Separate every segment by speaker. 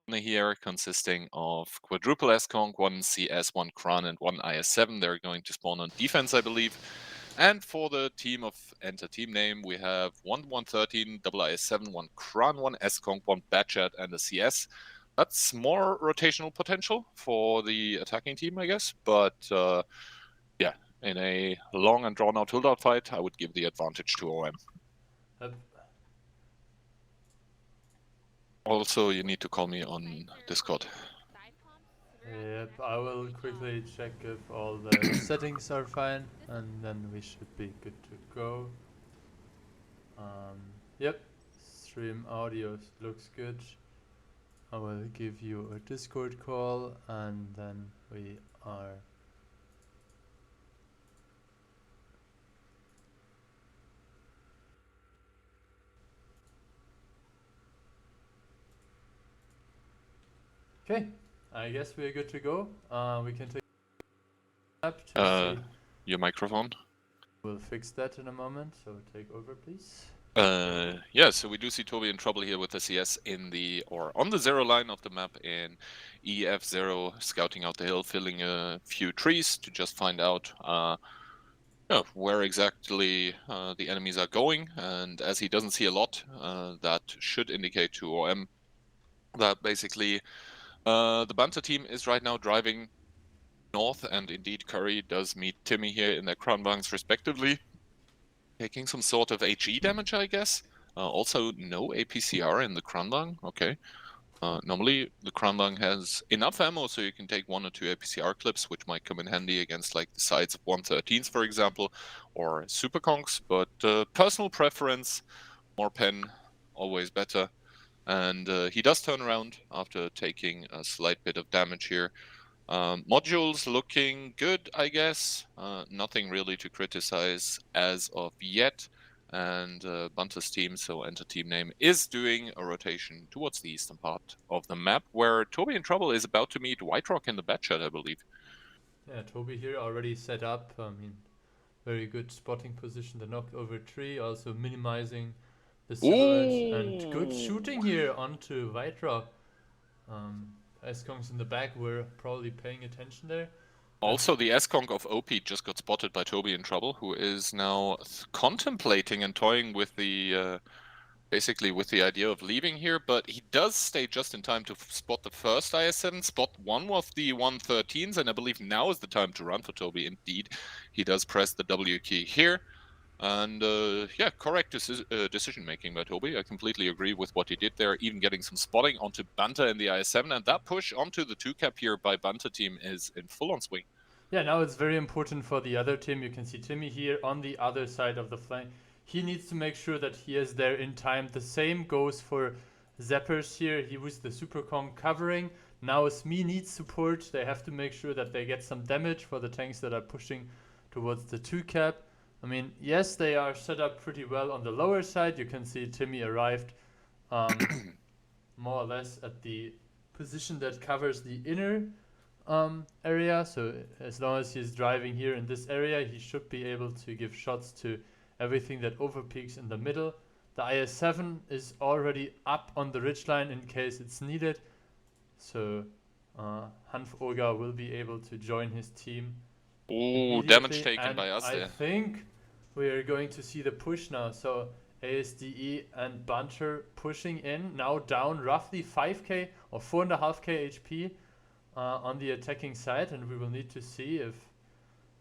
Speaker 1: Here consisting of quadruple S-Conk, 1 CS, 1 Kran, and 1 IS-7. They're going to spawn on defense, I believe. And for the team of enter team name, we have 1 113, double IS-7, 1 Kran, 1 S-Conk, 1 Batchat, and a CS. That's more rotational potential for the attacking team, I guess. But yeah, in a long and drawn-out holdout fight, I would give the advantage to OM. Also, you need to call me on Discord.
Speaker 2: Yep, I will quickly check if all the settings are fine, and then we should be good to go. Yep, stream audio looks good. I will give you a Discord call, and then we are... Okay, I guess we're good to go. We can take up to see.
Speaker 1: Your microphone.
Speaker 2: We'll fix that in a moment, so take over, please.
Speaker 1: Yeah, so we do see Toby in trouble here with the CS in the, or on the 0 line of the map in EF0, scouting out the hill, filling a few trees to just find out where exactly the enemies are going. And as he doesn't see a lot, that should indicate to OM that basically the Banter team is right now driving north, and indeed Curry does meet Timmy here in their crown banks respectively, taking some sort of HE damage, I guess. Also, no APCR in the Kranbang. Okay. Normally, the Kranbang has enough ammo so you can take 1 or 2 APCR clips, which might come in handy against like the sides of 113s, for example, or Super Conks. But personal preference, more pen, always better. And he does turn around after taking a slight bit of damage here. Modules looking good, I guess. Nothing really to criticize as of yet. And Bunter's team, so enter team name, is doing a rotation towards the eastern part of the map, where Toby in Trouble is about to meet White Rock in the Batchat, I believe.
Speaker 2: Yeah, Toby here already set up. I mean, very good spotting position, the knocked over tree, also minimizing the silhouette, and good shooting here onto White Rock. S-Kongs in the back were probably paying attention there.
Speaker 1: Also, the S-Conk of OP just got spotted by Toby in Trouble, who is now contemplating and toying with the basically with the idea of leaving here, but he does stay just in time to spot the first IS-7, spot one of the 113s, and I believe now is the time to run for Toby. Indeed, he does press the W key here. And yeah, correct decision making by Toby. I completely agree with what he did there, even getting some spotting onto Banter in the IS-7, and that push onto the 2-cap here by Banter team is in full-on swing.
Speaker 2: Yeah, now it's very important for the other team. You can see Timmy here on the other side of the flank. He needs to make sure that he is there in time. The same goes for Zappers here. He was the Super Kong covering. Now Smee needs support. They have to make sure that they get some damage for the tanks that are pushing towards the 2-cap. I mean, yes, they are set up pretty well on the lower side. You can see Timmy arrived more or less at the position that covers the inner area. So as long as he's driving here in this area, he should be able to give shots to everything that overpeaks in the middle. The IS-7 is already up on the ridgeline in case it's needed. So Hanf Olga will be able to join his team.
Speaker 1: Oh, damage taken by us there.
Speaker 2: I think we are going to see the push now. So ASDE and Bunter pushing in, now down roughly 5k or 4.5k HP on the attacking side, and we will need to see if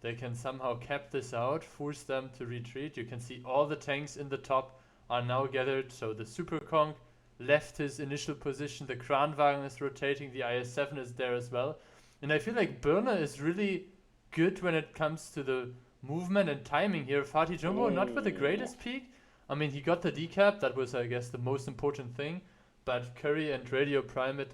Speaker 2: they can somehow cap this out, force them to retreat. You can see all the tanks in the top are now gathered, so the Super Kong left his initial position, the Kranwagen is rotating, the IS-7 is there as well. And I feel like Birna is really good when it comes to the movement and timing here. Fatih Jumbo not with the greatest peak. I mean, he got the decap, that was I guess the most important thing, but Curry and Radio Primate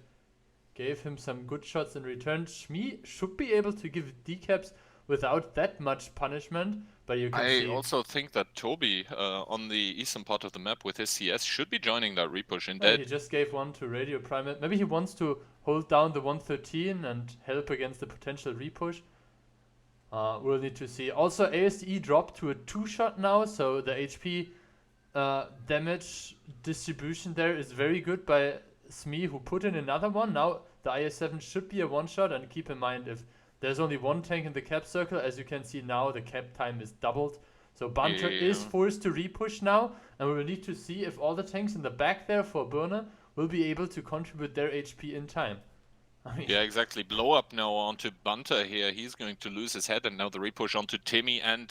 Speaker 2: gave him some good shots in return. Shmi should be able to give decaps without that much punishment, but you can see...
Speaker 1: I also think that Toby on the eastern part of the map with his CS should be joining that repush instead.
Speaker 2: He just gave one to Radio Primate. Maybe he wants to hold down the 113 and help against the potential repush. We'll need to see. Also, ASE dropped to a 2-shot now, so the HP damage distribution there is very good by Smee, who put in another one. Now the IS-7 should be a one-shot, and keep in mind if there's only one tank in the cap circle, as you can see now the cap time is doubled. So Bunter is forced to repush now, and we will need to see if all the tanks in the back there for Burner will be able to contribute their HP in time. I mean,
Speaker 1: yeah, exactly. Blow up now onto Bunter here. He's going to lose his head, and now the repush onto Timmy and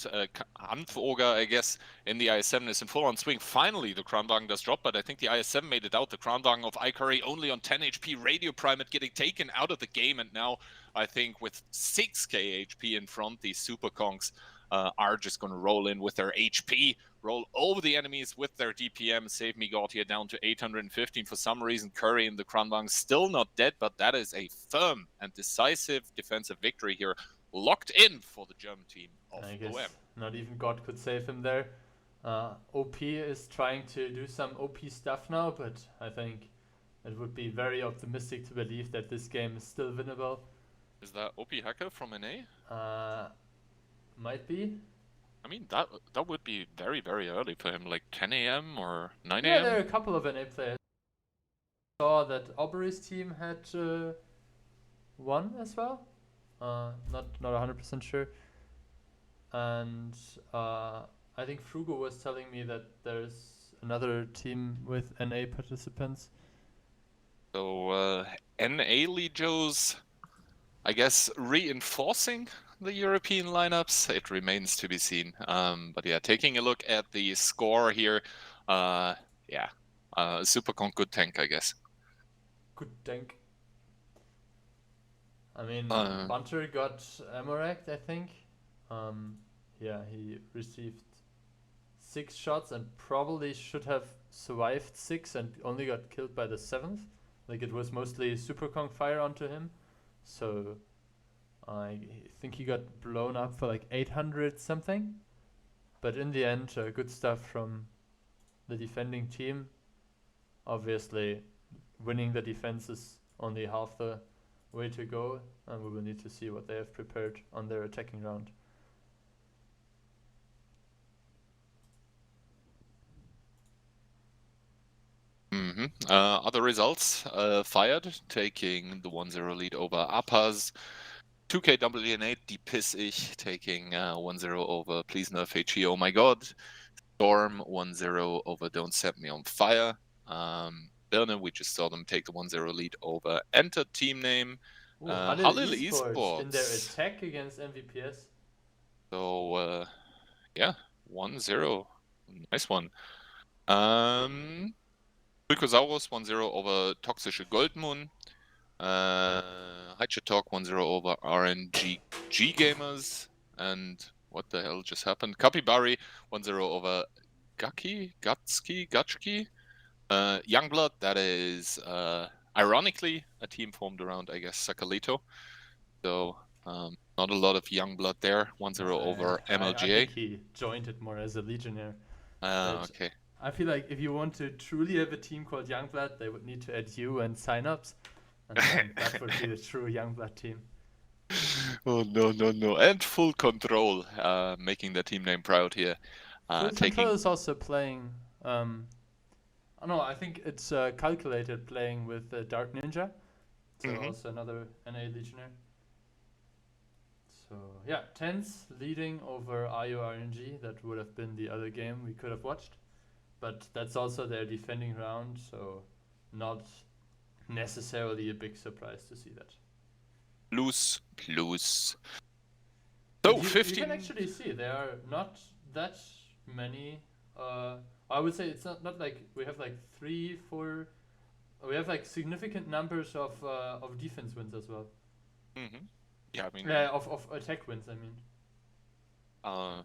Speaker 1: Hanfoga, I guess, in the IS-7 is in full on swing. Finally, the Kranwagen does drop, but I think the IS-7 made it out. The Kranwagen of Ikari only on 10 HP. Radio Primate getting taken out of the game, and now I think with 6k HP in front, these Super Kongs are just going to roll in with their HP, roll over the enemies with their DPM. Save me God here down to 815. For some reason, Curry and the Kranwagen still not dead, but that is a firm and decisive defensive victory here, locked in for the German team of
Speaker 2: I guess
Speaker 1: OM.
Speaker 2: not even God could save him there. OP is trying to do some OP stuff now, but I think it would be very optimistic to believe that this game is still winnable.
Speaker 1: Is that OP Hacker from NA?
Speaker 2: Might be.
Speaker 1: I mean, that would be very, very early for him, like 10 a.m. or 9
Speaker 2: Yeah,
Speaker 1: a.m.
Speaker 2: there are a couple of NA players. I saw that Aubrey's team had one as well. Not 100% sure. And I think Frugo was telling me that there's another team with NA participants.
Speaker 1: So NA Legos, I guess, reinforcing the European lineups. It remains to be seen. But yeah, taking a look at the score here, Supercon good tank, I guess.
Speaker 2: Good tank. I mean, Bunter got Amoract, I think. Yeah, he received 6 shots and probably should have survived 6 and only got killed by the 7th. Like, it was mostly Superkong fire onto him. So I think he got blown up for like 800 something. But in the end, good stuff from the defending team. Obviously, winning the defense is only half the way to go, and we will need to see what they have prepared on their attacking round.
Speaker 1: Other results, Fired taking the 1-0 lead over Apaz. 2K WN8, Die Piss Ich taking 1-0 over Please Nerf HE, oh my god. Storm 1-0 over Don't Set Me on Fire. Birne, we just saw them take the 1-0 lead over Enter Team Name.
Speaker 2: Halil Esports in their attack against MVPS.
Speaker 1: So, yeah, 1-0. Nice one. Lycosaurus 1-0 over Toxische Goldmoon. Talk 1-0 over RNG Gamers. And what the hell just happened? Capybari 1-0 over Gutski. Youngblood, that is ironically a team formed around, I guess, Sakalito. So not a lot of Youngblood there. 1-0 over MLGA.
Speaker 2: I think he joined it more as a Legionnaire.
Speaker 1: Okay.
Speaker 2: I feel like if you want to truly have a team called Youngblood, they would need to add you and signups. And then that would be the true Youngblood team.
Speaker 1: Oh, no. And full control, making the team name proud here.
Speaker 2: Full control is also playing... I think it's calculated playing with Dark Ninja. So also another NA Legionnaire. So yeah, Tense leading over RNG. That would have been the other game we could have watched. But that's also their defending round, so not necessarily a big surprise to see that.
Speaker 1: Plus.
Speaker 2: So 15. You can actually see there are not that many. I would say it's not like we have like 3, 4. We have like significant numbers of defense wins as well.
Speaker 1: Yeah, I mean.
Speaker 2: Of attack wins, I mean.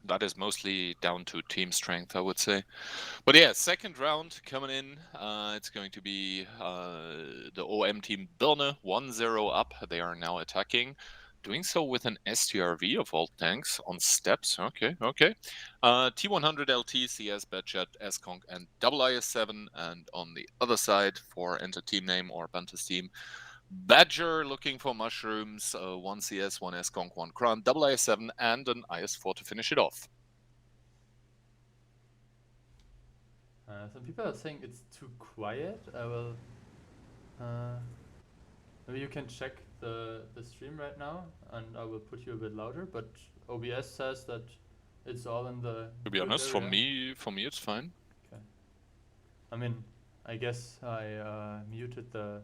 Speaker 1: That is mostly down to team strength, I would say. But yeah, second round coming in. It's going to be the OM team Birne 1-0 up. They are now attacking. Doing so with an STRV of all tanks on steps. Okay. T100 LT, CS, Badget, S-Conk, and IS-7. And on the other side for Enter Team Name or Bantus team, Badger looking for mushrooms, 1 CS, 1 S-Conk, 1 Kran, IS-7, and an IS-4 to finish it off.
Speaker 2: Some people are saying it's too quiet. I will. Maybe you can check the stream right now, and I will put you a bit louder. But OBS says that it's all in the.
Speaker 1: To be
Speaker 2: good
Speaker 1: honest,
Speaker 2: area.
Speaker 1: for me, it's fine.
Speaker 2: Okay. I mean, I guess I muted the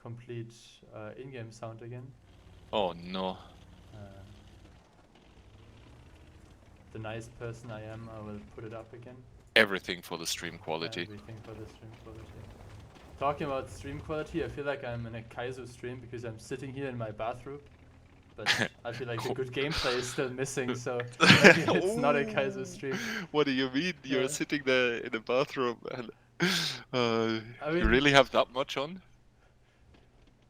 Speaker 2: complete in-game sound again.
Speaker 1: Oh no.
Speaker 2: The nice person I am, I will put it up again.
Speaker 1: Everything for the stream quality.
Speaker 2: Everything for the stream quality. Talking about stream quality, I feel like I'm in a Kaizo stream because I'm sitting here in my bathroom. But I feel like the good gameplay is still missing, so maybe it's not a Kaizo stream.
Speaker 1: What do you mean? You're
Speaker 2: Yeah.
Speaker 1: sitting there in a bathroom and
Speaker 2: I
Speaker 1: you
Speaker 2: mean-
Speaker 1: really have that much on?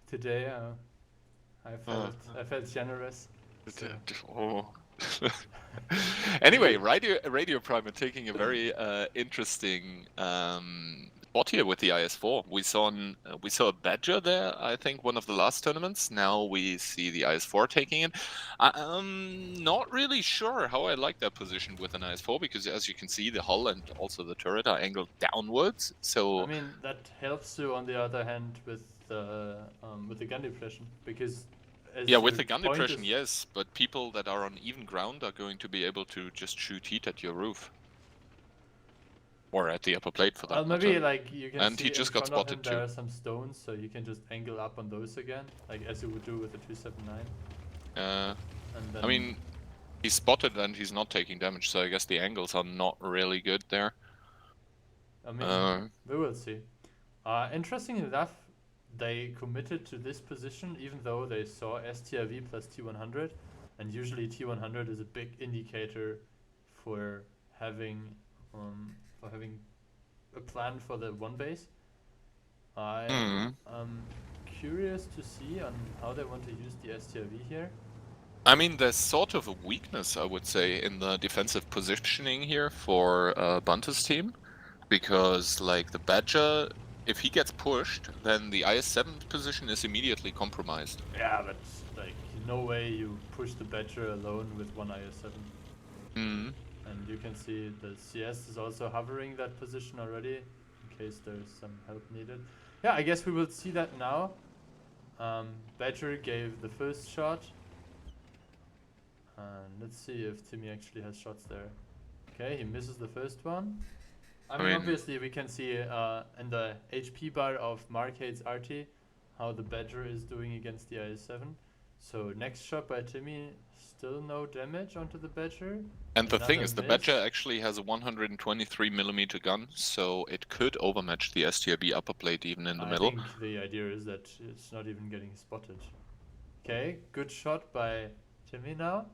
Speaker 2: Today, I felt generous. So.
Speaker 1: Oh. Anyway, Radio Prime are taking a very interesting spot here with the IS4. We saw a Badger there, I think, one of the last tournaments. Now we see the IS4 taking it. I'm not really sure how I like that position with an IS4 because, as you can see, the hull and also the turret are angled downwards. So
Speaker 2: I mean, that helps you on the other hand with the gun depression because.
Speaker 1: Yeah, with the gun depression, yes, but people that are on even ground are going to be able to just shoot heat at your roof. Or at the upper plate for that
Speaker 2: Well, maybe
Speaker 1: matter.
Speaker 2: like you can
Speaker 1: And
Speaker 2: see
Speaker 1: he just
Speaker 2: in
Speaker 1: got
Speaker 2: front of
Speaker 1: spotted
Speaker 2: him
Speaker 1: too.
Speaker 2: there are some stones, so you can just angle up on those again, like as you would do with the 279. And then
Speaker 1: I mean, he's spotted and he's not taking damage, so I guess the angles are not really good there.
Speaker 2: I mean, we will see. Interestingly enough, they committed to this position even though they saw STRV plus T100, and usually T100 is a big indicator for having a plan for the one base. I'm curious to see on how they want to use the STRV here.
Speaker 1: I mean, there's sort of a weakness, I would say, in the defensive positioning here for Bunta's team, because like the Badger, if he gets pushed, then the IS-7 position is immediately compromised.
Speaker 2: Yeah, but like no way you push the Badger alone with one IS-7. And you can see the CS is also hovering that position already, in case there's some help needed. Yeah, I guess we will see that now. Badger gave the first shot. And let's see if Timmy actually has shots there. Okay, he misses the first one. I mean, obviously we can see in the HP bar of Marcade's RT how the Badger is doing against the IS-7. So next shot by Timmy, still no damage onto the Badger.
Speaker 1: And the thing is, the
Speaker 2: miss.
Speaker 1: Badger actually has a 123mm gun, so it could overmatch the STRB upper plate even in the middle.
Speaker 2: I think the idea is that it's not even getting spotted. Okay, good shot by Timmy now.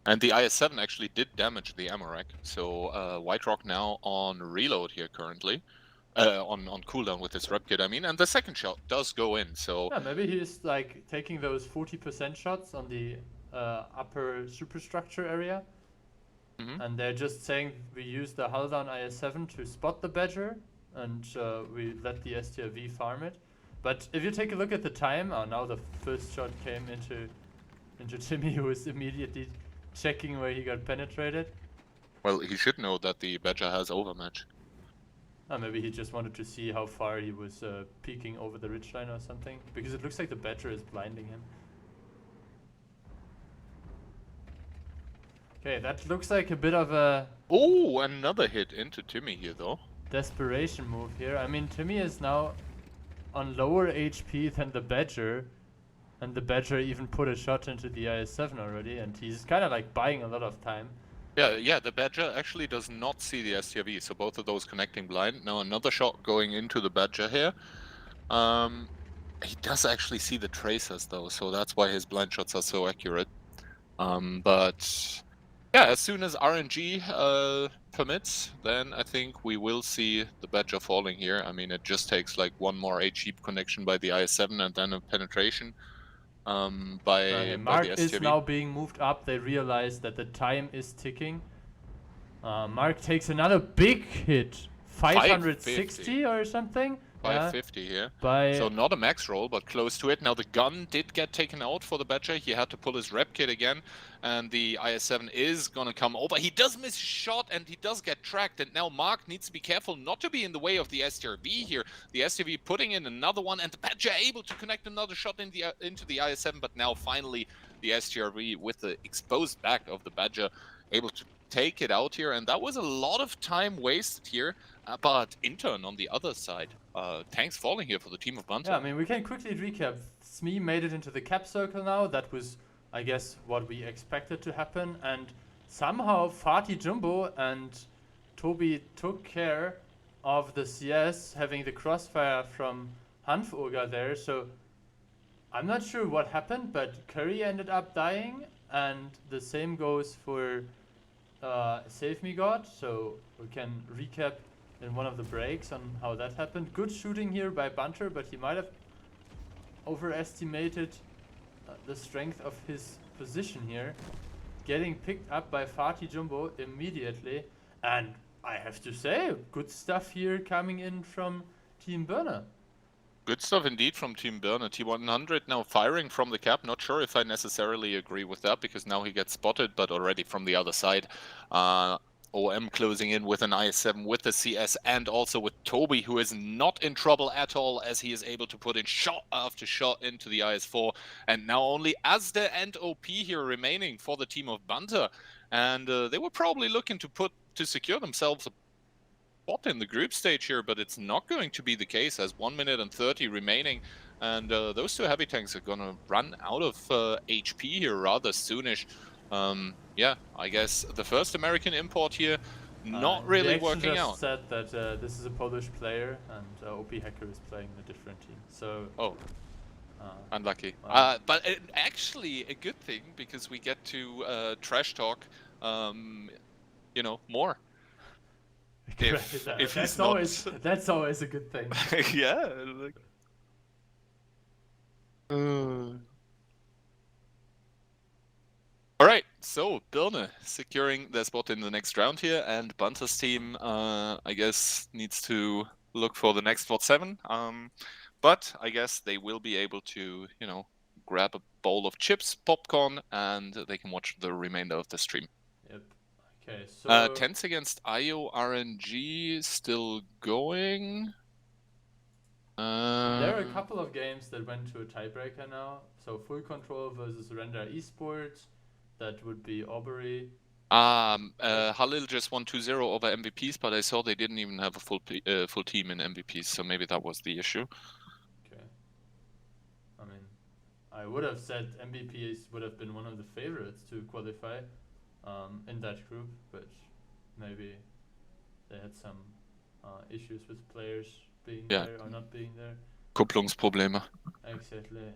Speaker 1: And the IS-7 actually did damage the ammo rack, so White Rock now on reload here currently. On cooldown with his rep kit, I mean, and the second shot does go in, so...
Speaker 2: Yeah, maybe he's like taking those 40% shots on the upper superstructure area. And they're just saying we use the hull down IS-7 to spot the Badger, and we let the STRV farm it. But if you take a look at the time, now the first shot came into Timmy, who was immediately checking where he got penetrated.
Speaker 1: Well, he should know that the Badger has overmatch.
Speaker 2: Maybe he just wanted to see how far he was peeking over the ridgeline or something, because it looks like the Badger is blinding him. Okay, that looks like a bit of a...
Speaker 1: Oh, another hit into Timmy here, though.
Speaker 2: Desperation move here. I mean, Timmy is now on lower HP than the Badger, and the Badger even put a shot into the IS-7 already, and he's kind of like buying a lot of time.
Speaker 1: Yeah, the Badger actually does not see the STRV, so both of those connecting blind. Now another shot going into the Badger here. He does actually see the tracers though, so that's why his blind shots are so accurate. But yeah, as soon as RNG permits, then I think we will see the Badger falling here. I mean, it just takes like one more H-heap connection by the IS-7 and then a penetration by
Speaker 2: Mark
Speaker 1: the
Speaker 2: is
Speaker 1: STRV.
Speaker 2: now being moved up. They realize that the time is ticking. Mark takes another big hit. 560 or something?
Speaker 1: 550 here.
Speaker 2: By
Speaker 1: So not a max roll, but close to it. Now the gun did get taken out for the Badger. He had to pull his rep kit again, and the IS-7 is gonna come over. He does miss a shot, and he does get tracked, and now Mark needs to be careful not to be in the way of the STRV here. The STRV putting in another one, and the Badger able to connect another shot in the, into the IS-7, but now finally the STRV with the exposed back of the Badger able to take it out here, and that was a lot of time wasted here. But Intern on the other side, tanks falling here for the team of Bunter.
Speaker 2: yeah, I mean, we can quickly recap. Smee made it into the cap circle now. That was, I guess, what we expected to happen. And somehow Fatih Jumbo and Toby took care of the CS, having the crossfire from Hanfurga there. So I'm not sure what happened, but Curry ended up dying. And the same goes for Save Me God. So we can recap in one of the breaks on how that happened. Good shooting here by Bunter, but he might have overestimated the strength of his position here. Getting picked up by Fatih Jumbo immediately, and I have to say, good stuff here coming in from Team Burner.
Speaker 1: Good stuff indeed from Team Burner. T100 now firing from the cap. Not sure if I necessarily agree with that, because now he gets spotted, but already from the other side. OM closing in with an IS-7 with the CS, and also with Toby, who is not in trouble at all, as he is able to put in shot after shot into the IS-4. And now only Asda and OP here remaining for the team of Bunter. And they were probably looking to secure themselves a spot in the group stage here, but it's not going to be the case, as 1 minute and 30 remaining. And those two heavy tanks are gonna run out of HP here rather soonish. Yeah, I guess the first American import here not really working out.
Speaker 2: Said that this is a Polish player, and OP Hacker is playing in a different team. So
Speaker 1: unlucky.
Speaker 2: Wow.
Speaker 1: But actually a good thing, because we get to trash talk, you know, more. If
Speaker 2: that's always that's always a good thing.
Speaker 1: Yeah. Like... All right, so Birne securing their spot in the next round here, and Bunter's team, I guess, needs to look for the next WoT7. But I guess they will be able to, you know, grab a bowl of chips, popcorn, and they can watch the remainder of the stream.
Speaker 2: Yep. Okay, so...
Speaker 1: Tense against IO RNG still going.
Speaker 2: There are a couple of games that went to a tiebreaker now. So Full Control versus Render Esports. That would be Aubrey.
Speaker 1: Halil just won 2-0 over MVPs, but I saw they didn't even have a full team in MVPs, so maybe that was the issue.
Speaker 2: Okay. I mean, I would have said MVPs would have been one of the favorites to qualify in that group, but maybe they had some issues with players being there or not being there.
Speaker 1: Kupplungsprobleme.
Speaker 2: Exactly.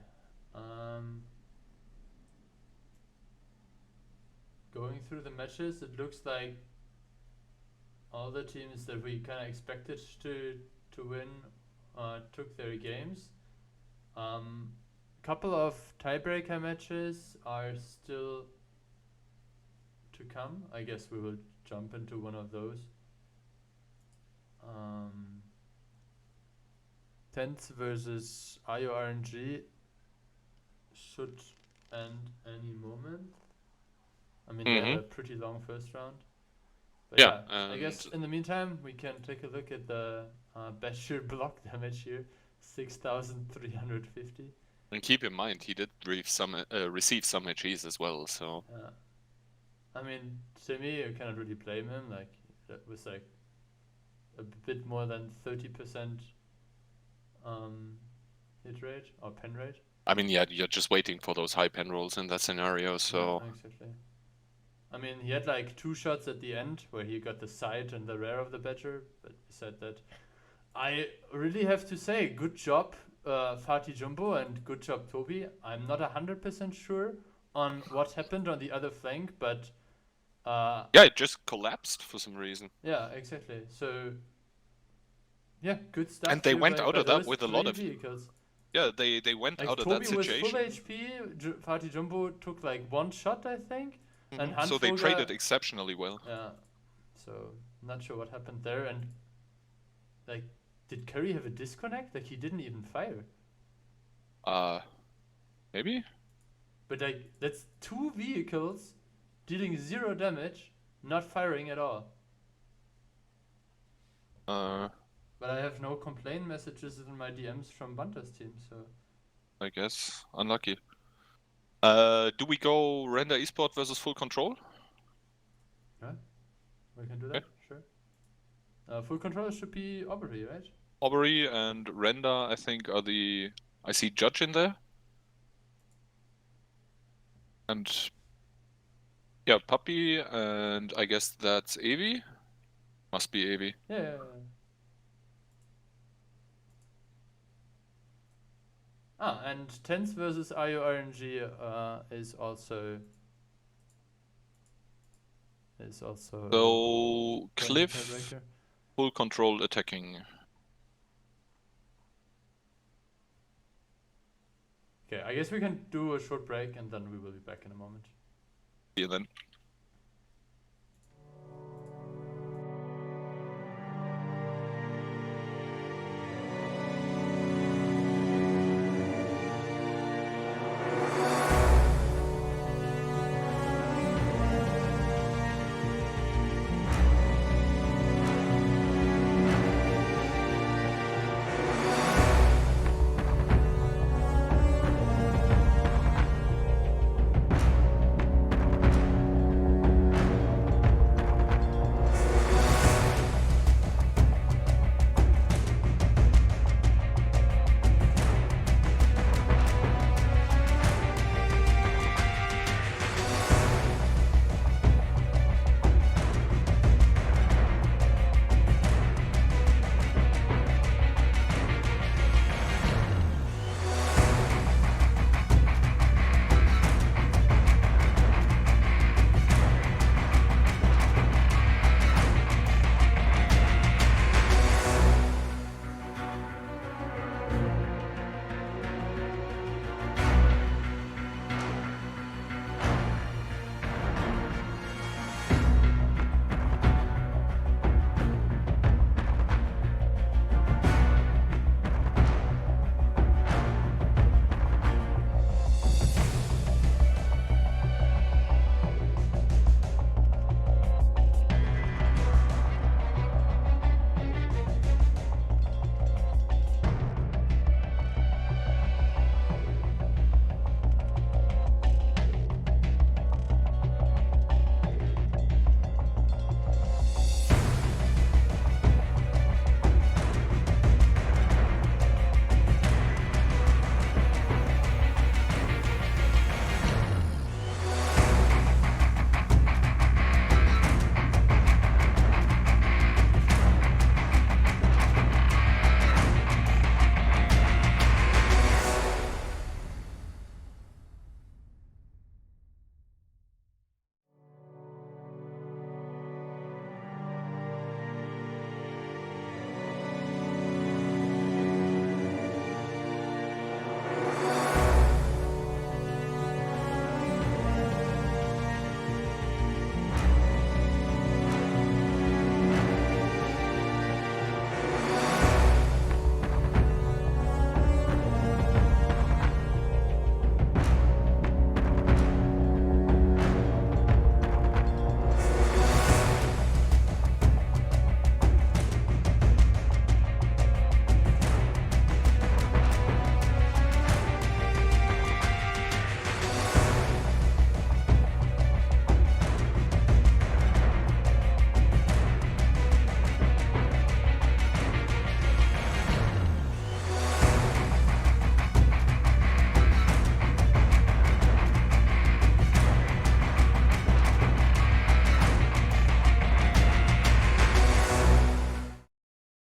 Speaker 2: Going through the matches, it looks like all the teams that we kind of expected to win took their games. Couple of tiebreaker matches are still to come. I guess we will jump into one of those. Tenth versus IORNG should end any moment. I mean, they had a pretty long first round. But yeah, I guess in the meantime, we can take a look at the Bashir block damage here, 6,350.
Speaker 1: And keep in mind, he did receive some HEs as well, so...
Speaker 2: I mean, to me, you cannot really blame him. Like, that was like a bit more than 30% hit rate or pen rate.
Speaker 1: I mean, yeah, you're just waiting for those high pen rolls in that scenario, so...
Speaker 2: Yeah, exactly. I mean, he had like 2 shots at the end where he got the sight and the rear of the Badger, but besides that, I really have to say, good job Fatih Jumbo and good job Toby. I'm not 100% sure on what happened on the other flank, but...
Speaker 1: yeah, it just collapsed for some reason.
Speaker 2: Yeah, exactly. So, yeah, good stuff.
Speaker 1: And they went out of that with a lot of...
Speaker 2: vehicles.
Speaker 1: Yeah, they went out of that situation.
Speaker 2: Toby was full HP, Fatih Jumbo took like 1 shot, I think. And
Speaker 1: so they traded exceptionally well.
Speaker 2: Yeah, so not sure what happened there. And like Did Curry have a disconnect? Like, he didn't even fire.
Speaker 1: Maybe?
Speaker 2: But, like, that's 2 vehicles dealing 0 damage, not firing at all. But I have no complaint messages in my DMs from Bunter's team, so.
Speaker 1: I guess. Unlucky. Do we go render esport versus full control?
Speaker 2: Yeah, we can do that, sure. Full control should be Aubrey, right?
Speaker 1: Aubrey and render, I think, are the... I see Judge in there. And... yeah, Puppy, and I guess that's Avi? Must be Avi.
Speaker 2: Yeah. And Tens versus IORNG is also
Speaker 1: So Cliff,
Speaker 2: tiebreaker.
Speaker 1: full control attacking.
Speaker 2: Okay, I guess we can do a short break and then we will be back in a moment.
Speaker 1: See you then.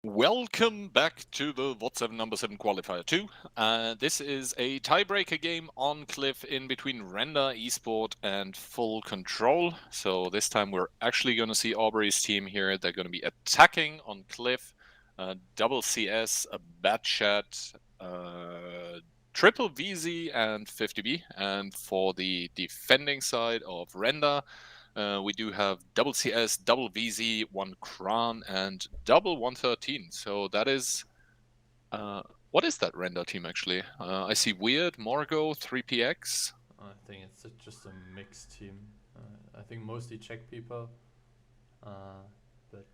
Speaker 1: Welcome back to the WoT7 number 7 qualifier 2. This is a tiebreaker game on Cliff in between Render, Esport, and Full Control. So this time we're actually going to see Aubrey's team here. They're going to be attacking on Cliff, double CS, a Bat Chat, triple VZ, and 50B. And for the defending side of Render, We do have double CS, double VZ, one Kran, and double 113. So that is... what is that render team, actually? I see Weird, Morgo, 3PX.
Speaker 2: I think it's just a mixed team. I think mostly Czech people. But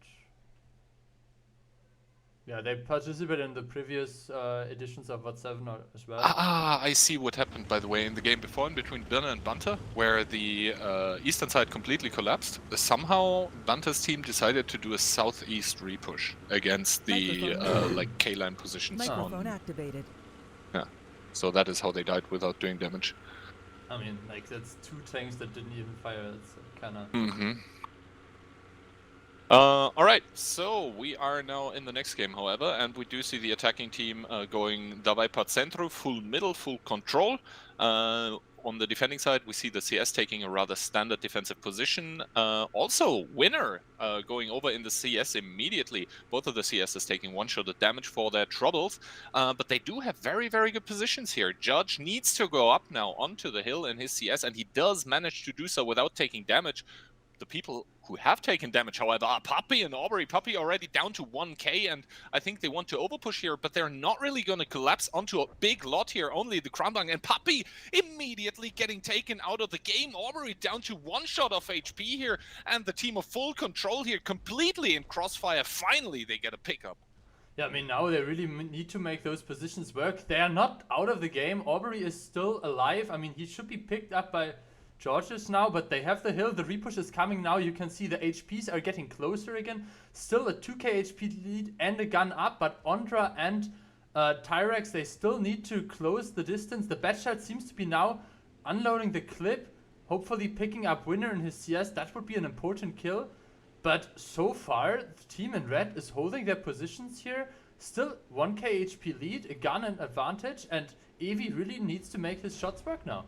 Speaker 2: yeah, they participated in the previous editions of WoT7 as well.
Speaker 1: I see what happened, by the way, in the game before, in between Birna and Banta, where the eastern side completely collapsed. Somehow, Banta's team decided to do a southeast repush against the like K-line positions.
Speaker 3: Microphone activated.
Speaker 1: Yeah, so that is how they died without doing damage.
Speaker 2: I mean, like, that's 2 tanks that didn't even fire. It's kind of...
Speaker 1: Mm-hmm. Alright, so we are now in the next game, however, and we do see the attacking team going dabei per centro, full middle, full control. On the defending side, we see the CS taking a rather standard defensive position. Also, Winner going over in the CS immediately. Both of the CSs taking one-shot of damage for their troubles, but they do have very, very good positions here. Judge needs to go up now onto the hill in his CS, and he does manage to do so without taking damage. The people who have taken damage, however, are Puppy and Aubrey. Puppy already down to 1k, and I think they want to overpush here, but they're not really going to collapse onto a big lot here. Only the Kranbang and Puppy immediately getting taken out of the game. Aubrey down to 1 shot of HP here, and the team of full control here completely in crossfire. Finally, they get a pickup.
Speaker 2: Yeah, I mean, now they really need to make those positions work. They are not out of the game. Aubrey is still alive. I mean, he should be picked up by Georges now, but they have the hill. The repush is coming now. You can see the HPs are getting closer again. Still a 2k HP lead and a gun up, but Ondra and Tyrex, they still need to close the distance. The Batshot seems to be now unloading the clip, hopefully picking up Winner in his CS. That would be an important kill. But so far, the team in red is holding their positions here. Still 1k HP lead, a gun and advantage, and Evi really needs to make his shots work now.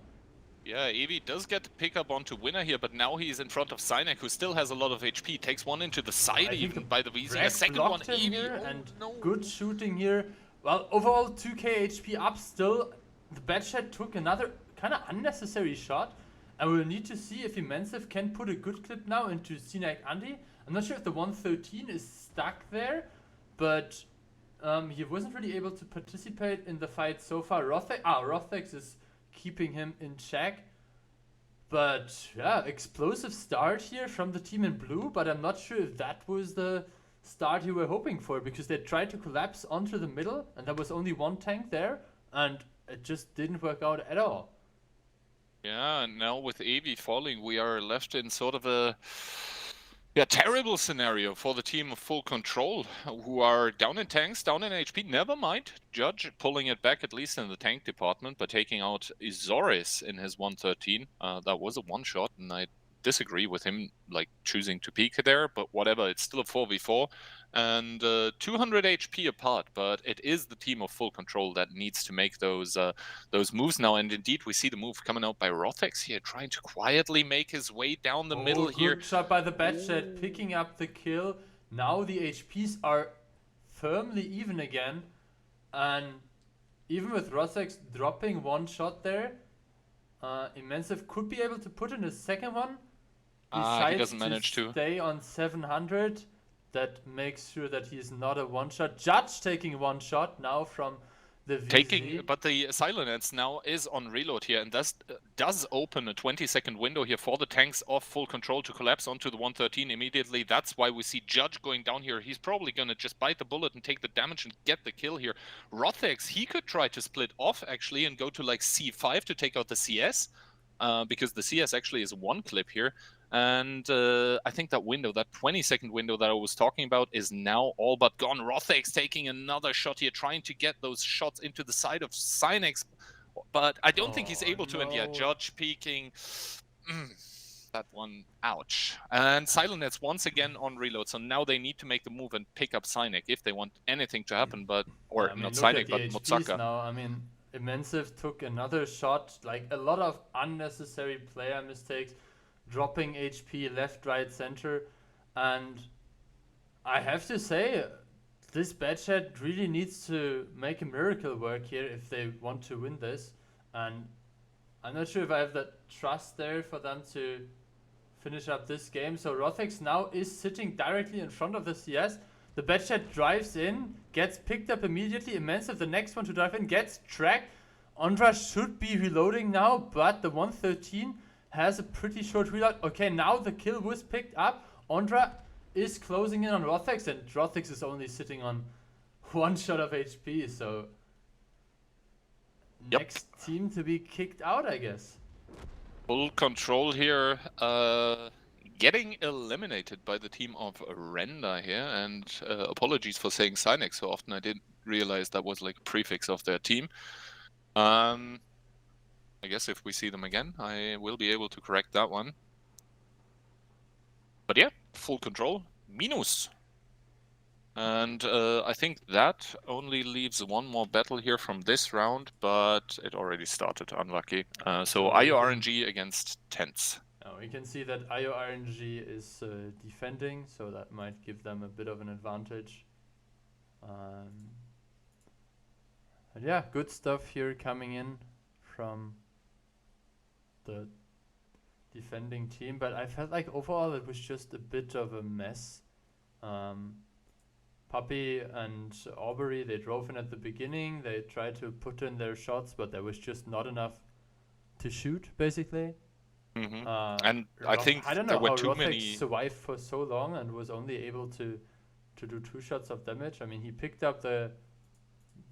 Speaker 1: Yeah, Evi does get the pickup onto Winner here, but now he's in front of Synek, who still has a lot of HP. Takes one into the side even by the VZ. A second one, Evi.
Speaker 2: Here,
Speaker 1: oh,
Speaker 2: and
Speaker 1: no.
Speaker 2: Good shooting here. Well, overall 2k HP up still. The Batshot took another kind of unnecessary shot. And we'll need to see if Immensive can put a good clip now into Synek Andy. I'm not sure if the 113 is stuck there, but he wasn't really able to participate in the fight so far. Rothex is keeping him in check. But yeah, explosive start here from the team in blue, but I'm not sure if that was the start you were hoping for, because they tried to collapse onto the middle and there was only 1 tank there and it just didn't work out at all.
Speaker 1: Yeah, and now with Evi falling, we are left in sort of a terrible scenario for the team of full control, who are down in tanks, down in HP. Never mind, Judge pulling it back, at least in the tank department, by taking out Izoris in his 113. That was a 1-shot, and I disagree with him like choosing to peek there, but whatever, it's still a 4v4 and 200 HP apart, but it is the team of full control that needs to make those moves now. And indeed, we see the move coming out by Rothex here, trying to quietly make his way down the middle here.
Speaker 2: Good shot by the Batshot, picking up the kill. Now the HPs are firmly even again, and even with Rothex dropping 1 shot there, Immensive could be able to put in a second one.
Speaker 1: He doesn't manage to
Speaker 2: stay on 700. That makes sure that he's not a 1-shot. Judge taking 1 shot now from the VZ.
Speaker 1: But the Silence now is on reload here, and does open a 20-second window here for the tanks of full control to collapse onto the 113 immediately. That's why we see Judge going down here. He's probably going to just bite the bullet and take the damage and get the kill here. Rothex, he could try to split off actually and go to like C5 to take out the CS, because the CS actually is 1 clip here. And I think that window, that 20-second window that I was talking about, is now all but gone. Rothex taking another shot here, trying to get those shots into the side of Synex, but I don't think he's able to. And yeah, Judge peeking. That one, ouch. And Silence once again on reload, so now they need to make the move and pick up Synek if they want anything to happen, but not Synek, but Motsaka.
Speaker 2: Now, I mean, Immensive took another shot, like a lot of unnecessary player mistakes, dropping HP left, right, center, and I have to say, this Batshot really needs to make a miracle work here if they want to win this, and I'm not sure if I have that trust there for them to finish up this game. So Rothex now is sitting directly in front of the CS. The Batchat drives in, gets picked up immediately. Immensive, the next one to drive in, gets tracked. Ondra should be reloading now, but the 113 has a pretty short reload. Okay, now the kill was picked up. Ondra is closing in on Rothex, and Rothex is only sitting on 1 shot of HP, so
Speaker 1: Yep.
Speaker 2: next team to be kicked out, I guess.
Speaker 1: Full control here. Getting eliminated by the team of Renda here, and apologies for saying Cynex so often. I didn't realize that was like a prefix of their team. I guess if we see them again, I will be able to correct that one. But yeah, full control. Minus. And I think that only leaves one more battle here from this round, but it already started. Unlucky. So IORNG against Tents.
Speaker 2: We can see that IORNG is defending, so that might give them a bit of an advantage. But yeah, good stuff here coming in from the defending team, but I felt like overall it was just a bit of a mess. Puppy and Aubrey, they drove in at the beginning, they tried to put in their shots, but there was just not enough to shoot, basically.
Speaker 1: And I think
Speaker 2: I don't know
Speaker 1: there were
Speaker 2: how
Speaker 1: too
Speaker 2: Rothex
Speaker 1: many.
Speaker 2: survived for so long and was only able to do 2 shots of damage. I mean, he picked up the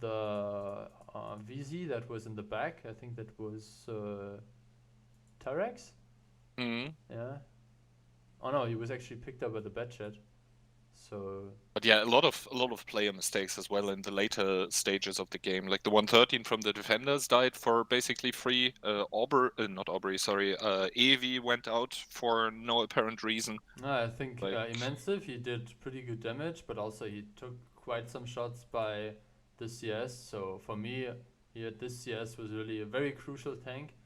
Speaker 2: VZ that was in the back. I think that was Tarex. Yeah. Oh no, he was actually picked up by the Batchat. So.
Speaker 1: But yeah, a lot of player mistakes as well in the later stages of the game. Like the 113 from the defenders died for basically free. Evi went out for no apparent reason.
Speaker 2: No, I think Immensive, he did pretty good damage, but also he took quite some shots by the CS. So for me, this CS was really a very crucial tank.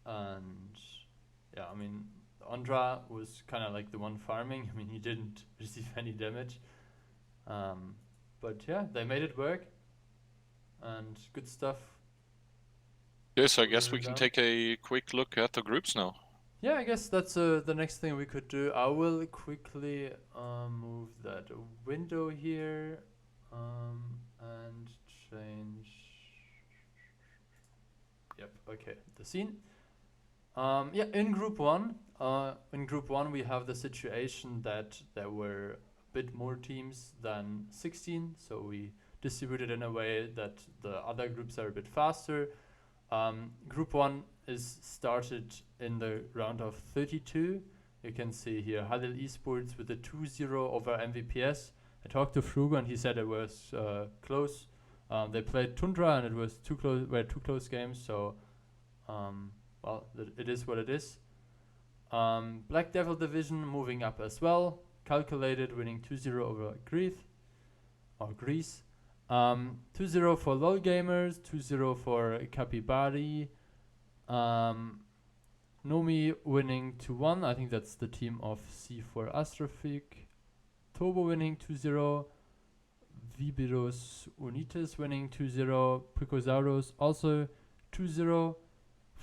Speaker 2: And yeah, I mean, Ondra was kind of like the one farming. I mean, he didn't receive any damage. But yeah, they made it work. And good stuff.
Speaker 1: Yes, I guess we can take a quick look at the groups now.
Speaker 2: Yeah, I guess that's the next thing we could do. I will quickly move that window here and change. Yep, okay, the scene. Yeah, in Group 1, we have the situation that there were a bit more teams than 16, so we distributed in a way that the other groups are a bit faster. Group 1 is started in the round of 32. You can see here Halil Esports with a 2-0 over MVPS. I talked to Frugo and he said it was close. They played Tundra and it was two close games, so well, it is what it is. Black Devil Division moving up as well. Calculated winning 2-0 over Greece. 2-0 for LOL Gamers, 2-0 for Capibari. Nomi winning 2-1. I think that's the team of C4 Astrophic. Turbo winning 2-0. Vibiros Unitas winning 2-0. Picosaurus also 2-0.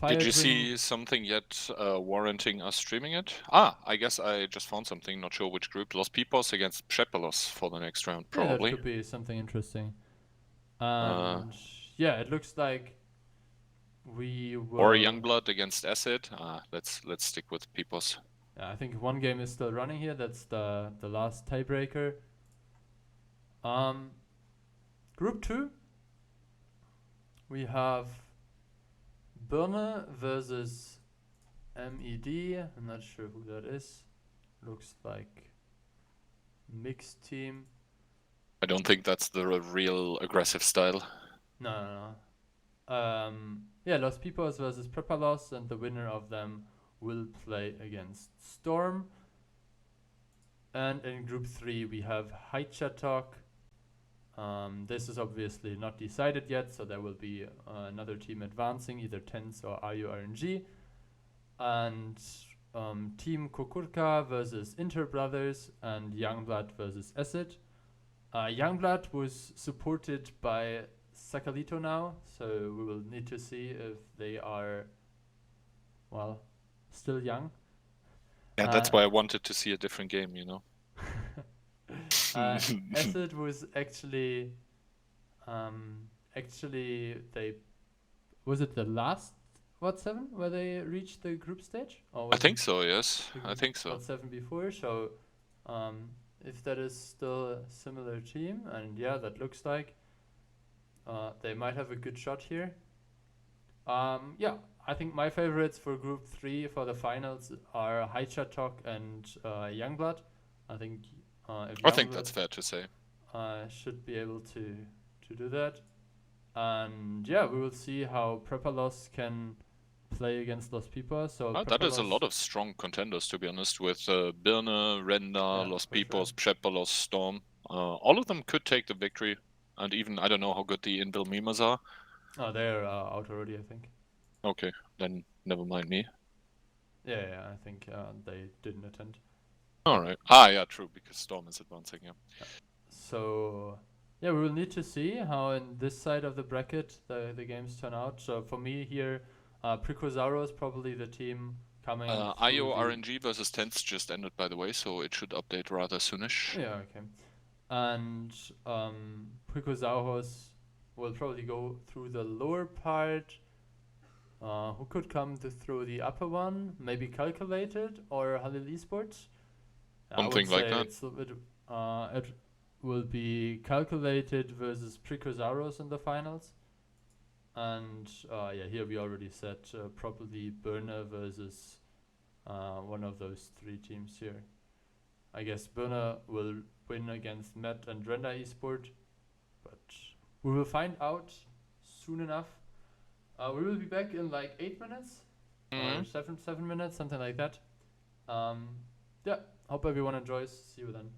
Speaker 1: Did you see something yet warranting us streaming it? I guess I just found something, not sure which group. Los Pipos against Pchepelos for the next round, probably.
Speaker 2: Yeah, that could be something interesting. And yeah, it looks like we will...
Speaker 1: Or Youngblood against Acid. Let's stick with Pipos.
Speaker 2: Yeah, I think one game is still running here. That's the last tiebreaker. Group 2. We have Birne versus MED. I'm not sure who that is. Looks like mixed team.
Speaker 1: I don't think that's the real aggressive style.
Speaker 2: No. Yeah, Los Pipos versus Prepalos, and the winner of them will play against Storm. And in Group 3 we have Haichatok. This is obviously not decided yet, so there will be another team advancing, either TENS or IURNG. And Team Kukurka versus Interbrothers and Youngblood versus Acid. Youngblood was supported by Sakalito now, so we will need to see if they are, well, still young.
Speaker 1: Yeah, that's why I wanted to see a different game, you know.
Speaker 2: Acid was actually they was it the last WoT7 where they reached the group stage, or
Speaker 1: I
Speaker 2: was
Speaker 1: think
Speaker 2: it
Speaker 1: so, yes.
Speaker 2: the
Speaker 1: I think so.
Speaker 2: WoT7 before? So if that is still a similar team, and yeah, that looks like they might have a good shot here. Yeah, I think my favorites for Group 3 for the finals are Haichatok and Youngblood. I think if
Speaker 1: I think
Speaker 2: Youngblood
Speaker 1: that's fair to say.
Speaker 2: should be able to do that. And yeah, we will see how Prepalos can play against Los Pipos. So
Speaker 1: That is a
Speaker 2: Prepalos,
Speaker 1: lot of strong contenders, to be honest, with Birne, Renda,
Speaker 2: yeah,
Speaker 1: Los
Speaker 2: for sure.
Speaker 1: Pipos, Prepalos, Storm. All of them could take the victory. And even, I don't know how good the Invil Mimas are.
Speaker 2: Oh, they're out already, I think.
Speaker 1: Okay, then never mind me.
Speaker 2: Yeah, I think they didn't attend.
Speaker 1: Alright. Yeah, true, because Storm is advancing, yeah.
Speaker 2: So yeah, we will need to see how in this side of the bracket the games turn out. So for me here, Precosaurus is probably the team coming.
Speaker 1: IO RNG versus Tents just ended, by the way, so it should update rather soonish.
Speaker 2: Yeah, okay. And Precosaurus will probably go through the lower part. Who could come through the upper one? Maybe Calculated or Halil Esports?
Speaker 1: Something like that.
Speaker 2: It's a bit, it will be Calculated versus Precosaurus in the finals. And yeah, here we already said probably Burner versus one of those three teams here. I guess Burner will win against Matt and Renda Esport, but we will find out soon enough. We will be back in like 8 minutes or 7 minutes, something like that. Yeah, hope everyone enjoys. See you then.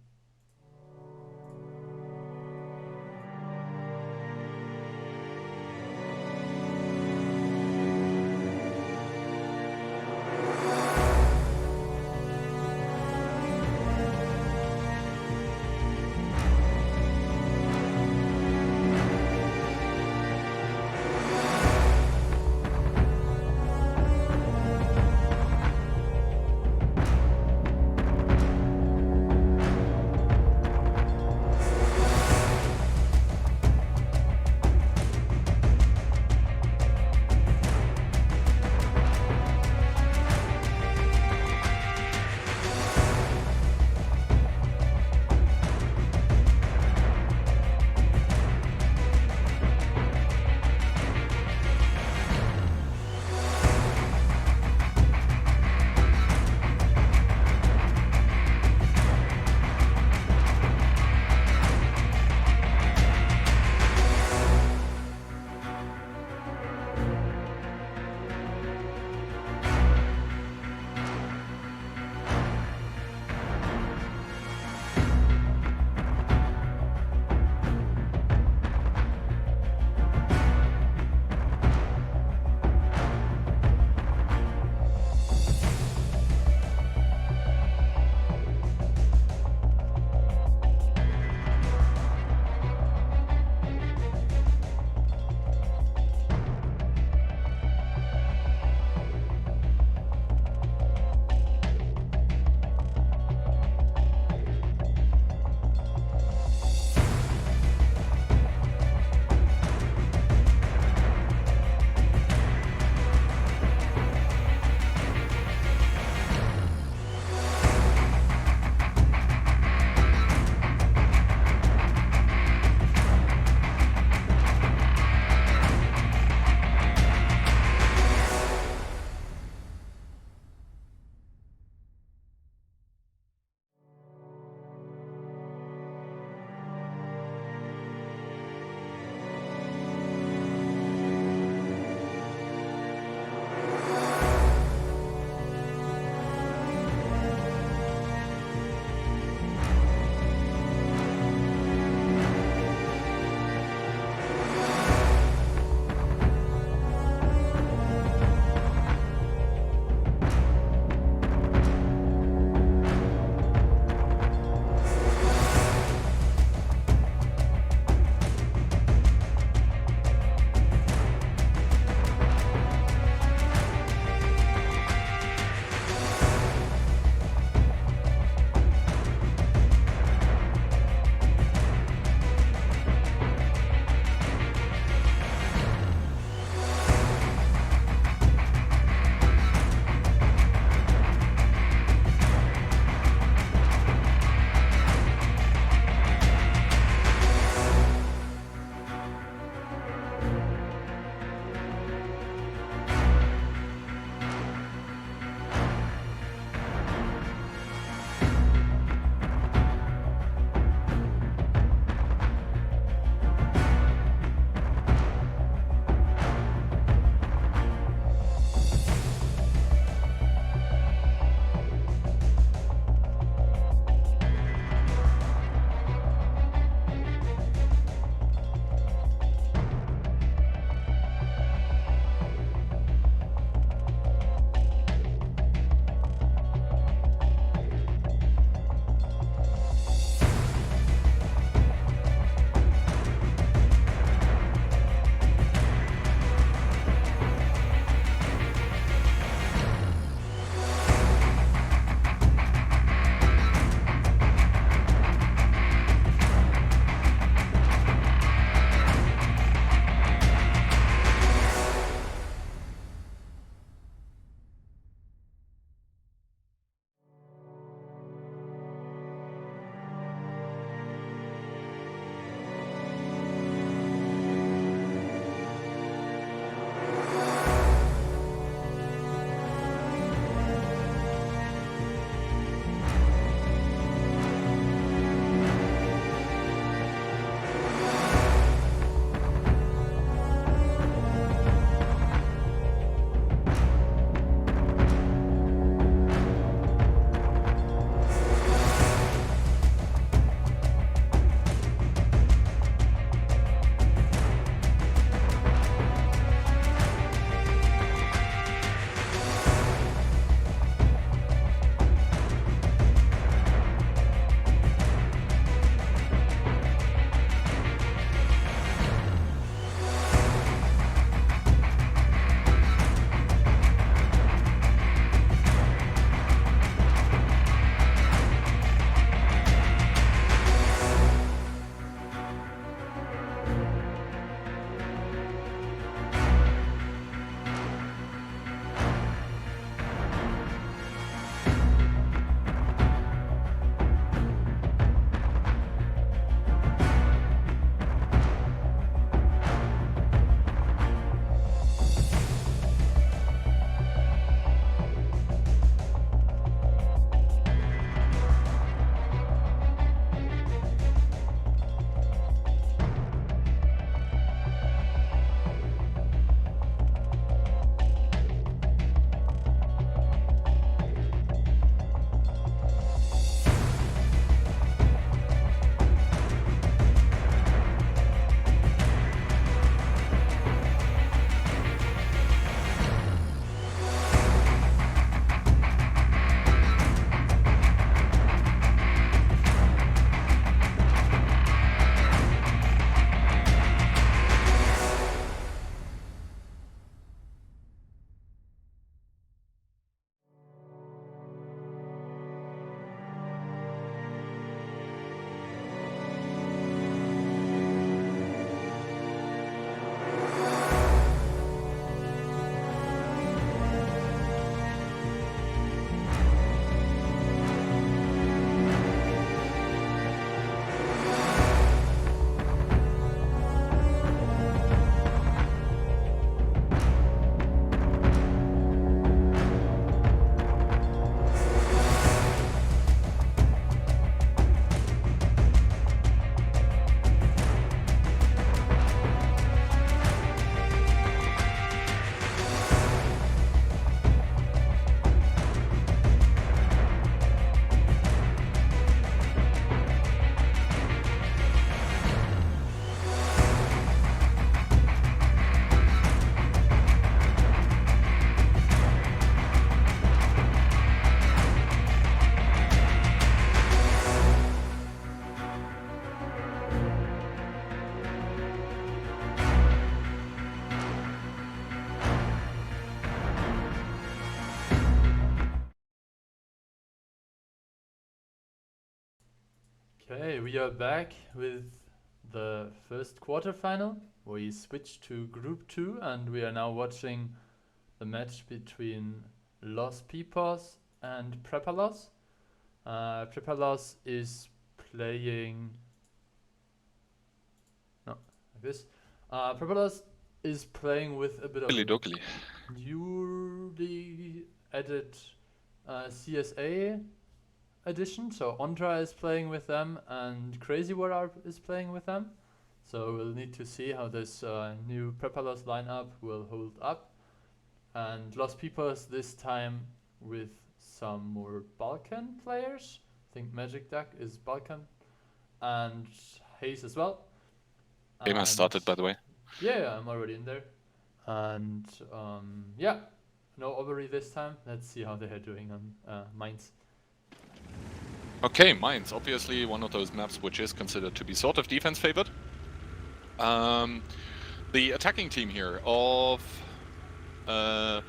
Speaker 2: Okay, we are back with the first quarterfinal. We switched to Group 2 and we are now watching the match between Los Pipos and Prepalos. Prepalos is playing... No, like this. Prepalos is playing with a bit of a
Speaker 1: Doggly.
Speaker 2: newly added CSA edition. So Ondra is playing with them and Crazy War is playing with them. So we'll need to see how this new Prepalos lineup will hold up. And Los Pipos this time with some more Balkan players. I think Magic Duck is Balkan. And Hayes as well.
Speaker 1: Game has started, by the way.
Speaker 2: Yeah, I'm already in there. And yeah, no Aubrey this time. Let's see how they are doing on Mainz.
Speaker 1: Okay, Mainz, obviously one of those maps which is considered to be sort of defense favored. The attacking team here of, I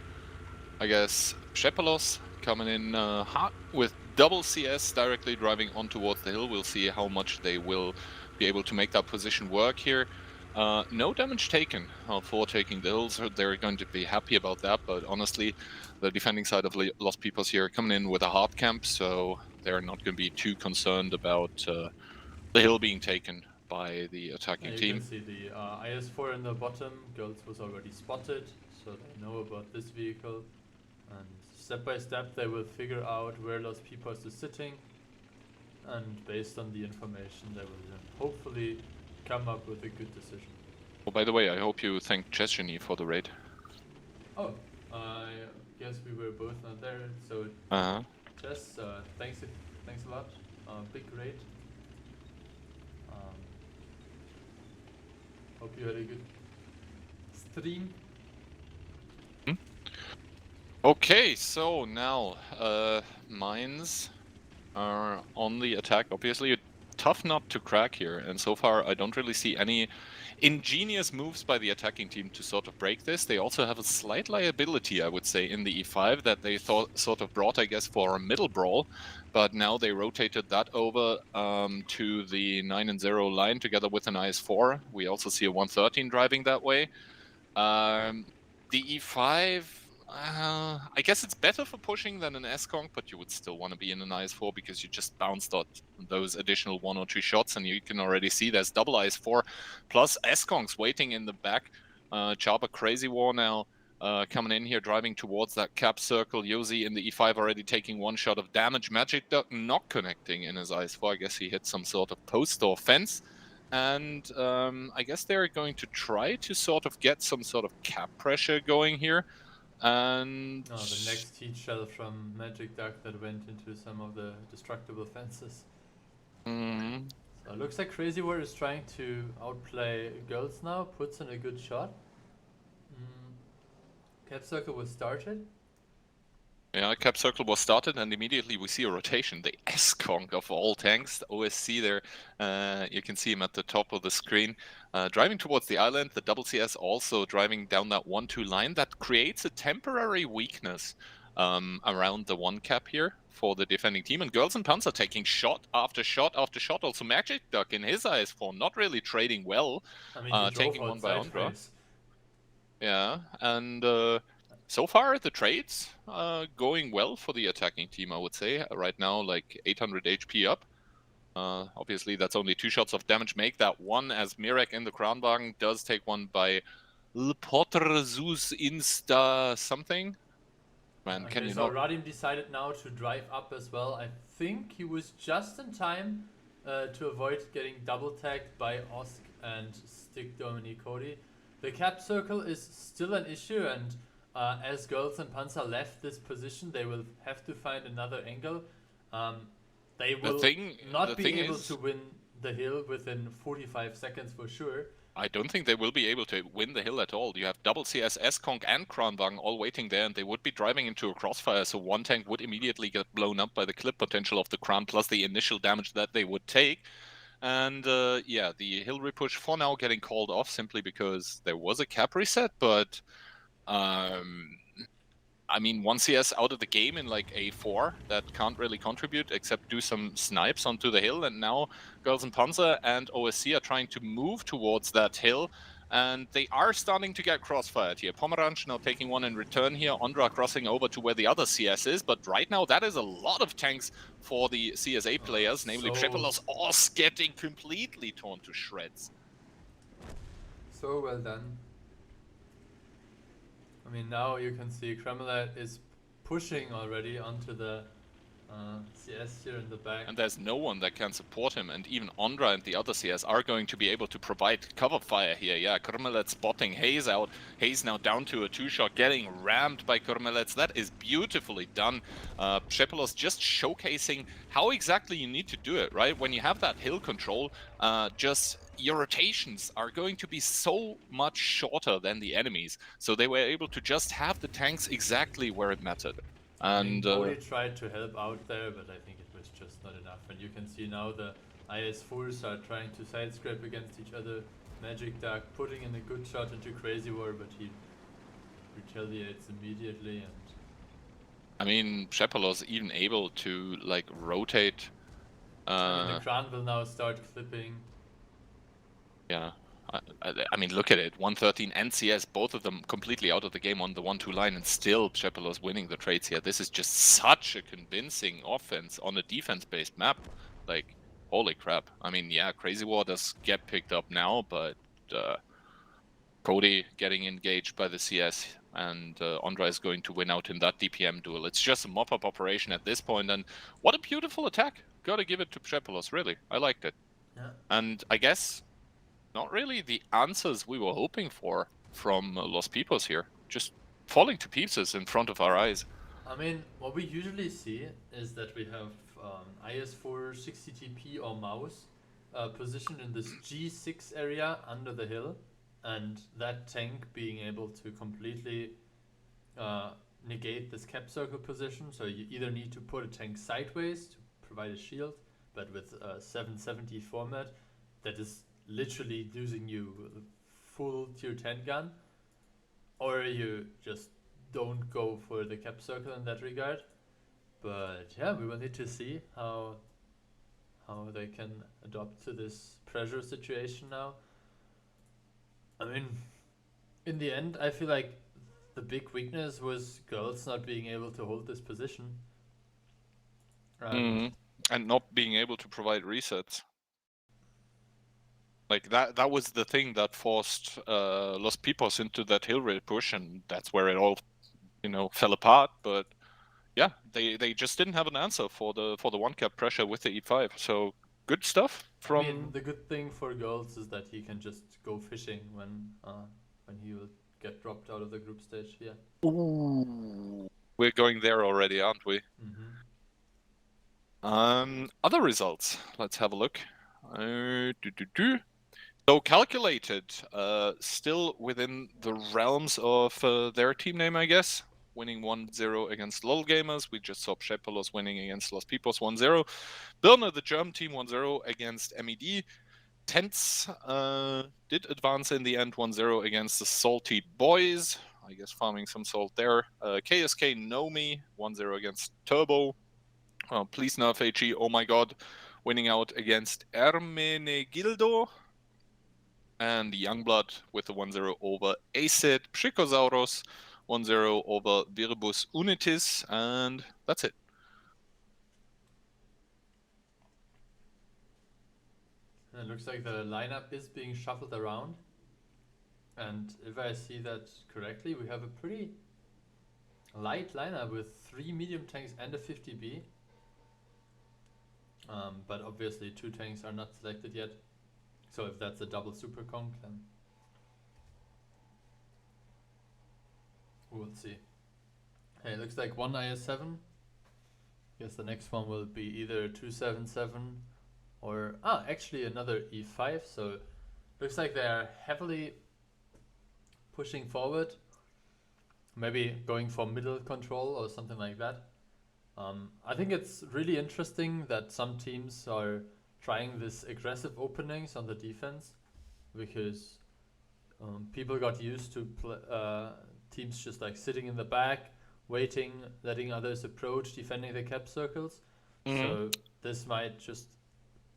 Speaker 1: guess, Shepalos coming in hot with double CS directly driving on towards the hill. We'll see how much they will be able to make that position work here. No damage taken for taking the hills. They're going to be happy about that, but honestly, the defending side of Los Pipos here coming in with a hard camp, so they're not going to be too concerned about the hill being taken by the attacking team.
Speaker 2: You can see the IS-4 in the bottom. Girls was already spotted, so they know about this vehicle. And step by step, they will figure out where Los Pipos is sitting. And based on the information, they will hopefully come up with a good decision.
Speaker 1: Oh, by the way, I hope you thanked Chesney for the raid.
Speaker 2: Oh, I guess we were both not there, so Chess, thanks a lot. Big raid. Hope you had a good stream.
Speaker 1: Okay, so now Mainz are on the attack. Obviously, a tough nut to crack here, and so far I don't really see any ingenious moves by the attacking team to sort of break this. They also have a slight liability, I would say, in the E5 that they sort of brought, I guess, for a middle brawl, but now they rotated that over to the 9-0 line together with an IS-4. We also see a 113 driving that way. The E5, I guess it's better for pushing than an S-Conk, but you would still want to be in an IS-4 because you just bounced out those additional 1 or 2 shots, and you can already see there's double IS-4 plus S-Conks waiting in the back. Chaba Crazy War now coming in here, driving towards that cap circle. Yosi in the E5 already taking 1 shot of damage. Magic Duck not connecting in his IS-4. I guess he hit some sort of post or fence. And I guess they're going to try to sort of get some sort of cap pressure going here. And
Speaker 2: the next heat shell from Magic Duck that went into some of the destructible fences. So it looks like Crazy War is trying to outplay Girls now, puts in a good shot. Cap circle was started.
Speaker 1: Yeah, cap circle was started, and immediately we see a rotation. The S-Conk of all tanks, the OSC there. You can see him at the top of the screen, driving towards the island. The double CS also driving down that 1-2 line. That creates a temporary weakness around the 1 cap here for the defending team. And Girls and Panzer taking shot after shot after shot. Also Magic Duck in his IS-4 not really trading well, taking one by Ondra. Yeah, and so far the trades going well for the attacking team, I would say. Right now, like 800 HP up. Obviously, that's only 2 shots of damage. Make that 1 as Mirek in the Kranwagen does take 1 by Potter Zeus Insta something. Man, can you
Speaker 2: so
Speaker 1: not?
Speaker 2: Radim decided now to drive up as well. I think he was just in time to avoid getting double tagged by Osk and Stick Dominic Cody. The cap circle is still an issue, and as Girls and Panzer left this position, they will have to find another angle. They will not be able to win the hill within 45 seconds for sure.
Speaker 1: I don't think they will be able to win the hill at all. You have double CS, S-Conk and Kranwagen all waiting there, and they would be driving into a crossfire, so 1 tank would immediately get blown up by the clip potential of the Kran, plus the initial damage that they would take. And yeah, the hill repush for now getting called off simply because there was a cap reset, but I I mean, one CS out of the game in like A4 that can't really contribute except do some snipes onto the hill. And now Girls and Panzer and OSC are trying to move towards that hill. And they are starting to get crossfired here. Pomeranz now taking one in return here. Ondra crossing over to where the other CS is. But right now, that is a lot of tanks for the CSA players, namely Trepolos, Ors getting completely torn to shreds.
Speaker 2: So well done. I mean, now you can see Kremlet is pushing already onto the CS here in the back.
Speaker 1: And there's no one that can support him, and even Ondra and the other CS are going to be able to provide cover fire here. Yeah, Kurmelet spotting Hayes out. Hayes now down to a 2-shot, getting rammed by Kurmelet. That is beautifully done. Shepelos just showcasing how exactly you need to do it, right? When you have that hill control, just your rotations are going to be so much shorter than the enemies. So they were able to just have the tanks exactly where it mattered. And
Speaker 2: WoT tried to help out there, but I think it was just not enough. And you can see now the IS-4s are trying to side scrape against each other. Magic Duck putting in a good shot into Crazy War, but he retaliates immediately. And
Speaker 1: I mean, Shepelos even able to like rotate.
Speaker 2: I mean, the Kran will now start clipping.
Speaker 1: Yeah. I mean, look at it. 113 and CS, both of them completely out of the game on the 1-2 line, and still Shepelos winning the trades here. This is just such a convincing offense on a defense-based map. Like, holy crap. I mean, yeah, Crazy War does get picked up now, but Cody getting engaged by the CS, and Ondra is going to win out in that DPM duel. It's just a mop-up operation at this point, and what a beautiful attack. Gotta give it to Shepelos, really. I liked it.
Speaker 2: Yeah.
Speaker 1: And I guess not really the answers we were hoping for from Los Pipos here. Just falling to pieces in front of our eyes.
Speaker 2: I mean, what we usually see is that we have IS-4 60TP or mouse positioned in this G6 area under the hill, and that tank being able to completely negate this cap circle position. So you either need to put a tank sideways to provide a shield, but with a 770 format, that is literally losing you full tier 10 gun, or you just don't go for the cap circle in that regard. But yeah, we will need to see how they can adapt to this pressure situation now. I mean, in the end, I feel like the big weakness was girls not being able to hold this position.
Speaker 1: And not being able to provide resets. Like that was the thing that forced Los Pipos into that hill raid push, and that's where it all, fell apart. But yeah, they just didn't have an answer for the 1-cap pressure with the E5. So good stuff from.
Speaker 2: I mean, the good thing for girls is that he can just go fishing when he will get dropped out of the group stage. Yeah.
Speaker 1: Ooh. We're going there already, aren't we? Other results. Let's have a look. So calculated, still within the realms of their team name, I guess. Winning 1-0 against LOL Gamers. We just saw Shepelos winning against Los Pipos 1-0. Birna, the German team, 1-0 against MED. Tents did advance in the end 1-0 against the Salty Boys. I guess farming some salt there. KSK Nomi 1-0 against Turbo. Please nerf HE, oh my god. Winning out against Ermenegildo. And Youngblood with a 1-0 over Acid. Psicosaurus 1-0 over Virbus Unitis. And that's it.
Speaker 2: It looks like the lineup is being shuffled around. And if I see that correctly, we have a pretty light lineup with 3 medium tanks and a 50B. But obviously 2 tanks are not selected yet. So if that's a double super conk, then we'll see. Hey, it looks like 1 IS7. Guess the next one will be either 277 or actually another E5. So looks like they are heavily pushing forward. Maybe going for middle control or something like that. I think it's really interesting that some teams are trying this aggressive openings on the defense, because people got used to teams just like sitting in the back, waiting, letting others approach, defending the cap circles.
Speaker 1: Hmm.
Speaker 2: So this might just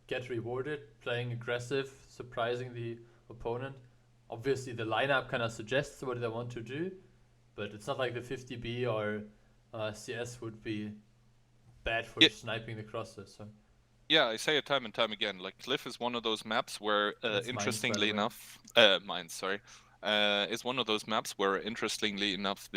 Speaker 2: get rewarded, playing aggressive, surprising the opponent. Obviously, the lineup kind of suggests what they want to do, but it's not like the 50B or CS would be bad for
Speaker 1: Yeah,
Speaker 2: sniping the crosses. So
Speaker 1: yeah, I say it time and time again. Like Cliff is one of those maps where,
Speaker 2: it's mines, by the
Speaker 1: interestingly
Speaker 2: way.
Speaker 1: enough, mine, sorry, is one of those maps where, interestingly enough,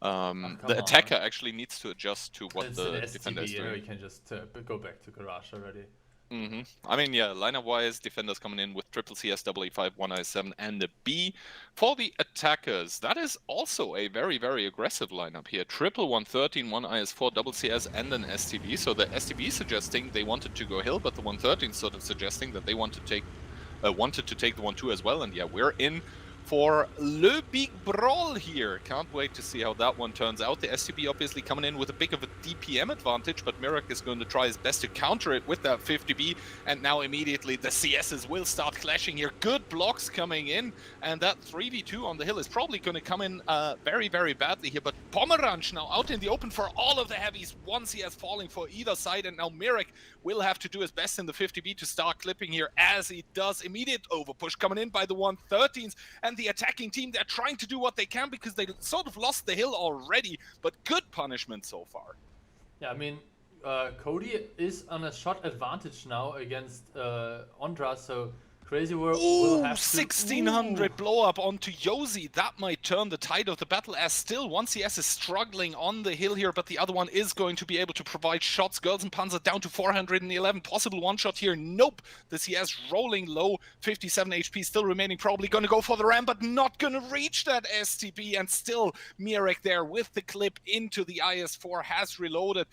Speaker 2: Oh, come
Speaker 1: the
Speaker 2: on.
Speaker 1: attacker actually needs to adjust to what
Speaker 2: It's an
Speaker 1: the defender
Speaker 2: STB,
Speaker 1: is
Speaker 2: you know,
Speaker 1: doing.
Speaker 2: you can just go back to garage already.
Speaker 1: I mean, yeah, lineup-wise, defenders coming in with triple CS, double E5, one IS7, and a B. For the attackers, that is also a very, very aggressive lineup here. Triple 113, one IS4, double CS, and an STB. So the STB suggesting they wanted to go hill, but the 113 sort of suggesting that they wanted to take the 1-2 as well. And yeah, we're in for Le Big Brawl here. Can't wait to see how that one turns out. The SCB obviously coming in with a bit of a DPM advantage, but Mirak is going to try his best to counter it with that 50B. And now immediately the CSs will start clashing here. Good blocks coming in, and that 3v2 on the hill is probably going to come in very, very badly here. But Pomeranz now out in the open for all of the heavies. One CS falling for either side, and now Mirak will have to do his best in the 50B to start clipping here, as he does. Immediate overpush coming in by the 113s, and the attacking team, they're trying to do what they can because they sort of lost the hill already, but good punishment so far.
Speaker 2: Yeah, I mean, Cody is on a shot advantage now against Ondra, so Crazy World will
Speaker 1: Ooh,
Speaker 2: have to...
Speaker 1: 1600 blow up onto Yosi. That might turn the tide of the battle, as still one CS is struggling on the hill here, but the other one is going to be able to provide shots. Girls and Panzer down to 411. Possible one shot here. Nope. The CS rolling low. 57 HP still remaining. Probably going to go for the ram, but not going to reach that STB. And still Mirek there with the clip into the IS4 has reloaded.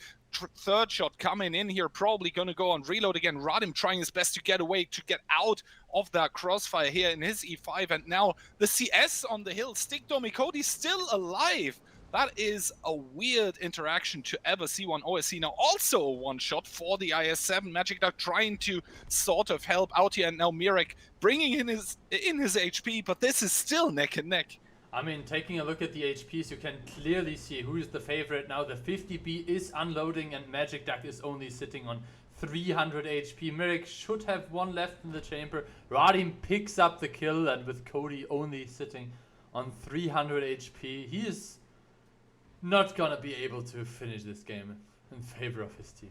Speaker 1: Third shot coming in here, probably going to go on reload again. Radim trying his best to get away, to get out of that crossfire here in his E5. And now the CS on the hill, Stick Cody still alive. That is a weird interaction to ever see one OSC. Now also a one shot for the IS7. Magic Duck trying to sort of help out here, and now Mirek bringing in his HP, but this is still neck and neck.
Speaker 2: I mean, taking a look at the HPs, you can clearly see who is the favorite now. The 50B is unloading, and Magic Duck is only sitting on 300 HP. Mirik should have one left in the chamber. Radim picks up the kill, and with Cody only sitting on 300 HP, he is not gonna be able to finish this game in favor of his team.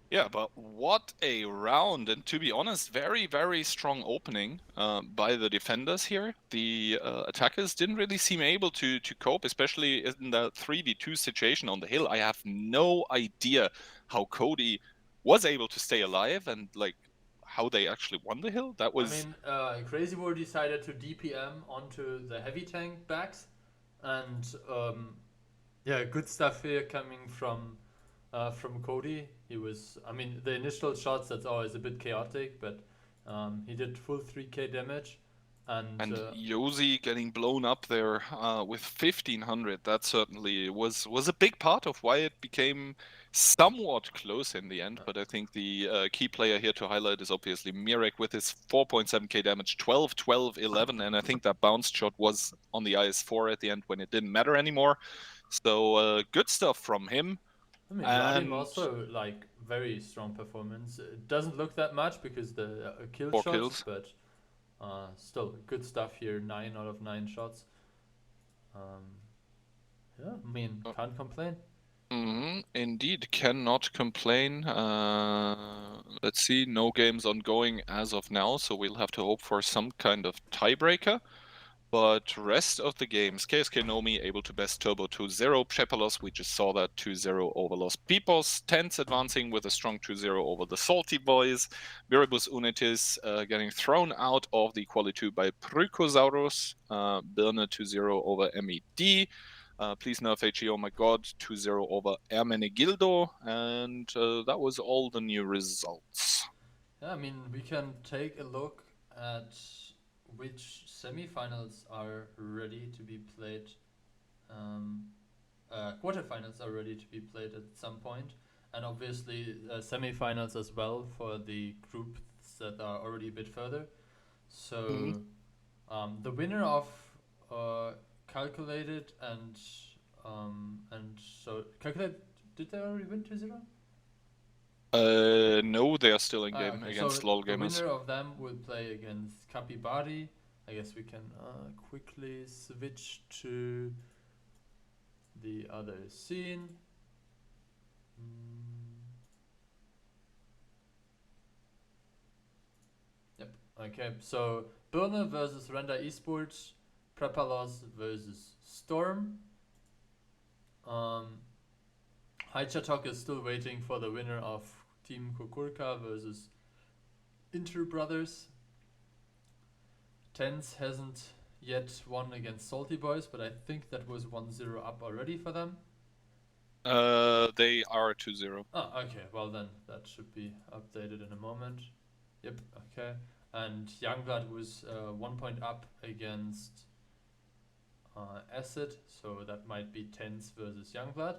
Speaker 1: Yeah, but what a round, and to be honest, very, very strong opening by the defenders here. The attackers didn't really seem able to cope, especially in the 3v2 situation on the hill. I have no idea how Cody was able to stay alive and like how they actually won the hill. That was...
Speaker 2: I mean, Crazy War decided to DPM onto the heavy tank backs, and yeah, good stuff here coming from Cody. He was, I mean, the initial shots, that's always a bit chaotic, but he did full 3k damage. And
Speaker 1: Yosi getting blown up there with 1500, that certainly was a big part of why it became somewhat close in the end. But I think the key player here to highlight is obviously Mirek with his 4.7k damage, 12, 12, 11. And I think that bounce shot was on the IS4 at the end when it didn't matter anymore. So good stuff from him.
Speaker 2: I mean, Radim also, like, very strong performance. It doesn't look that much because the kill shots,
Speaker 1: kills.
Speaker 2: but still good stuff here. 9 out of 9 shots. Yeah, I mean, can't complain.
Speaker 1: Indeed, cannot complain. Let's see, no games ongoing as of now, so we'll have to hope for some kind of tiebreaker. But rest of the games, KSK Nomi able to best Turbo 2-0 Chepalos. We just saw that 2-0 over Los Pipos. Tents advancing with a strong 2-0 over the Salty Boys. Viribus Unitis getting thrown out of the Quali 2 by Prykosaurus. Birne 2-0 over MED. Please nerf HE, oh my god, 2-0 over Ermenegildo. And that was all the new results.
Speaker 2: Yeah, I mean, we can take a look at which semifinals are ready to be played. Quarterfinals are ready to be played at some point, and obviously semifinals as well for the groups that are already a bit further. So the winner of calculated and And so, calculate, did they already win 2-0?
Speaker 1: No, they are still in game
Speaker 2: Okay,
Speaker 1: against
Speaker 2: so
Speaker 1: LOL
Speaker 2: the
Speaker 1: gamers.
Speaker 2: winner of them will play against Capibari. I guess we can quickly switch to the other scene. Yep. Okay, so Birne versus Render Esports, Prepalos versus Storm. Haichatok is still waiting for the winner of Team Kukurka versus Inter Brothers. Tens hasn't yet won against Salty Boys, but I think that was 1-0 up already for them.
Speaker 1: They are 2-0.
Speaker 2: Oh, okay. Well then, that should be updated in a moment. Yep. Okay. And Youngblood was 1 point up against Acid, so that might be Tens versus Youngblood.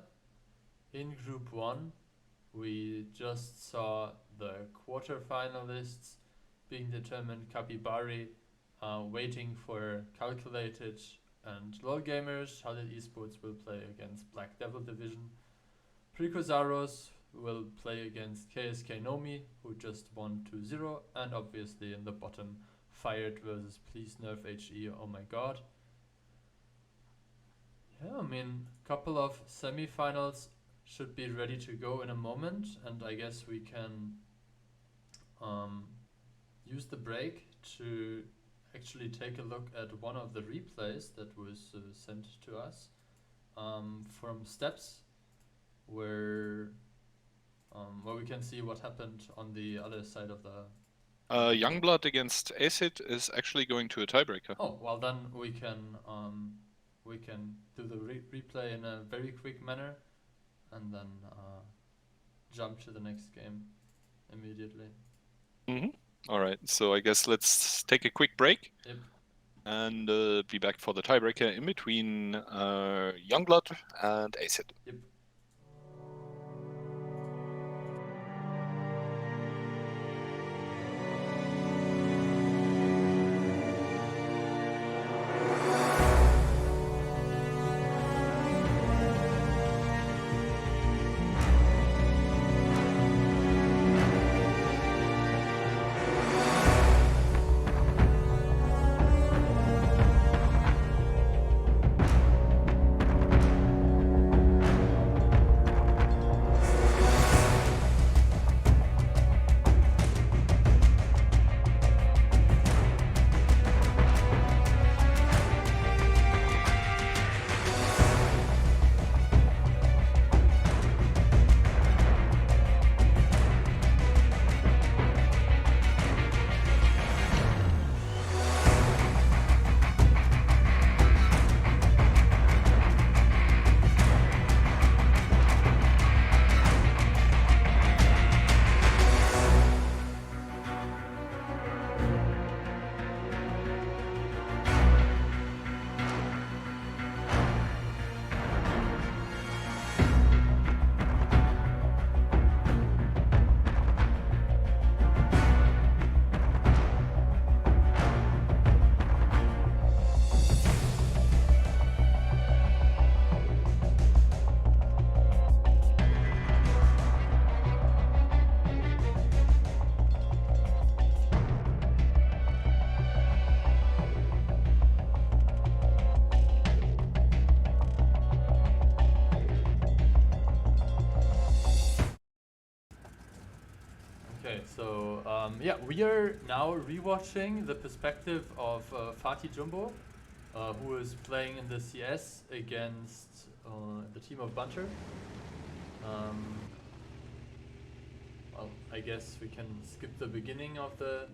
Speaker 2: In Group 1, we just saw the quarterfinalists being determined. Capibari waiting for Calculated and LOL Gamers. Halil Esports will play against Black Devil Division. Precosaros will play against KSK Nomi, who just won 2-0. And obviously in the bottom, Fired versus Please Nerf HE. Oh my god. Yeah, I mean, couple of semifinals should be ready to go in a moment, and I guess we can use the break to actually take a look at one of the replays that was sent to us from Steps, where we can see what happened on the other side of the.
Speaker 1: Youngblood against Acid is actually going to a tiebreaker.
Speaker 2: Oh well, then we can do the replay in a very quick manner, and then jump to the next game immediately.
Speaker 1: All right, so I guess let's take a quick break.
Speaker 2: Yep.
Speaker 1: And be back for the tiebreaker in between Youngblood and Acid.
Speaker 2: Yep. Yeah, we are now rewatching the perspective of Fatih Jumbo, who is playing in the CS against the team of Bunter. Well, I guess we can skip the beginning of the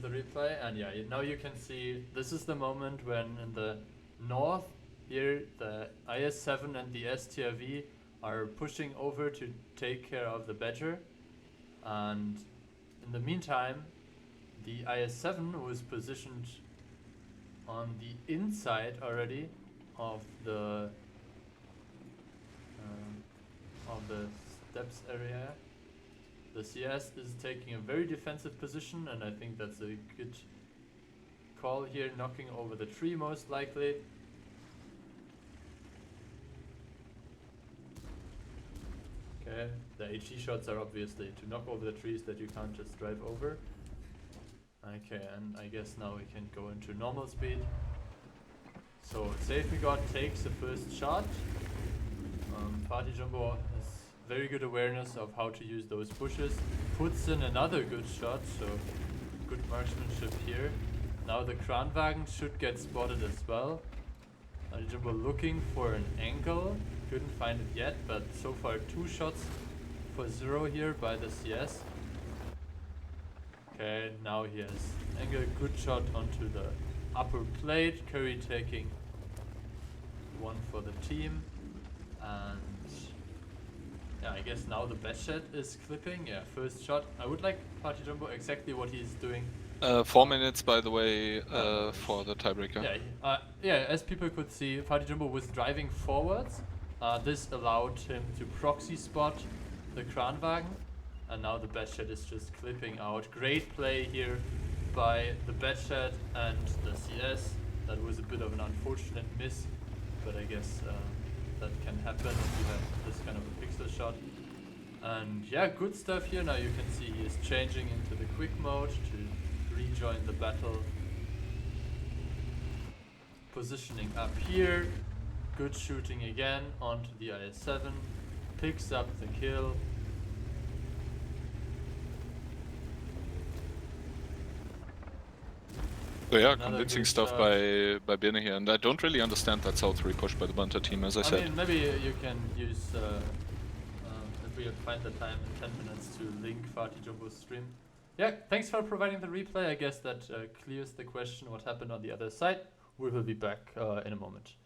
Speaker 2: replay, and yeah, now you can see this is the moment when in the north here the IS-7 and the STRV are pushing over to take care of the Badger, and in the meantime the IS-7 was positioned on the inside already of the steps area. The CS is taking a very defensive position, and I think that's a good call here, knocking over the tree most likely. Okay, the HE shots are obviously to knock over the trees that you can't just drive over. Okay, and I guess now we can go into normal speed. So Safety God takes the first shot. Party Jumbo has very good awareness of how to use those bushes. Puts in another good shot, so good marksmanship here. Now the Kranwagen should get spotted as well. Party Jumbo looking for an angle. Couldn't find it yet, but so far 2 shots for 0 here by the CS. Okay, now he has angle, good shot onto the upper plate. Curry taking 1 for the team. And yeah, I guess now the best shot is clipping. Yeah, first shot. I would like Party Jumbo exactly what he's doing.
Speaker 1: 4 minutes, by the way, for the tiebreaker.
Speaker 2: Yeah, yeah. As people could see, Party Jumbo was driving forwards. This allowed him to proxy spot the Kranwagen, and now the best shot is just clipping out. Great play here by the best shot and the CS. That was a bit of an unfortunate miss, but I guess that can happen if you have this kind of a pixel shot. And yeah, good stuff here. Now you can see he is changing into the quick mode to rejoin the battle. Positioning up here. Good shooting again onto the IS-7. Picks up the kill.
Speaker 1: So yeah,
Speaker 2: Another
Speaker 1: convincing
Speaker 2: good
Speaker 1: stuff
Speaker 2: shot.
Speaker 1: by Birne here, and I don't really understand that South 3 push by the Bunter team, as I said.
Speaker 2: I mean, maybe you can use, if we find the time in 10 minutes, to link Fatih Jumbo's stream. Yeah, thanks for providing the replay. I guess that clears the question what happened on the other side. We will be back in a moment.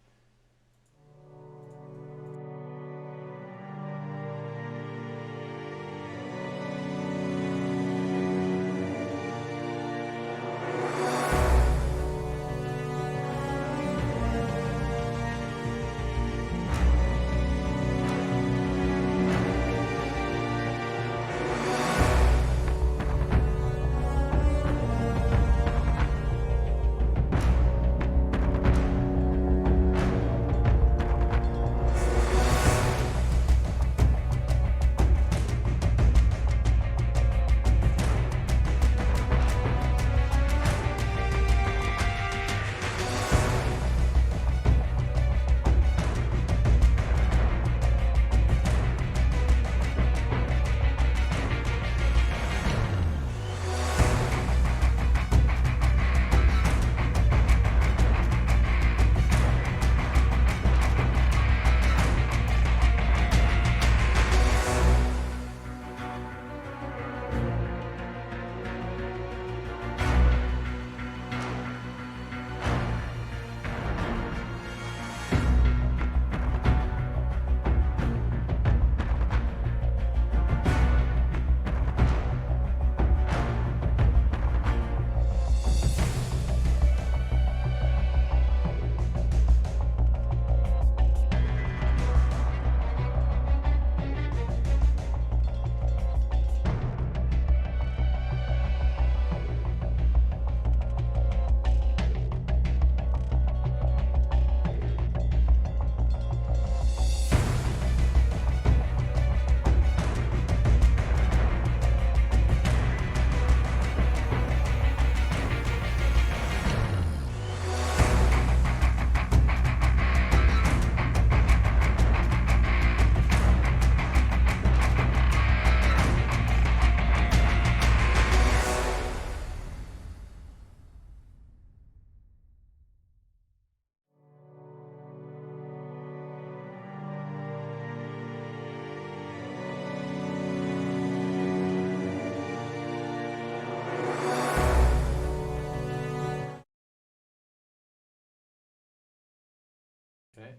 Speaker 2: Okay,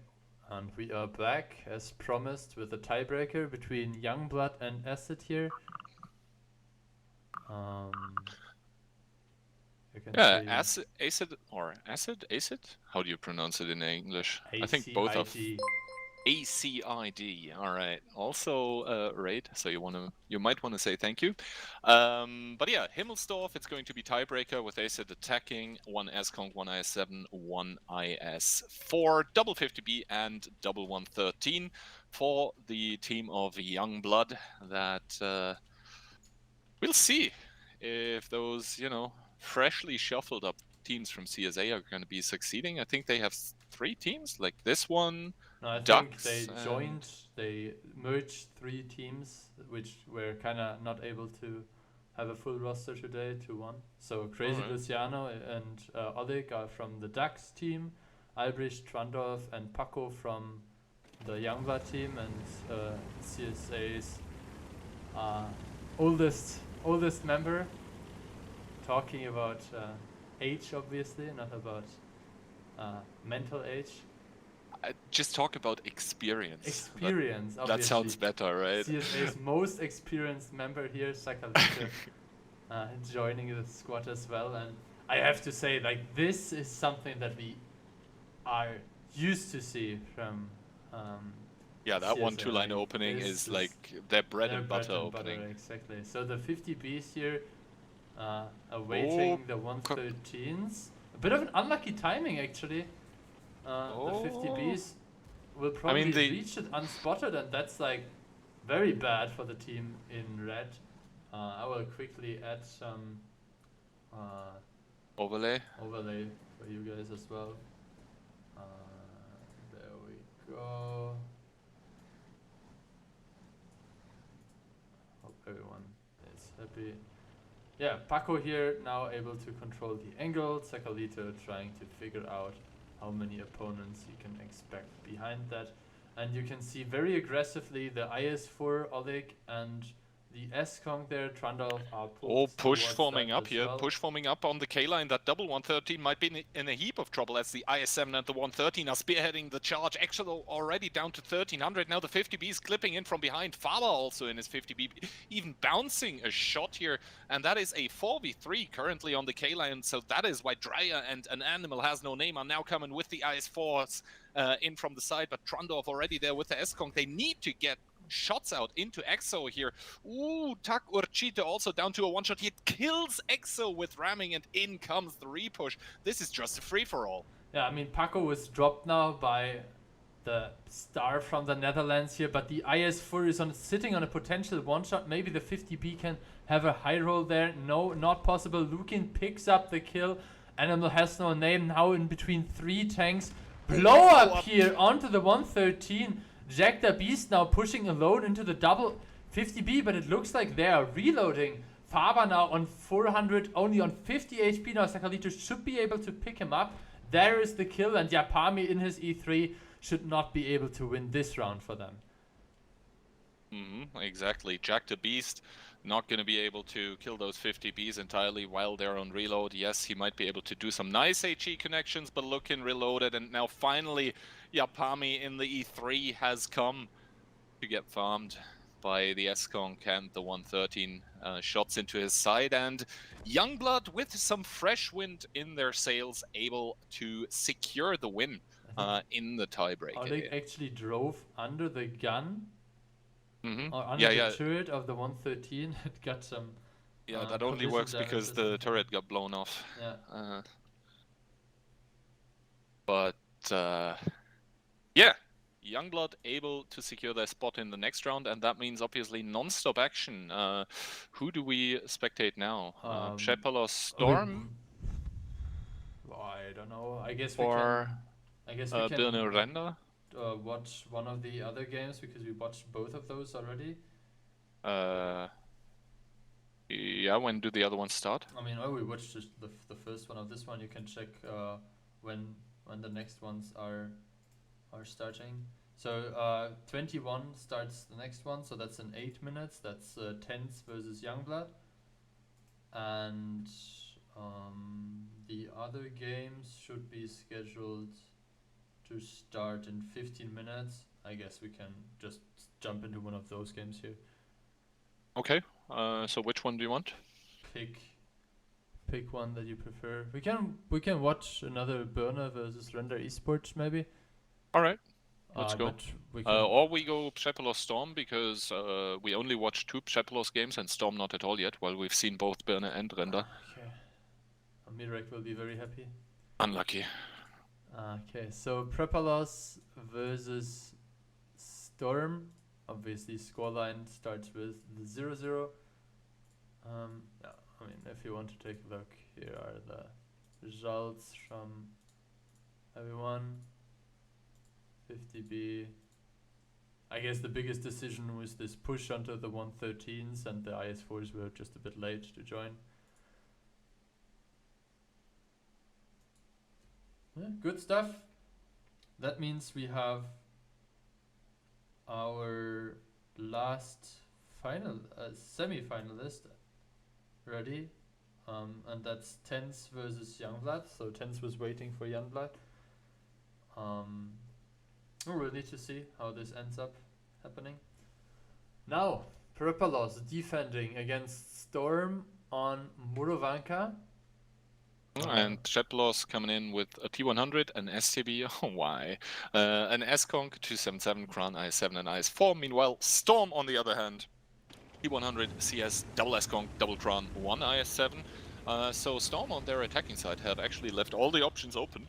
Speaker 2: and we are back as promised with a tiebreaker between Youngblood and Acid here. You can
Speaker 1: Yeah,
Speaker 2: see
Speaker 1: acid? How do you pronounce it in English? I think both of ACID. All right. Also, raid. So you might want to say thank you. But yeah, Himmelsdorf. It's going to be tiebreaker with ACID attacking 1 S-Conk, 1 IS-7, 1 IS-4, double 50B, and double 113. for the team of Youngblood that we'll see if those, freshly shuffled up teams from CSA are going to be succeeding. I think they have 3 teams, like this one,
Speaker 2: No, I think
Speaker 1: Ducks, and
Speaker 2: they merged 3 teams, which were kind of not able to have a full roster today to one. So Crazy
Speaker 1: Alright.
Speaker 2: Luciano and Oleg are from the Ducks team, Albrecht, Trandorf, and Paco from the Youngblood team, and CSA's oldest member. Talking about age, obviously, not about mental age.
Speaker 1: Just talk about experience.
Speaker 2: Experience,
Speaker 1: That
Speaker 2: obviously.
Speaker 1: sounds better, right?
Speaker 2: CSA's most experienced member here, Sakalito, joining the squad as well. And I have to say, like, this is something that we are used to see from
Speaker 1: Yeah, that
Speaker 2: CSA.
Speaker 1: 1-2 line
Speaker 2: Like,
Speaker 1: opening
Speaker 2: this
Speaker 1: is like their bread and butter opening.
Speaker 2: Exactly. So the 50Bs here awaiting the 113s. A bit of an unlucky timing, actually. The 50Bs will probably reach it unspotted, and that's like very bad for the team in red. I will quickly add some
Speaker 1: overlay
Speaker 2: for you guys as well. There we go. Hope everyone is happy. Yeah, Paco here now able to control the angle. Sakalito trying to figure out how many opponents you can expect behind that. And you can see very aggressively the IS4, Oleg, and the S-Kong there, Trandolf are pulled
Speaker 1: push
Speaker 2: towards
Speaker 1: forming
Speaker 2: that
Speaker 1: up
Speaker 2: as
Speaker 1: here.
Speaker 2: well.
Speaker 1: Push forming up on the K-line. That double 113 might be in a heap of trouble as the IS7 and the 113 are spearheading the charge. Exolo already down to 1300. Now the 50B is clipping in from behind. Faber also in his 50B, even bouncing a shot here. And that is a 4v3 currently on the K-line. So that is why Dreyer and an animal has no name are now coming with the IS4s in from the side. But Trandorf already there with the S-Kong. They need to get shots out into Exo here. Ooh, Tak Urchite also down to a one-shot. He kills Exo with ramming, and in comes the repush. This is just a free-for-all.
Speaker 2: Yeah, I mean, Paco was dropped now by the star from the Netherlands here, but the IS4 is sitting on a potential one-shot. Maybe the 50B can have a high roll there. No, not possible. Lukin picks up the kill. Animal has no name, now in between 3 tanks. Blow up here onto the 113. Jack the Beast now pushing alone into the double 50B, but it looks like they are reloading. Faber now on 400, only on 50 HP now. Sakalito should be able to pick him up. There is the kill, and Yapami in his E3 should not be able to win this round for them.
Speaker 1: Exactly. Jack the Beast not going to be able to kill those 50Bs entirely while they're on reload. Yes, he might be able to do some nice HE connections, but looking reloaded. And now finally, Yapami in the E3 has come to get farmed by the S-Kong and the 113 shots into his side. And Youngblood, with some fresh wind in their sails, able to secure the win in the tiebreak.
Speaker 2: Oleg actually drove under the gun. Or under the turret of the 113. It got some.
Speaker 1: Yeah, that only works because the turret got blown off.
Speaker 2: Yeah.
Speaker 1: But yeah, Youngblood able to secure their spot in the next round, and that means obviously non-stop action. Who do we spectate now? Przepalos Storm?
Speaker 2: I don't know. I guess we can. I guess we can.
Speaker 1: Birne Render?
Speaker 2: Watch one of the other games because we watched both of those already.
Speaker 1: Yeah, when do the other ones start?
Speaker 2: I mean, we watched just the first one of this one. You can check when the next ones are starting. So 21 starts the next one, so that's in 8 minutes. That's Tens versus Youngblood. And the other games should be scheduled to start in 15 minutes. I guess we can just jump into one of those games here.
Speaker 1: Okay, so which one do you want?
Speaker 2: Pick one that you prefer. We can watch another Burner versus Render Esports maybe.
Speaker 1: All right, let's go.
Speaker 2: We
Speaker 1: or we go Przepalos Storm because we only watched 2 Przepalos games and Storm not at all yet, while we've seen both Burner and Render.
Speaker 2: Okay. Mirek will be very happy.
Speaker 1: Unlucky.
Speaker 2: Okay, so Przepalos versus Storm. Obviously, scoreline starts with the 0-0. Yeah, I mean, if you want to take a look, here are the results from everyone. 50B. I guess the biggest decision was this push onto the 113s, and the IS4s were just a bit late to join. Yeah, good stuff. That means we have our last semi-finalist ready, and that's Tens versus Youngblood. So Tens was waiting for Youngblood. We'll need to see how this ends up happening. Now, Peripalos defending against Storm on Murovanka.
Speaker 1: And Chetlos coming in with a T100, an STB, oh why, an S-Conk, 277, Crown IS7 and IS4. Meanwhile, Storm on the other hand, T100, CS, double S-Conk, double Crown, 1 IS7. So Storm on their attacking side have actually left all the options open,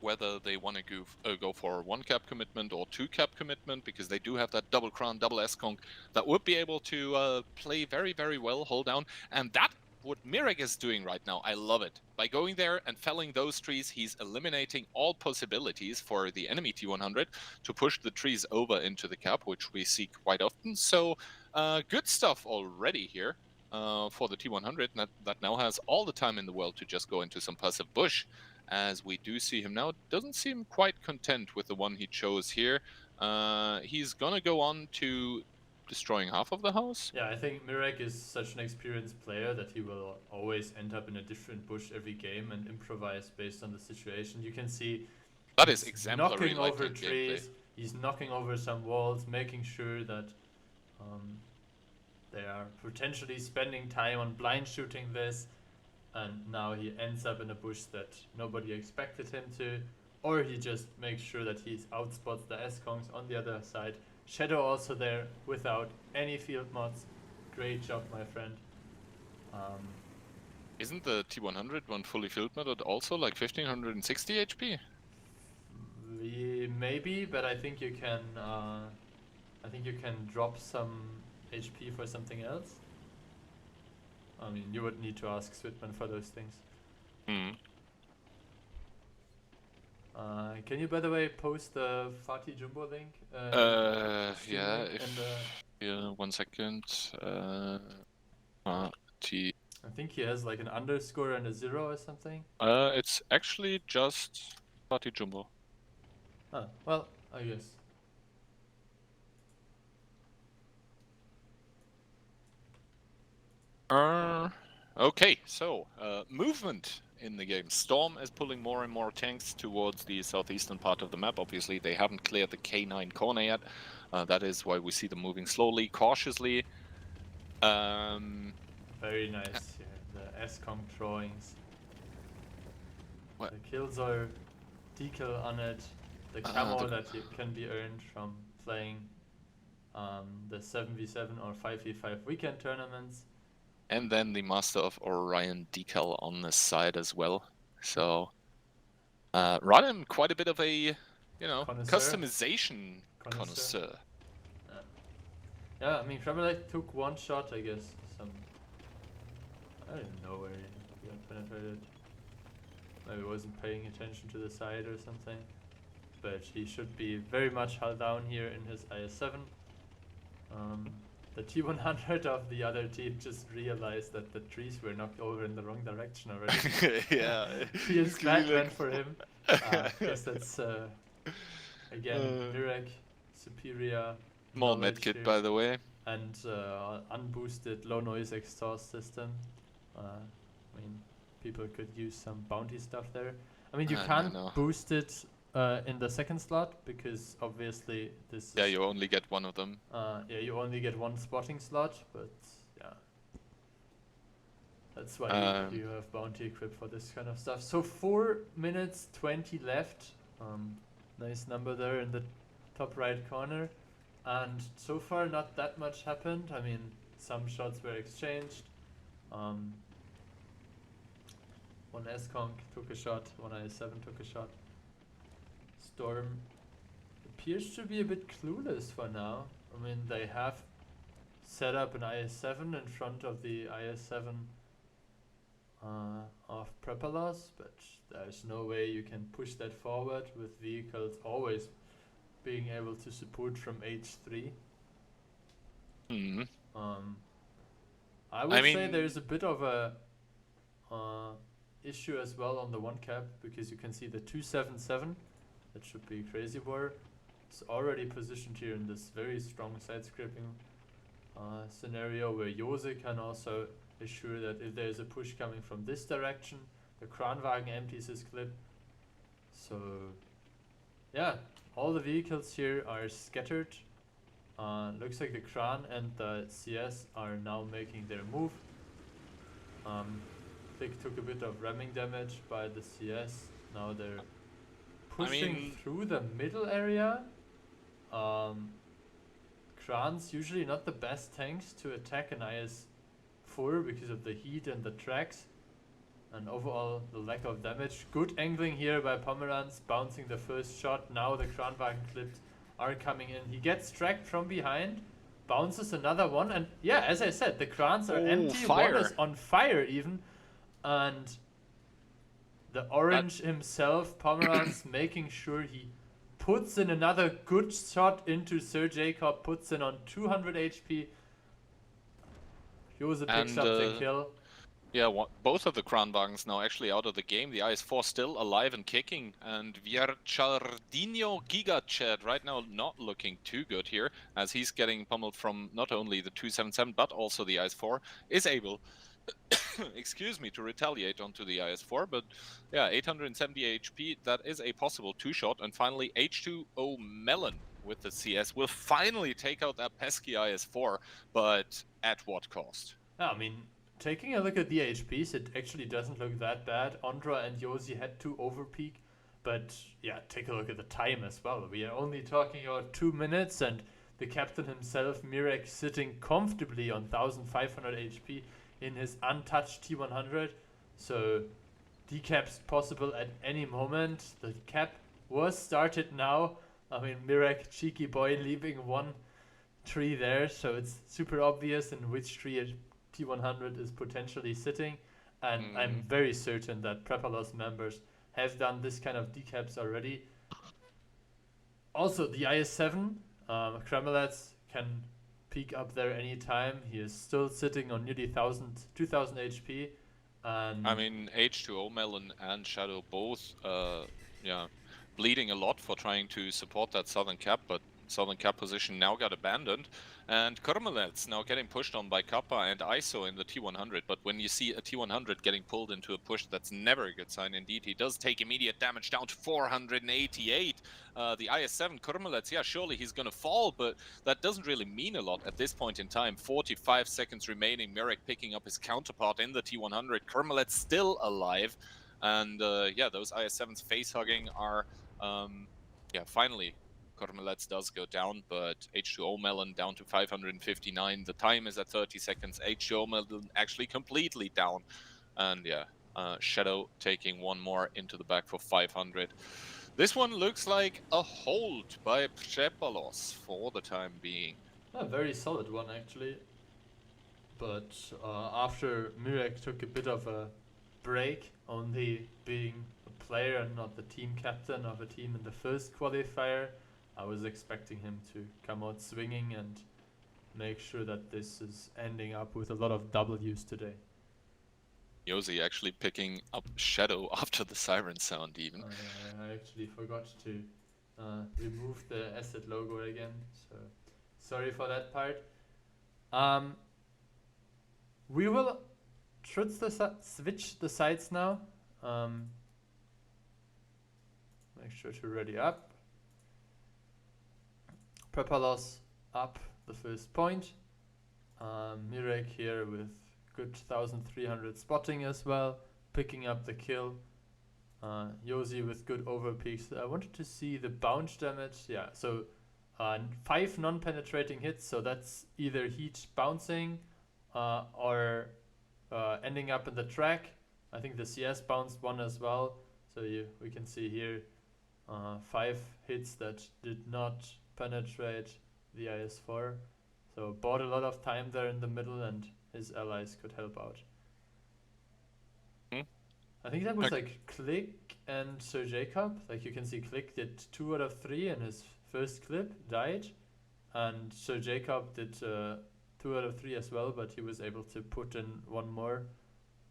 Speaker 1: whether they want to go for 1 cap commitment or 2 cap commitment, because they do have that double Crown, double S-Conk that would be able to play very, very well, hold down, and that what Mirek is doing right now, I love it. By going there and felling those trees, he's eliminating all possibilities for the enemy T100 to push the trees over into the cap, which we see quite often. So good stuff already here for the T100 that now has all the time in the world to just go into some passive bush, as we do see him now. Doesn't seem quite content with the one he chose here. He's gonna go on to destroying half of the house.
Speaker 2: Yeah, I think Mirek is such an experienced player that he will always end up in a different bush every game and improvise based on the situation. You can see
Speaker 1: that is exemplary
Speaker 2: knocking over trees, he's knocking over some walls, making sure that they are potentially spending time on blind shooting this, and now he ends up in a bush that nobody expected him to, or he just makes sure that he outspots the S-Kongs on the other side. Shadow also there without any field mods. Great job, my friend.
Speaker 1: Isn't the T100 one fully field modded also like 1560 HP?
Speaker 2: Maybe, but I think you can. I think you can drop some HP for something else. I mean, you would need to ask Switman for those things. Can you, by the way, post the Fatih Jumbo link?
Speaker 1: Yeah, yeah, 1 second. Fatih.
Speaker 2: I think he has like an underscore and a 0 or something.
Speaker 1: It's actually just Fatih Jumbo.
Speaker 2: Ah, well, I guess.
Speaker 1: Okay, so movement in the game. Storm is pulling more and more tanks towards the southeastern part of the map. Obviously, they haven't cleared the K9 corner yet. That is why we see them moving slowly, cautiously.
Speaker 2: Very nice here, the S-Conk drawings.
Speaker 1: What?
Speaker 2: The Killzor decal on it, the camo that can be earned from playing the 7v7 or 5v5 weekend tournaments.
Speaker 1: And then the Master of Orion decal on this side as well. So, Radim, quite a bit of a, customization connoisseur.
Speaker 2: Yeah, I mean, Kremlin took one shot, I guess. I didn't know where he got penetrated. Maybe wasn't paying attention to the side or something. But he should be very much held down here in his IS-7. The T100 of the other team just realized that the trees were knocked over in the wrong direction already.
Speaker 1: Yeah.
Speaker 2: Feels bad went for him. Guess that's, again, Mirek, superior.
Speaker 1: More medkit, by the way.
Speaker 2: And unboosted low noise exhaust system. I mean, people could use some bounty stuff there. I mean, you can't boost it in the second slot because obviously this.
Speaker 1: Yeah, you only get one of them.
Speaker 2: Yeah, you only get one spotting slot, but yeah, that's why you have bounty equipped for this kind of stuff. So 4 minutes 20 left. Nice number there in the top right corner. And so far, not that much happened. I mean, some shots were exchanged. One S-Conk took a shot, one IS-7 took a shot. Storm appears to be a bit clueless for now. I mean, they have set up an IS-7 in front of the IS-7 of Prepalos, but there's no way you can push that forward with vehicles always being able to support from H3. I would say there's a bit of a issue as well on the one cap, because you can see the 277, that should be Crazy War. It's already positioned here in this very strong side scraping scenario where Jose can also assure that if there's a push coming from this direction, the Kranwagen empties his clip. So yeah, all the vehicles here are scattered. Looks like the Kran and the CS are now making their move. Thick took a bit of ramming damage by the CS. Now they're pushing through the middle area. Kran's usually not the best tanks to attack an IS-4 because of the heat and the tracks, and overall the lack of damage. Good angling here by Pomeranz, bouncing the first shot. Now the Kranwagen clips are coming in. He gets tracked from behind, bounces another one, and yeah, as I said, the Krans are empty.
Speaker 1: Fire.
Speaker 2: One is on fire even, and the orange himself, Pomeranz, making sure he puts in another good shot into Sir Jacob, puts in on 200 HP. Jose picks up the kill.
Speaker 1: Yeah, both of the Kranwagens now actually out of the game. The IS-4 still alive and kicking, and Vierchardino Gigachat right now not looking too good here, as he's getting pummeled from not only the 277 but also the IS-4, is able excuse me, to retaliate onto the IS-4, but yeah, 870 HP, that is a possible two-shot. And finally, H2O Melon with the CS will finally take out that pesky IS-4, but at what cost?
Speaker 2: Yeah, I mean, taking a look at the HPs, it actually doesn't look that bad. Ondra and Josi had to overpeak, but yeah, take a look at the time as well. We are only talking about 2 minutes, and the captain himself, Mirek, sitting comfortably on 1500 HP in his untouched T100. So decaps possible at any moment. The cap was started now. I mean, Mirek, cheeky boy, leaving one tree there, so it's super obvious in which tree a T100 is potentially sitting. And I'm very certain that Prepalos members have done this kind of decaps already. Also, the IS-7, Kremelets can peek up there anytime. He is still sitting on nearly 2000 HP. And
Speaker 1: I mean, H2O Melon and Shadow both bleeding a lot for trying to support that southern cap, but southern cap position now got abandoned, and Kormelets now getting pushed on by Kappa and ISO in the T100. But when you see a T100 getting pulled into a push, that's never a good sign. Indeed, he does take immediate damage, down to 488. The IS-7 Kormelets, yeah, surely he's gonna fall, but that doesn't really mean a lot at this point in time. 45 seconds remaining, Mirek picking up his counterpart in the T100. Kormelets still alive, and yeah, those IS-7s face-hugging are, finally, Kormelets does go down, but H2O Melon down to 559. The time is at 30 seconds. H2O Melon actually completely down. And yeah, Shadow taking one more into the back for 500. This one looks like a hold by Prepalos for the time being.
Speaker 2: A very solid one, actually. But after Mirek took a bit of a break, only being a player and not the team captain of a team in the first qualifier, I was expecting him to come out swinging and make sure that this is ending up with a lot of W's today.
Speaker 1: Josi actually picking up Shadow after the siren sound even.
Speaker 2: I actually forgot to remove the asset logo again, so sorry for that part. We will switch the sides now. Make sure to ready up. Prepalos up the first point. Mirek here with good 1300 spotting as well, picking up the kill. Josi with good overpeaks. I wanted to see the bounce damage. Yeah, so 5 non-penetrating hits, so that's either heat bouncing or ending up in the track. I think the CS bounced one as well, so we can see here 5 hits that did not penetrate the IS-4. So bought a lot of time there in the middle, and his allies could help out.
Speaker 1: Hmm?
Speaker 2: I think that was
Speaker 1: Okay.
Speaker 2: like Click and Sir Jacob. Like you can see Click did 2 out of 3 in his first clip, died. And Sir Jacob did 2 out of 3 as well, but he was able to put in 1 more.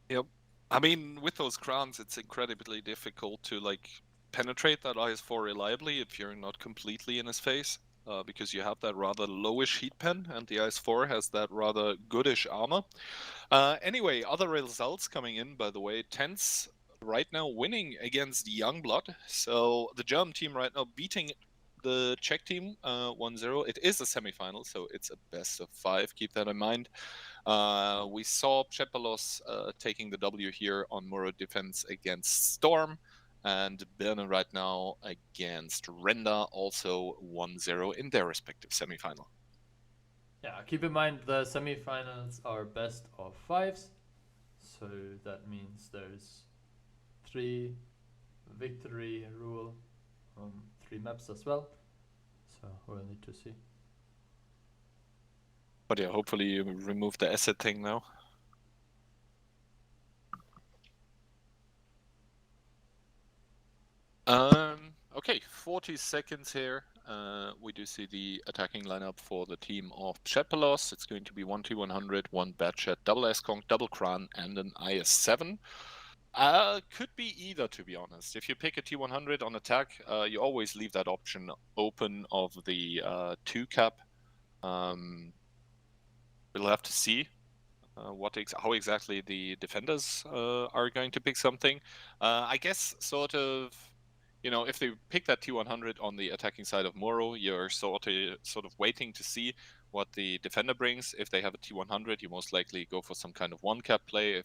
Speaker 1: Yep. I mean, with those crowns, it's incredibly difficult to like penetrate that IS-4 reliably if you're not completely in his face, because you have that rather lowish heat pen, and the IS-4 has that rather goodish armor. Anyway, other results coming in, by the way. Tense right now winning against Youngblood. So the German team right now beating the Czech team 1-0. It is a semifinal, so it's a best of 5. Keep that in mind. We saw Chepalos taking the W here on Muro defense against Storm. And Birne right now against Renda, also 1-0 in their respective semifinal.
Speaker 2: Yeah, keep in mind the semifinals are best of 5s. So that means there's 3 victory rule on 3 maps as well. So we'll need to see.
Speaker 1: But yeah, hopefully you remove the asset thing now. Okay, 40 seconds here. We do see the attacking lineup for the team of Chepalos. It's going to be 1 T100, 1 Batchat, double S-Conk, double Kran, and an IS-7. Could be either, to be honest. If you pick a T100 on attack, you always leave that option open of the 2 cap. We'll have to see how exactly the defenders are going to pick something. I guess sort of, you know, if they pick that T100 on the attacking side of Moro, you're sort of waiting to see what the defender brings. If they have a T100, you most likely go for some kind of 1-cap play.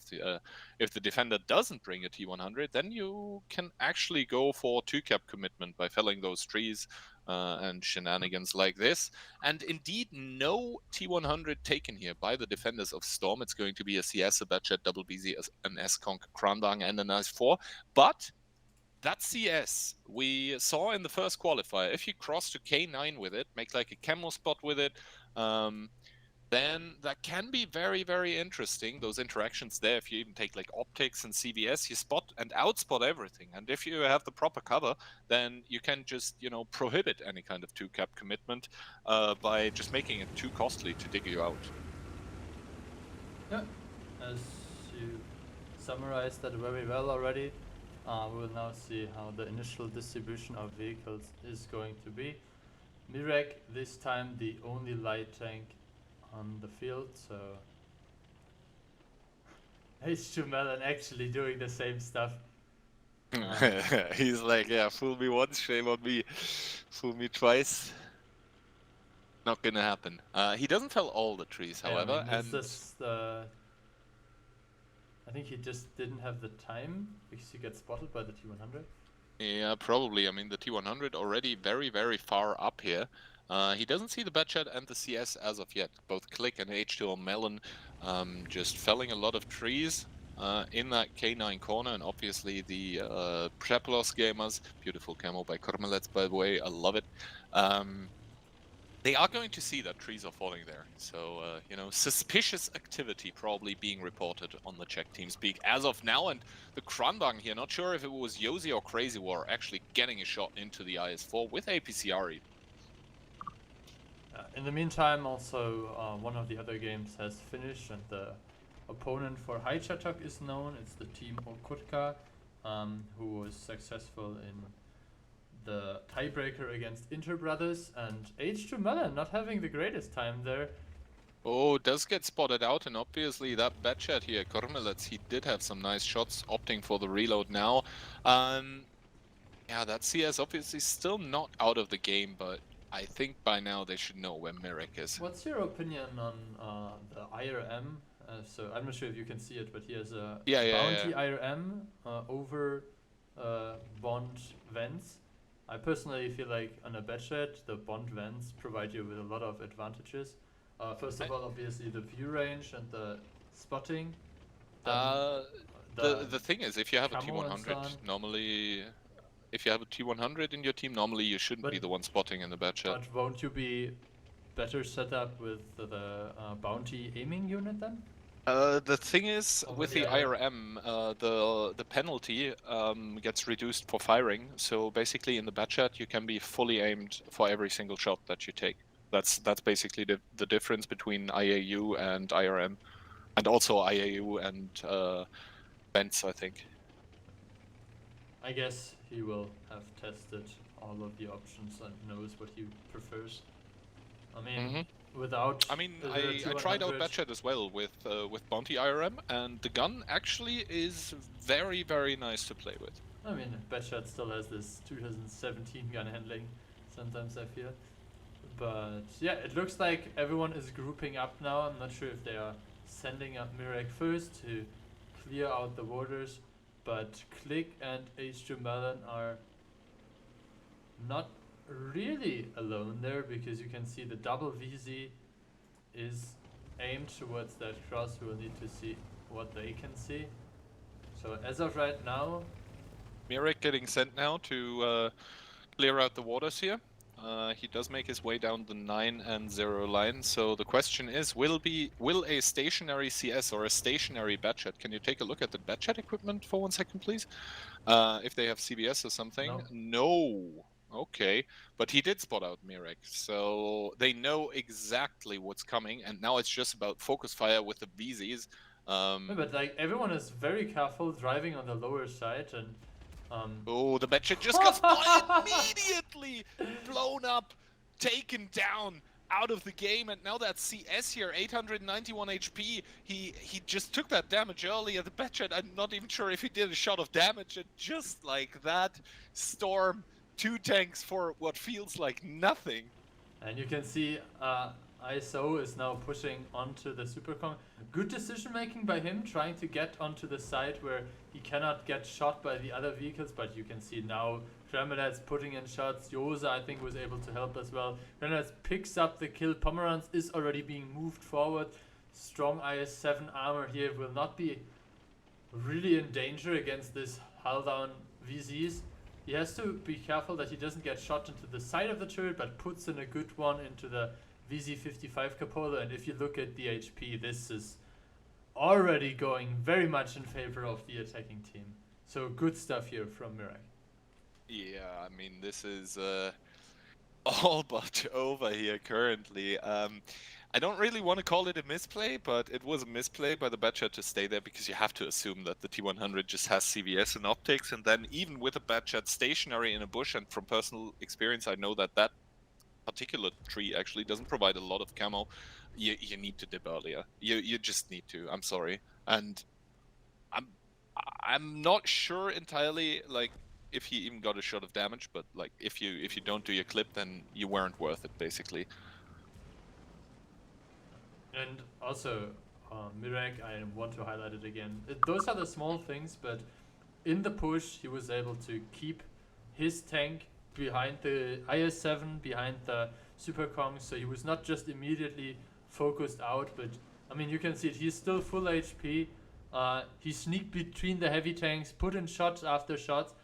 Speaker 1: If the defender doesn't bring a T100, then you can actually go for 2-cap commitment by felling those trees and shenanigans like this. And indeed, no T100 taken here by the defenders of Storm. It's going to be a CS, a Batchat, double BZ, an S-Conk, Kranbang, and a IS-4. But that CS we saw in the first qualifier, if you cross to K9 with it, make like a camo spot with it, then that can be very, very interesting. Those interactions there, if you even take like optics and CVS, you spot and outspot everything. And if you have the proper cover, then you can just, you know, prohibit any kind of 2-cap commitment by just making it too costly to dig you out.
Speaker 2: Yeah, as you summarized that very well already, we will now see how the initial distribution of vehicles is going to be. Mirek, this time the only light tank on the field, so H2 Melon actually doing the same stuff.
Speaker 1: He's like, yeah, fool me once, shame on me. Fool me twice. Not gonna happen. He doesn't fell all the trees, however,
Speaker 2: I mean,
Speaker 1: and
Speaker 2: I think he just didn't have the time because he got spotted by the T100.
Speaker 1: yeah, probably. I mean, the T100 already very, very far up here. He doesn't see the Batchat and the CS as of yet. Both Click and H2O Melon just felling a lot of trees in that K9 corner, and obviously the Preplos gamers, beautiful camo by Kormelets, by the way, I love it. They are going to see that trees are falling there. So, you know, suspicious activity probably being reported on the Czech TeamSpeak as of now. And the Kranbang here, not sure if it was Yosi or Crazy War actually getting a shot into the IS-4 with APCR even.
Speaker 2: In the meantime, also one of the other games has finished, and the opponent for Haichatok is known. It's the team Okutka, who was successful in the tiebreaker against Inter Brothers, and H2 Melon not having the greatest time there.
Speaker 1: Oh, does get spotted out, and obviously that Batchat here, Kormelets, he did have some nice shots, opting for the reload now. Yeah, that CS obviously still not out of the game, but I think by now they should know where Mirek is.
Speaker 2: What's your opinion on the IRM? So I'm not sure if you can see it, but he has a bounty IRM over Bond vents. I personally feel like on a Batchat, the Bond vents provide you with a lot of advantages. First of all, obviously the view range and the spotting.
Speaker 1: The thing is, if you have a T100, normally If you have a T100 in your team, normally you shouldn't be
Speaker 2: But-
Speaker 1: the one spotting in the bad chat.
Speaker 2: But won't you be better set up with the bounty aiming unit then?
Speaker 1: The thing is,
Speaker 2: Or
Speaker 1: with
Speaker 2: with the
Speaker 1: the IRM, the penalty gets reduced for firing. So basically, in the bat chat, you can be fully aimed for every single shot that you take. That's basically the difference between IAU and IRM, and also IAU and Bents, I think.
Speaker 2: I guess he will have tested all of the options and knows what he prefers. I mean, without
Speaker 1: I mean,
Speaker 2: the
Speaker 1: I tried out
Speaker 2: T100
Speaker 1: bat chat as well with Bounty IRM, and the gun actually is very, very nice to play with.
Speaker 2: I mean, Batchat still has this 2017 gun handling, sometimes I feel. But yeah, it looks like everyone is grouping up now. I'm not sure if they are sending up Mirek first to clear out the waters, but Click and H2 Melon are not really alone there, because you can see the double VZ is aimed towards that cross. We'll need to see what they can see. So as of right now,
Speaker 1: Mirek getting sent now to clear out the waters here. He does make his way down the 9 and 0 line. So the question is, will a stationary CS or a stationary batchat? Can you take a look at the batchat equipment for 1 second, please? If they have CBS or something. No. Okay, but he did spot out Mirek, so they know exactly what's coming, and now it's just about focus fire with the VZs.
Speaker 2: but like everyone is very careful driving on the lower side, and
Speaker 1: Oh, the batchat just got spotted immediately! Blown up, taken down, out of the game, and now that CS here, 891 HP, he just took that damage earlier. The batchat, I'm not even sure if he did a shot of damage, and just like that, Storm, 2 tanks for what feels like nothing.
Speaker 2: and you can see ISO is now pushing onto the Supercon. Good decision making by him, trying to get onto the side where he cannot get shot by the other vehicles, but you can see now Kremlin's putting in shots. Yoza, I think, was able to help as well. Kremlin picks up the kill. Pomeranz is already being moved forward. Strong IS-7 armor here will not be really in danger against this hull down VZs. He has to be careful that he doesn't get shot into the side of the turret, but puts in a good one into the VZ55 cupola. And if you look at the HP, this is already going very much in favor of the attacking team. So good stuff here from Mirek.
Speaker 1: Yeah, I mean, this is all but over here currently. I don't really want to call it a misplay, but it was a misplay by the batchat to stay there, because you have to assume that the T100 just has CVS and optics, and then even with a batchat stationary in a bush, and from personal experience I know that that particular tree actually doesn't provide a lot of camo, you need to dip earlier. You just need to. I'm sorry. And I'm not sure entirely, like, if he even got a shot of damage, but like if you don't do your clip, then you weren't worth it, basically.
Speaker 2: And also, Mirek, I want to highlight it again. Those are the small things, but in the push, he was able to keep his tank behind the IS-7, behind the Super Kong, so he was not just immediately focused out, but I mean, you can see it, he's still full HP. He sneaked between the heavy tanks, put in shots after shots,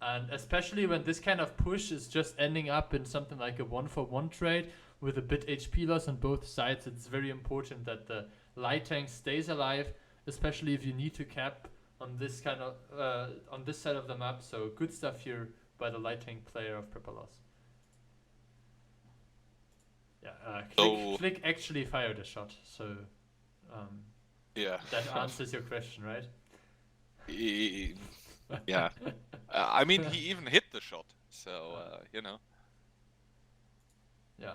Speaker 2: and especially when this kind of push is just ending up in something like a 1-for-1 trade with a bit HP loss on both sides, it's very important that the light tank stays alive, especially if you need to cap on this kind of on this side of the map. So good stuff here by the light tank player of Prepalos. Yeah, Click actually fired a shot, so
Speaker 1: yeah,
Speaker 2: that answers your question, right?
Speaker 1: Yeah. I mean, he even hit the shot, so you know.
Speaker 2: Yeah.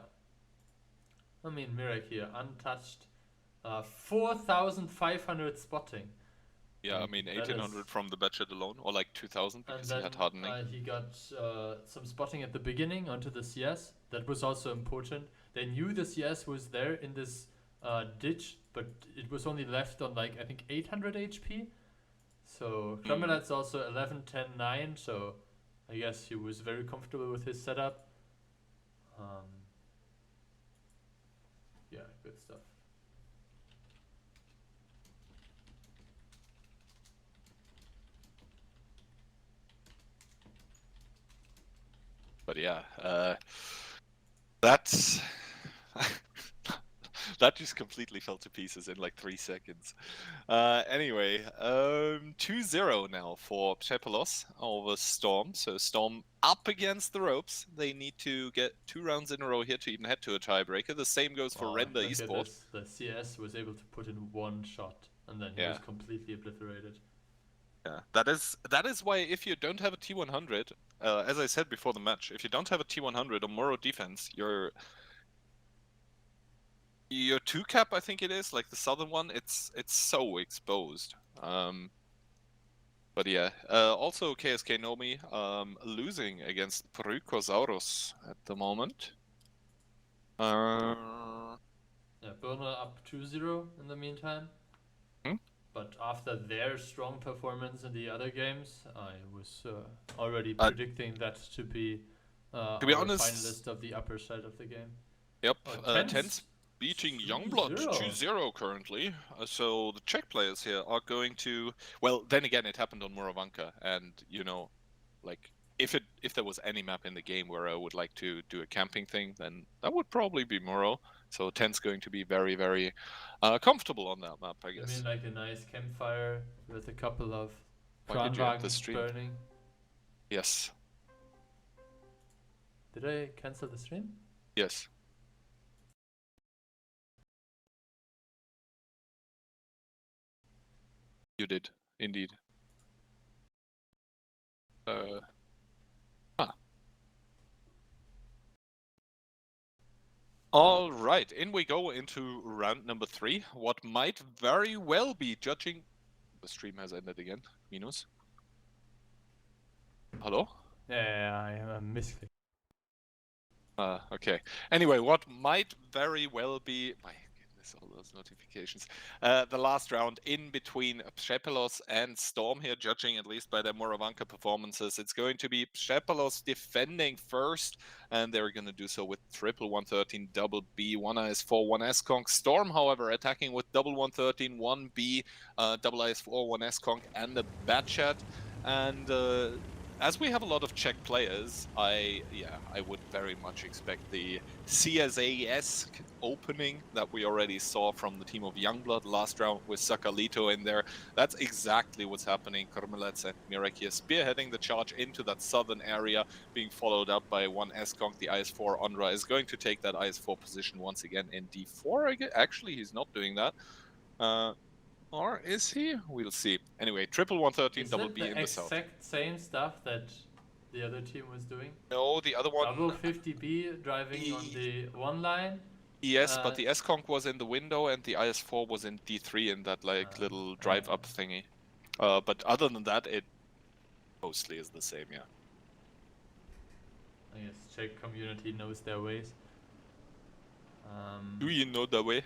Speaker 2: I mean, Mirek here, untouched. 4,500 spotting.
Speaker 1: Yeah, I mean, 1,800 from the batchat alone, or like 2,000 because he had hardening.
Speaker 2: He got some spotting at the beginning onto the CS. That was also important. They knew the CS was there in this ditch, but it was only left on like, I think, 800 HP. So Kremlin's also 11, 10, 9, so I guess he was very comfortable with his setup. Yeah, good stuff.
Speaker 1: But yeah, that's that just completely fell to pieces in like 3 seconds. Anyway, 2-0 now for Pchepelos over Storm. So Storm up against the ropes. They need to get 2 rounds in a row here to even head to a tiebreaker. The same goes for Render
Speaker 2: Look at
Speaker 1: Esport.
Speaker 2: this. The CS was able to put in one shot, and then he was completely obliterated.
Speaker 1: Yeah, that is why if you don't have a T100, as I said before the match, if you don't have a T100 or Moro defense, your 2 cap, I think it is, like the southern one, it's so exposed. But yeah, also KSK Nomi losing against Prykosaurus at the moment.
Speaker 2: Yeah, Burner up 2-0 in the meantime.
Speaker 1: Hmm?
Speaker 2: But after their strong performance in the other games, I was already predicting that to be our
Speaker 1: honest,
Speaker 2: finalist of the upper side of the game.
Speaker 1: Yep,
Speaker 2: Oh,
Speaker 1: Tense beating Youngblood 2-0 currently. So the Czech players here are going to... Well, then again, it happened on Moravanka, and you know, like if there was any map in the game where I would like to do a camping thing, then that would probably be Moro. So Ten's going to be very, very comfortable on that map, I guess.
Speaker 2: You mean like a nice campfire with a couple of
Speaker 1: Why did you end the
Speaker 2: Kranwagens
Speaker 1: stream?
Speaker 2: burning?
Speaker 1: Yes.
Speaker 2: Did I cancel the stream?
Speaker 1: Yes. You did, indeed. All right, in we go into round number 3. What might very well be judging... The stream has ended again. Minus. Hello?
Speaker 2: Yeah, I missed it.
Speaker 1: Okay. Anyway, what might very well be... My goodness, all those notifications. The last round in between Pchepelos and Storm here, judging at least by their Moravanka performances. It's going to be Pchepelos defending first, and they're going to do so with triple 113, double B, 1 IS4, 1 S-Conk. Storm, however, attacking with double 113, 1 B, double IS4, 1 S-Conk, and a Batchat. And as we have a lot of Czech players, I would very much expect the CSA-esque opening that we already saw from the team of Youngblood last round with Sakalito in there. That's exactly what's happening. Kormelets and Mirek here spearheading the charge into that southern area, being followed up by 1 S-Conk. The IS-4 Ondra is going to take that IS-4 position once again in D4. Actually, he's not doing that. Or is he? We'll see. Anyway, triple 113, double B in the south.
Speaker 2: The exact same stuff that the other team was doing?
Speaker 1: No, the other one...
Speaker 2: Double 50B driving on the one line?
Speaker 1: Yes, but the S-Conk was in the window and the IS-4 was in D3 in that like little drive-up thingy. But other than that, it mostly is the same, yeah.
Speaker 2: I guess Czech community knows their ways.
Speaker 1: Do you know the way?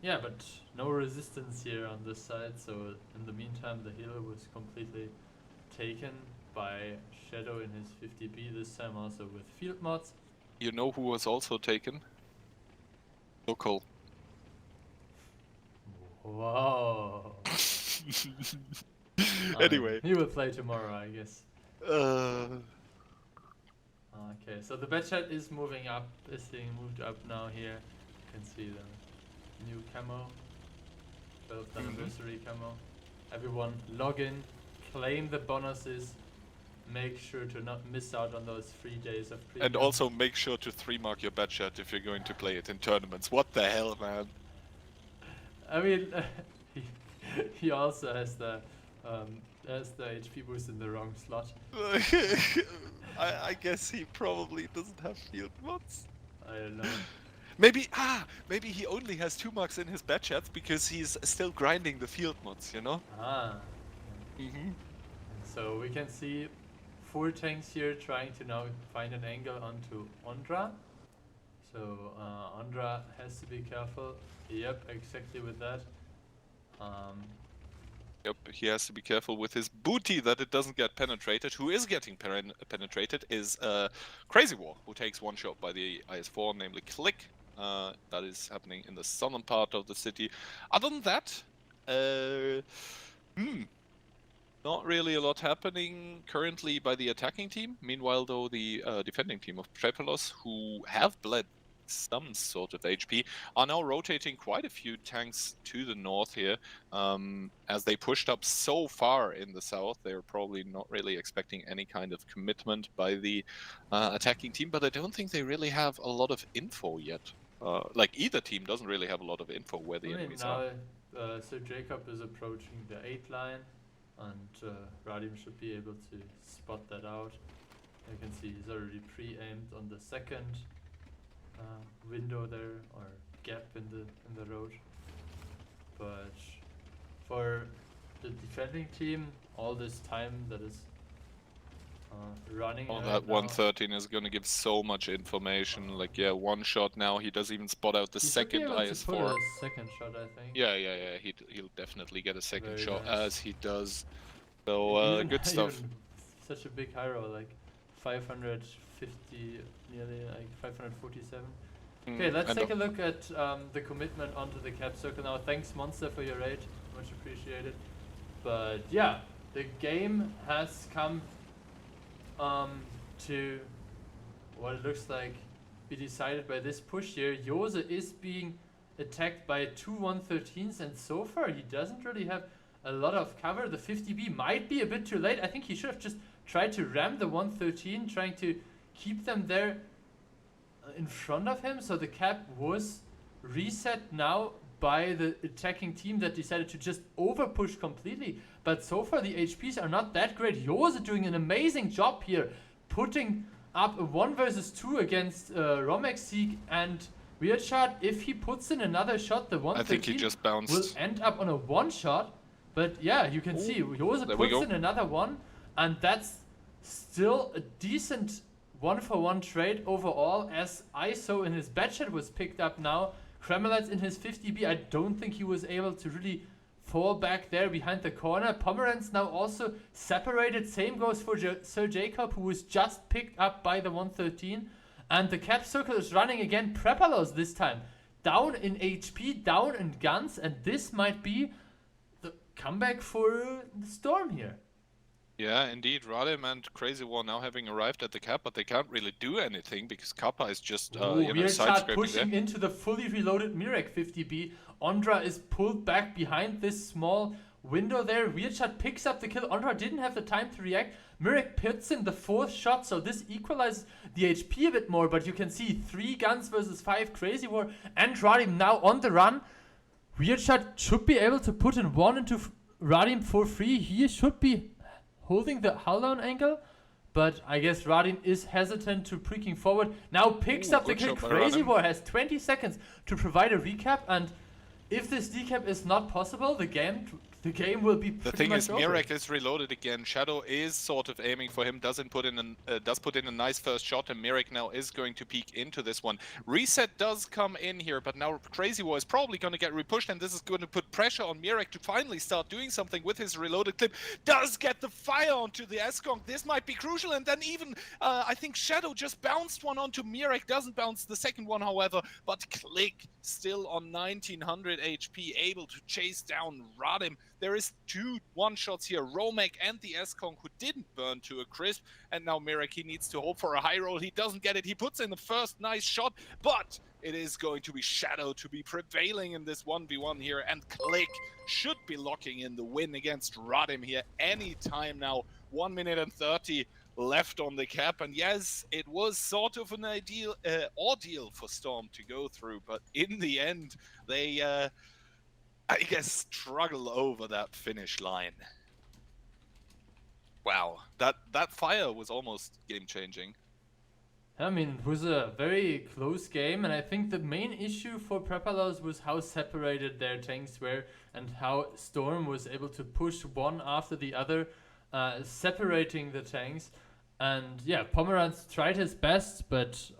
Speaker 2: Yeah, but no resistance here on this side, so in the meantime the hill was completely taken by Shadow in his 50B, this time also with field mods.
Speaker 1: You know who was also taken? Local.
Speaker 2: Wow.
Speaker 1: Anyway.
Speaker 2: He will play tomorrow, I guess. Okay, so the Batchat is moving up, is being moved up now here. You can see the new camo, 12th anniversary camo. Everyone log in, claim the bonuses, make sure to not miss out on those 3 days of premium.
Speaker 1: And also make sure to 3-mark your Batchat if you're going to play it in tournaments. What the hell, man?
Speaker 2: I mean, he also has the HP boost in the wrong slot.
Speaker 1: I guess he probably doesn't have field mods.
Speaker 2: I don't know.
Speaker 1: Maybe he only has 2 marks in his Batchats because he's still grinding the field mods, you know?
Speaker 2: So we can see 4 tanks here trying to now find an angle onto Ondra. So Ondra has to be careful. Yep, exactly with that.
Speaker 1: Yep, he has to be careful with his booty that it doesn't get penetrated. Who is getting penetrated is Crazy War, who takes 1 shot by the IS-4, namely Click. That is happening in the southern part of the city. Other than that, Not really a lot happening currently by the attacking team. Meanwhile, though, the defending team of Trepalos, who have bled some sort of HP, are now rotating quite a few tanks to the north here. As they pushed up so far in the south, they're probably not really expecting any kind of commitment by the attacking team, but I don't think they really have a lot of info yet. Like either team doesn't really have a lot of info where the enemies
Speaker 2: now
Speaker 1: are.
Speaker 2: Sir Jacob is approaching the 8 line, and Radim should be able to spot that out. You can see he's already pre-aimed on the second window there, or gap in the road. But for the defending team, all this time that is running.
Speaker 1: Oh,
Speaker 2: right
Speaker 1: that
Speaker 2: now,
Speaker 1: 113 is going to give so much information. Like, yeah, one shot now. He does even spot out the
Speaker 2: he should
Speaker 1: second
Speaker 2: be able to put
Speaker 1: IS-4.
Speaker 2: a second shot, I think.
Speaker 1: Yeah. He'll definitely get a second
Speaker 2: Very
Speaker 1: shot,
Speaker 2: nice.
Speaker 1: as he does. So, good stuff.
Speaker 2: Even such a big high roll, like 550, nearly like 547. Okay, let's take a look at the commitment onto the cap circle now. Thanks, Monster, for your raid. Much appreciated. But yeah, the game has come to what it looks like be decided by this push here. Jose is being attacked by two 113s, and so far he doesn't really have a lot of cover. The 50B might be a bit too late. I think he should have just tried to ram the 113, trying to keep them there in front of him. So the cap was reset now by the attacking team that decided to just over push completely. But so far the HPs are not that great. Jose doing an amazing job here, putting up a 1 versus 2 against Romexig and Weird Shot. If he puts in another shot, the 113
Speaker 1: I think he just bounced.
Speaker 2: will end up on a one shot. But yeah, you can see Jose puts in another one, and that's still a decent 1-for-1 trade overall, as ISO in his Batchat was picked up now. Kremelets in his 50B, I don't think he was able to really fall back there behind the corner. Pomeranz now also separated. Same goes for Sir Jacob, who was just picked up by the 113. And the cap circle is running again. Prepalos this time. Down in HP, down in guns, and this might be the comeback for the Storm here.
Speaker 1: Yeah, indeed. Radim and Crazy War now having arrived at the cap, but they can't really do anything because Kappa is just
Speaker 2: Weird Shot
Speaker 1: side-scraping
Speaker 2: pushing into the fully reloaded Mirek 50B. Ondra is pulled back behind this small window there. Weird Shot picks up the kill. Ondra didn't have the time to react. Mirek puts in the 4th shot, so this equalizes the HP a bit more, but you can see 3 guns versus 5 Crazy War and Radim now on the run. Weird Shot should be able to put in 1 into Radim for free. He should be holding the hull down angle, but I guess Radim is hesitant to pricking forward. Now picks up the kill. Crazy War has 20 seconds to provide a recap, and if this decap is not possible, the game will be pretty
Speaker 1: The thing
Speaker 2: much
Speaker 1: is,
Speaker 2: over.
Speaker 1: Mirek is reloaded again. Shadow is sort of aiming for him, does put in a nice first shot, and Mirek now is going to peek into this one. Reset does come in here, but now Crazy War is probably going to get repushed, and this is going to put pressure on Mirek to finally start doing something with his reloaded clip. Does get the fire onto the Eskong. This might be crucial, and then even, I think Shadow just bounced one onto Mirek. Doesn't bounce the second one, however, but Click still on 1900 HP, able to chase down Radim. There is 2 one-shots here, Romek and the Eskong, who didn't burn to a crisp, and now Mirek, he needs to hope for a high roll. He doesn't get it. He puts in the first nice shot, but it is going to be Shadow to be prevailing in this 1v1 here, and Click should be locking in the win against Radim here anytime now. 1 minute and 30 left on the cap, and yes, it was sort of an ordeal for Storm to go through, but in the end, they I guess struggle over that finish line. Wow, that fire was almost game-changing.
Speaker 2: I mean, it was a very close game, and I think the main issue for Prepalos was how separated their tanks were and how Storm was able to push one after the other, separating the tanks. And yeah, Pomeranz tried his best, but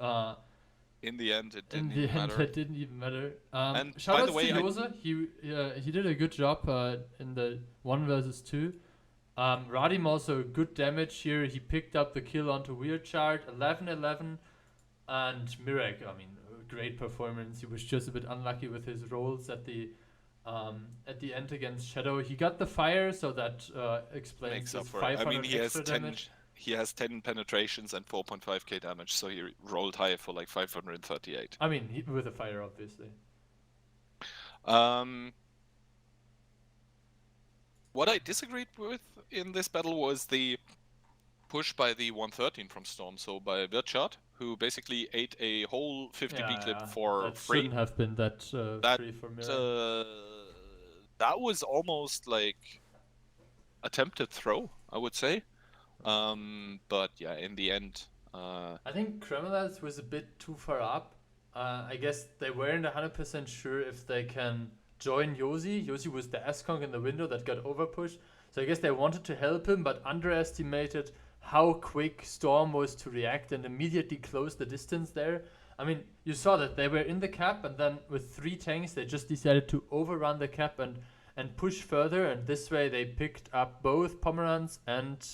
Speaker 1: in the end, it didn't
Speaker 2: even matter.
Speaker 1: And
Speaker 2: shout
Speaker 1: by
Speaker 2: out
Speaker 1: the way,
Speaker 2: to Jose. He did a good job in the 1 versus 2. Radim also good damage here. He picked up the kill onto Weird Chart, 11-11. And Mirek, I mean, great performance. He was just a bit unlucky with his rolls at the at the end against Shadow. He got the fire, so that explains
Speaker 1: Makes up
Speaker 2: his
Speaker 1: for it. I mean,
Speaker 2: 500 extra damage.
Speaker 1: he has 10 penetrations and 4.5k damage, so he rolled high for like 538.
Speaker 2: I mean, with the fire, obviously.
Speaker 1: What I disagreed with in this battle was the push by the 113 from Storm, so by Wirtschat, who basically ate a whole 50B clip for
Speaker 2: that
Speaker 1: free.
Speaker 2: shouldn't have been that free for Mirren.
Speaker 1: That was almost like attempted throw, I would say. But yeah, in the end,
Speaker 2: I think Kremlins was a bit too far up. I guess they weren't 100% sure if they can join Yosi. Yosi was the S-Conk in the window that got overpushed. So I guess they wanted to help him, but underestimated how quick Storm was to react and immediately close the distance there. I mean, you saw that they were in the cap, and then with 3 tanks, they just decided to overrun the cap and push further. And this way, they picked up both Pomeranz and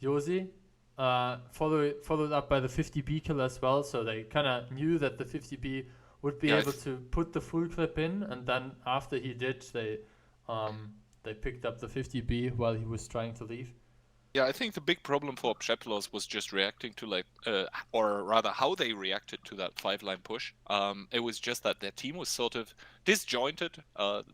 Speaker 2: Yosi. Followed up by the 50B kill as well, so they kind of knew that the 50B would be able to put the full clip in, and then after he did, they picked up the 50B while he was trying to leave.
Speaker 1: Yeah, I think the big problem for Pchepelos was just reacting to like, or rather how they reacted to that 5-line push. It was just that their team was sort of disjointed.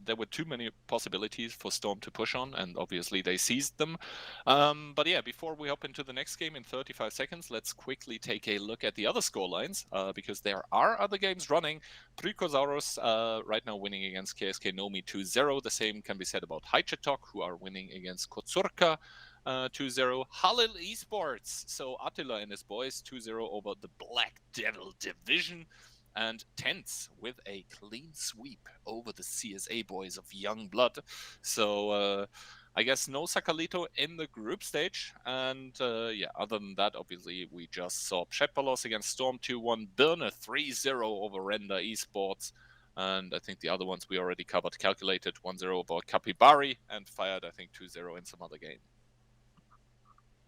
Speaker 1: There were too many possibilities for Storm to push on, and obviously they seized them. But yeah, before we hop into the next game in 35 seconds, let's quickly take a look at the other scorelines, because there are other games running. Prykosaurus right now winning against KSK Nomi 2-0. The same can be said about Haichetok, who are winning against Kotsurka 2-0. Halil Esports, so Attila and his boys 2-0 over the Black Devil Division. And Tense with a clean sweep over the CSA boys of Young Blood. So I guess no Sakalito in the group stage. And yeah, other than that, obviously, we just saw Pchepelos against Storm 2-1, Birne 3-0 over Render Esports. And I think the other ones we already covered. Calculated 1-0 about Capibari, and Fired, I think, 2-0 in some other game.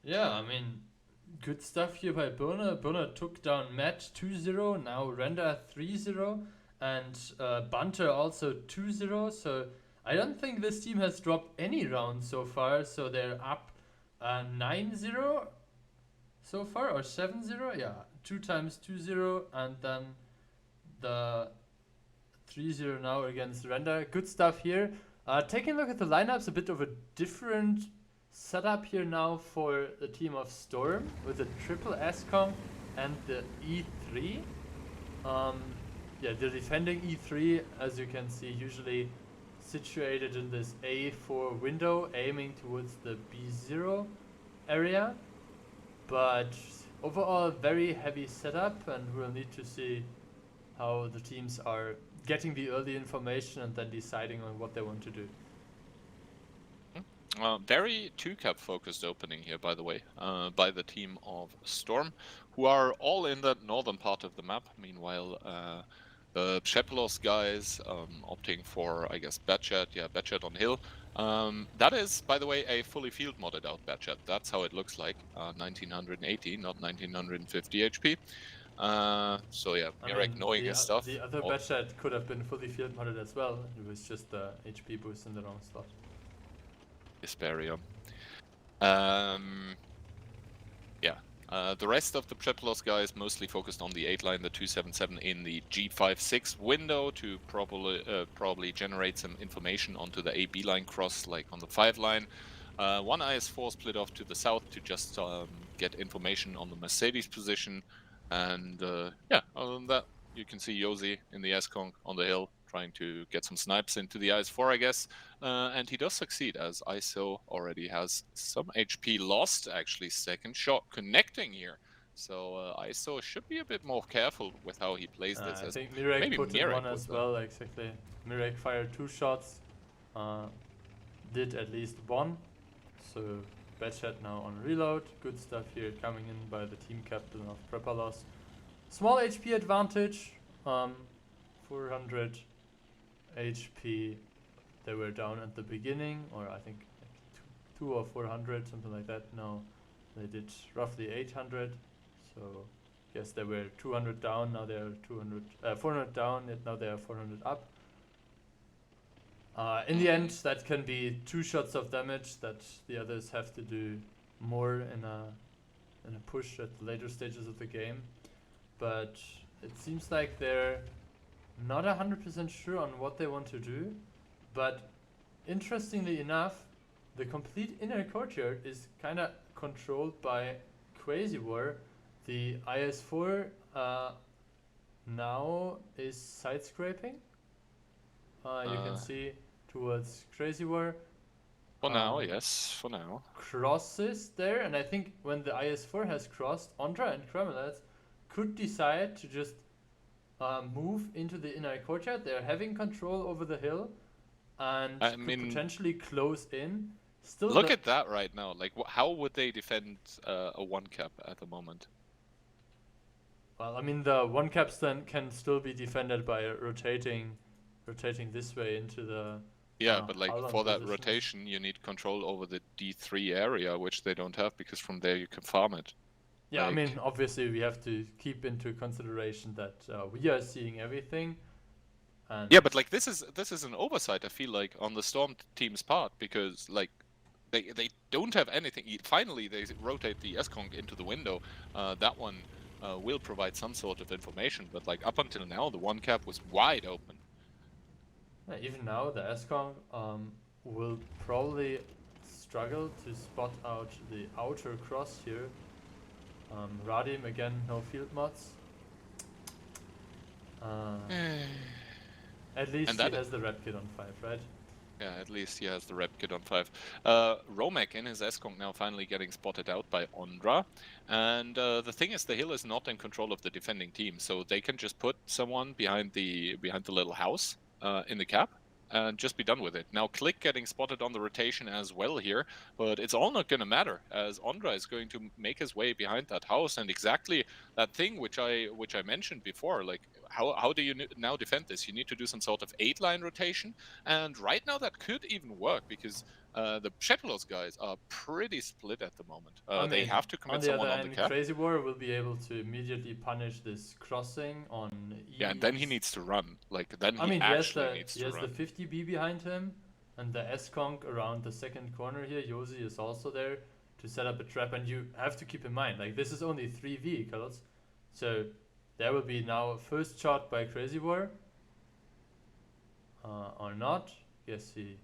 Speaker 2: Yeah, I mean, good stuff here by Birne. Birne took down Matt 2-0, now Render 3-0, and Bunter also 2-0. So I don't think this team has dropped any rounds so far. So they're up 9-0 so far, or 7-0. Yeah, 2 times 2-0, and then the 3-0 now against Render. Good stuff here. Taking a look at the lineups, a bit of a different setup here now for the team of Storm with the triple S-Conk and the E3. Yeah, the defending E3, as you can see, usually situated in this A4 window, aiming towards the B0 area. But overall, very heavy setup, and we'll need to see how the teams are getting the early information and then deciding on what they want to do.
Speaker 1: Very 2-cap focused opening here, by the way, by the team of Storm, who are all in the northern part of the map. Meanwhile, the Pchepelos guys opting for, I guess, Batchat. Yeah, Batchat on hill. That is, by the way, a fully field modded out Batchat. That's how it looks like. 1980, not 1950 HP. So yeah, Mirek knowing his stuff.
Speaker 2: The other Batchat could have been fully field modded as well. It was just the HP boost in the wrong slot.
Speaker 1: Desparia. Yeah. The rest of the Pchepelos guys mostly focused on the 8-line, the 277 in the G56 window to probably generate some information onto the AB line cross, like on the 5-line. One IS4 split off to the south to just get information on the Mercedes position. And yeah, other than that, you can see Yosi in the S-Conk on the hill trying to get some snipes into the IS4, I guess. And he does succeed, as ISO already has some HP lost. Actually, second shot connecting here. So ISO should be a bit more careful with how he plays this.
Speaker 2: I think Mirek put in one as well, exactly. Mirek fired 2 shots, did at least 1. So Batchat now on reload. Good stuff here coming in by the team captain of Prepalos. Small HP advantage, 400 HP they were down at the beginning, or I think like 2 or 400, something like that. Now they did roughly 800, so yes, they were 200 down, now they're 400 down, and now they are 400 up. In the end, that can be 2 shots of damage that the others have to do more in a push at the later stages of the game. But it seems like they're not 100% sure on what they want to do. But interestingly enough, the complete inner courtyard is kind of controlled by Crazy War. The IS-4 now is side scraping. You can see towards Crazy War.
Speaker 1: For now, yes, for now.
Speaker 2: Crosses there, and I think when the IS-4 has crossed, Ondra and Kremelets could decide to just move into the inner courtyard. They're having control over the hill and could potentially close in. Still,
Speaker 1: look at that right now. Like, how would they defend a 1-cap at the moment?
Speaker 2: Well, I mean, the 1-caps then can still be defended by rotating this way into the...
Speaker 1: Yeah, but like for that rotation, you need control over the D3 area, which they don't have, because from there you can farm it.
Speaker 2: Yeah, like, I mean, obviously we have to keep into consideration that we are seeing everything. And
Speaker 1: yeah, but like this is an oversight, I feel like, on the Storm team's part, because like they don't have anything. Finally, they rotate the S-Conk into the window. That one will provide some sort of information, but like up until now, the 1-cap was wide open.
Speaker 2: Yeah, even now, the S-Conk will probably struggle to spot out the outer cross here. Radim, again, no field mods. At least he has the rep kit on 5, right?
Speaker 1: Yeah, at least he has the rep kit on 5. Romek in his S-Conk now finally getting spotted out by Ondra. And the thing is, the hill is not in control of the defending team, so they can just put someone behind the little house in the cap and just be done with it. Now Click getting spotted on the rotation as well here, but it's all not going to matter, as Ondra is going to make his way behind that house, and exactly that thing which I mentioned before, like how do you now defend this? You need to do some sort of 8-line rotation, and right now that could even work, because the Shepelos guys are pretty split at the moment. They have to commit someone on the cap.
Speaker 2: Crazy War will be able to immediately punish this crossing on E.
Speaker 1: Yeah, and then he needs to run. Like, then
Speaker 2: he
Speaker 1: needs to run.
Speaker 2: He has the 50B behind him, and the S-Conk around the second corner here. Yosi is also there to set up a trap, and you have to keep in mind, like, this is only 3 vehicles, so there will be now a first shot by Crazy War. Or not. Yes, he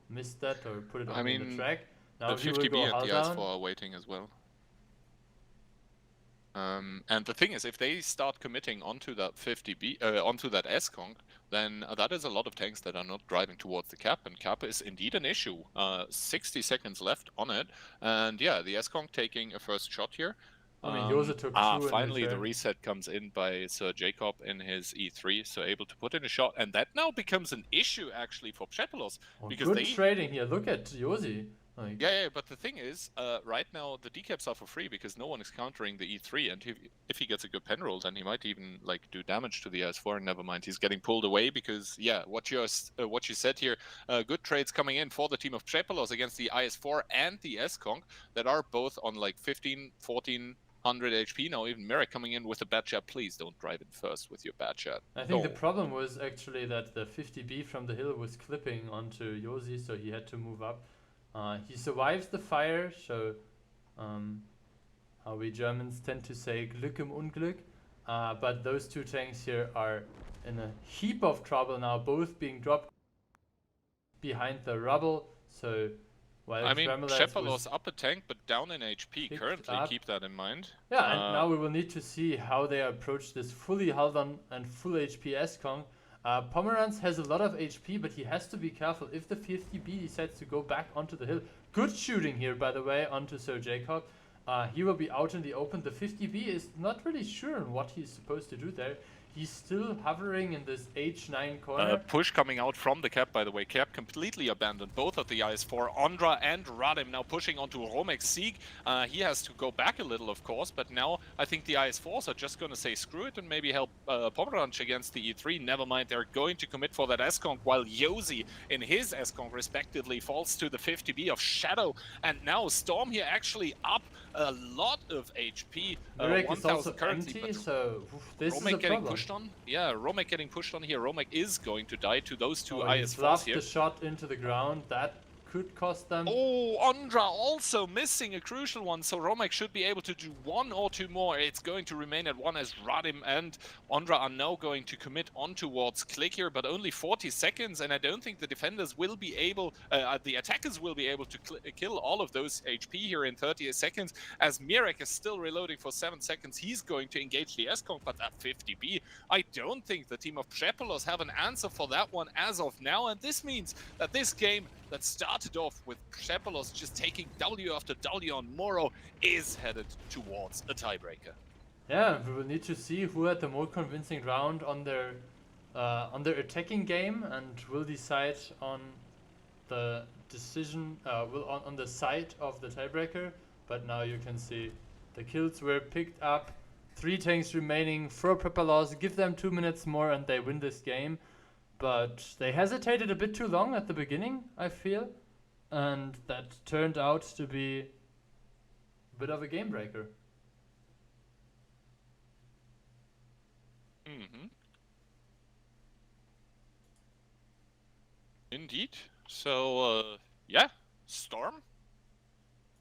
Speaker 2: missed that or put it on the track. Now
Speaker 1: the 50B and the IS-4 are waiting as well. And the thing is, if they start committing onto that 50B, onto that S-Conk, then that is a lot of tanks that are not driving towards the cap, and cap is indeed an issue. 60 seconds left on it, and yeah, the S-Conk taking a first shot here.
Speaker 2: I mean, Jose took 2
Speaker 1: finally the reset comes in by Sir Jacob in his E3, so able to put in a shot, and that now becomes an issue actually for Shepelos, because
Speaker 2: good trading here. Look at Josi.
Speaker 1: Like, yeah, but the thing is, right now the decaps are for free because no one is countering the E3, and if he gets a good pen roll, then he might even like do damage to the IS-4. And never mind, he's getting pulled away because yeah, what you said here, good trades coming in for the team of Shepelos against the IS-4 and the S-Conk that are both on like 15, 1400 HP. Now even Merrick coming in with a bad chat. Please don't drive in first with your bad chat.
Speaker 2: I think the problem was actually that the 50B from the hill was clipping onto Josi, so he had to move up. He survives the fire, so how we Germans tend to say Glück im Unglück. But those 2 tanks here are in a heap of trouble now, both being dropped behind the rubble. So while
Speaker 1: Shepelos up a tank but down in HP currently, keep that in mind.
Speaker 2: Yeah, and now we will need to see how they approach this fully hulled on and full HP S-Conk. Pomeranz has a lot of HP, but he has to be careful if the 50B decides to go back onto the hill. Good shooting here, by the way, onto Sir Jacob. He will be out in the open. The 50B is not really sure on what he's supposed to do there. He's still hovering in this H9 corner.
Speaker 1: Push coming out from the cap, by the way. Cap completely abandoned both of the IS-4. Ondra and Radim now pushing onto Romek's Sieg. He has to go back a little, of course, but now I think the IS-4s are just going to say screw it and maybe help Pomeranz against the E3. Never mind, they're going to commit for that S-Conk, while Josi in his S-Conk respectively falls to the 50B of Shadow. And now Storm here actually up a lot of HP.
Speaker 2: Merrick is also currently empty, so this is a problem.
Speaker 1: pushed on. Yeah, Romek getting pushed on here. Romek is going to die to those two
Speaker 2: He
Speaker 1: IS4s
Speaker 2: fluffed
Speaker 1: here.
Speaker 2: the shot into the ground. That could cost them.
Speaker 1: Oh, Ondra also missing a crucial one, so Romek should be able to do one or two more. It's going to remain at one as Radim and Ondra are now going to commit on towards Click here, but only 40 seconds, and I don't think the defenders will be able, the attackers will be able to kill all of those HP here in 30 seconds, as Mirek is still reloading for 7 seconds. He's going to engage the S-Conk, but at 50B, I don't think the team of Przepolos have an answer for that one as of now, and this means that this game that started off with Przepolos just taking W after W on Moro is headed towards a tiebreaker.
Speaker 2: Yeah, we will need to see who had the more convincing round on their attacking game, and will decide on the decision, on the side of the tiebreaker. But now you can see the kills were picked up. 3 tanks remaining for Przepolos. Give them 2 minutes more and they win this game. But they hesitated a bit too long at the beginning, I feel, and that turned out to be a bit of a game breaker.
Speaker 1: Indeed. So, yeah, Storm,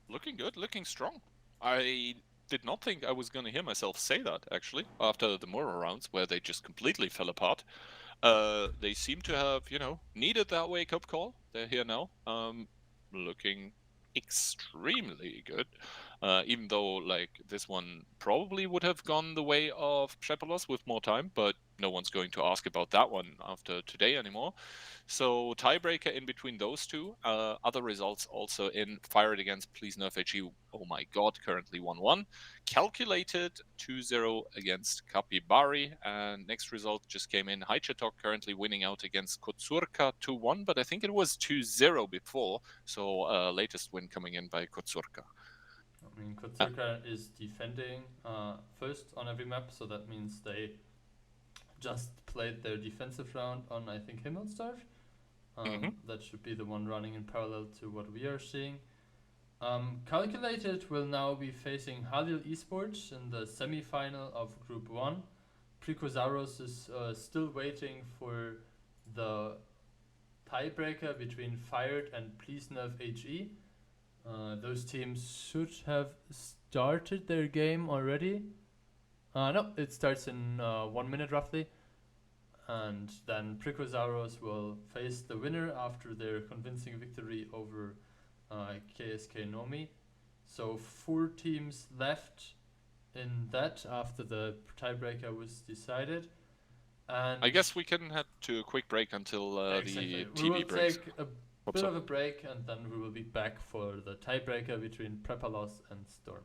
Speaker 1: looking good, looking strong. I did not think I was going to hear myself say that, actually, after the Moro rounds, where they just completely fell apart. They seem to have, needed that wake-up call. They're here now, looking extremely good. Even though, like, this one probably would have gone the way of Przepolos with more time, but no one's going to ask about that one after today anymore. So tiebreaker in between those two. Other results also in Fired against Please Nerf HE. Oh my god, currently 1-1. Calculated 2-0 against Capibari. And next result just came in. Haichetok currently winning out against Kotsurka 2-1, but I think it was 2-0 before. So latest win coming in by Kotsurka.
Speaker 2: I mean, Kotsurka is defending first on every map, so that means they just played their defensive round on, I think, Himmelsdorf. That should be the one running in parallel to what we are seeing. Calculated will now be facing Halil Esports in the semi-final of Group 1. Prikosaurus is still waiting for the tiebreaker between Fired and Please Nerf HE. Those teams should have started their game already. No, it starts in 1 minute roughly. And then Prikosaurus will face the winner after their convincing victory over KSK Nomi. So 4 teams left in that after the tiebreaker was decided. And
Speaker 1: I guess we can head to a quick break until the TV breaks.
Speaker 2: We will take a bit of a break and then we will be back for the tiebreaker between Przepolos and Storm.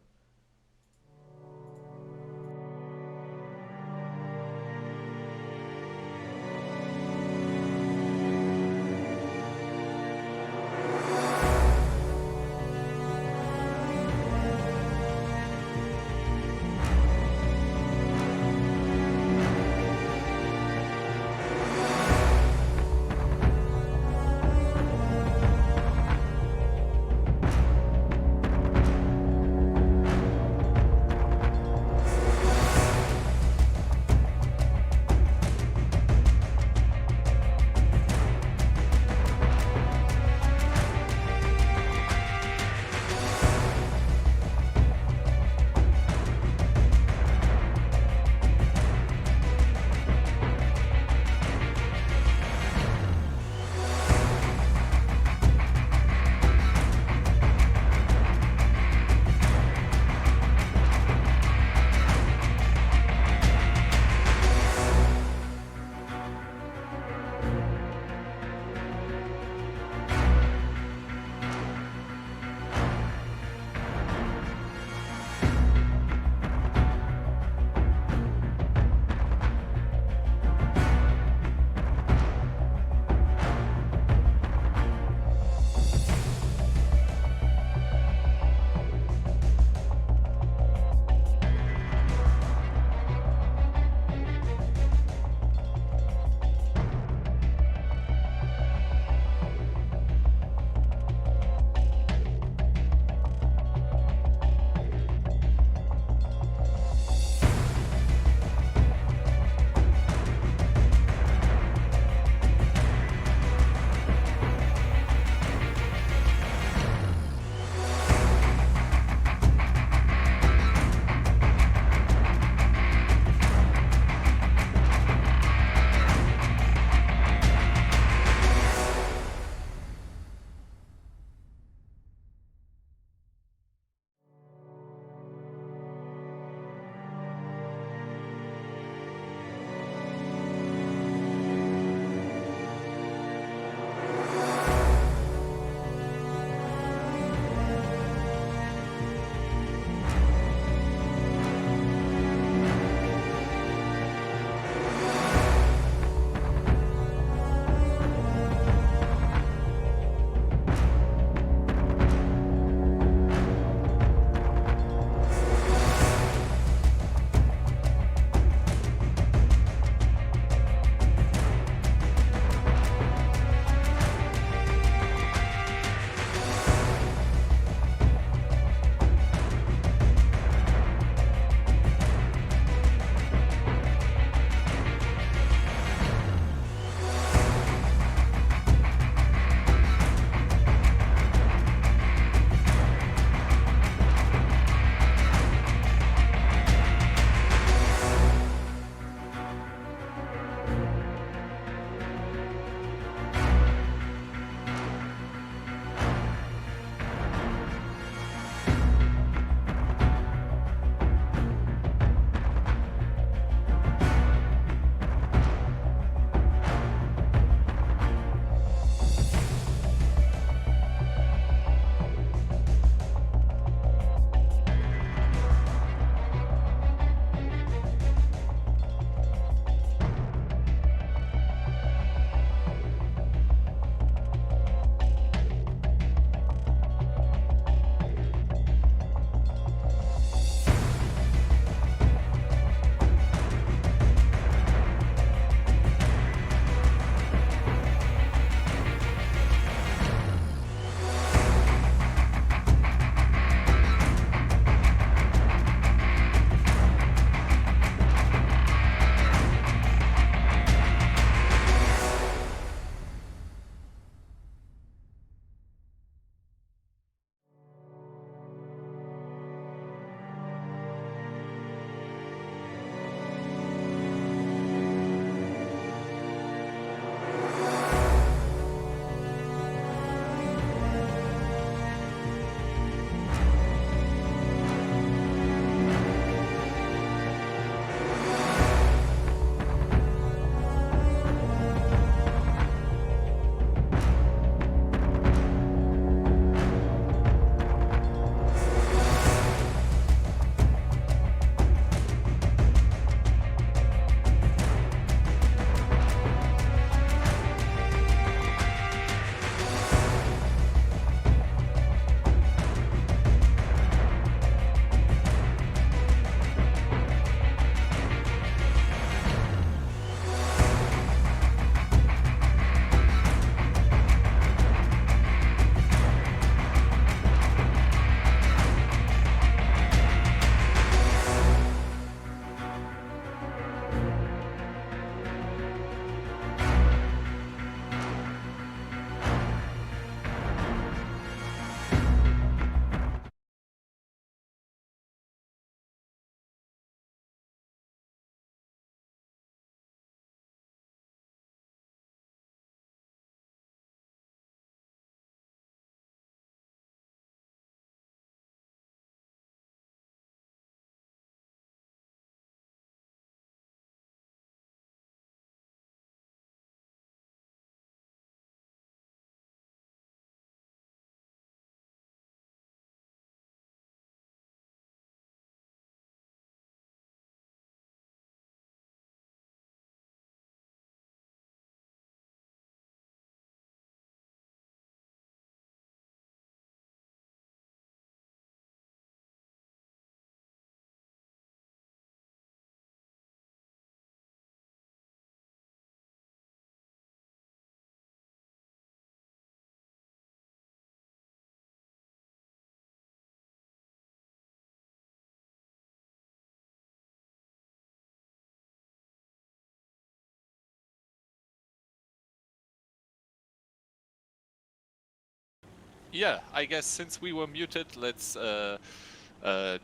Speaker 1: Yeah, I guess since we were muted, let's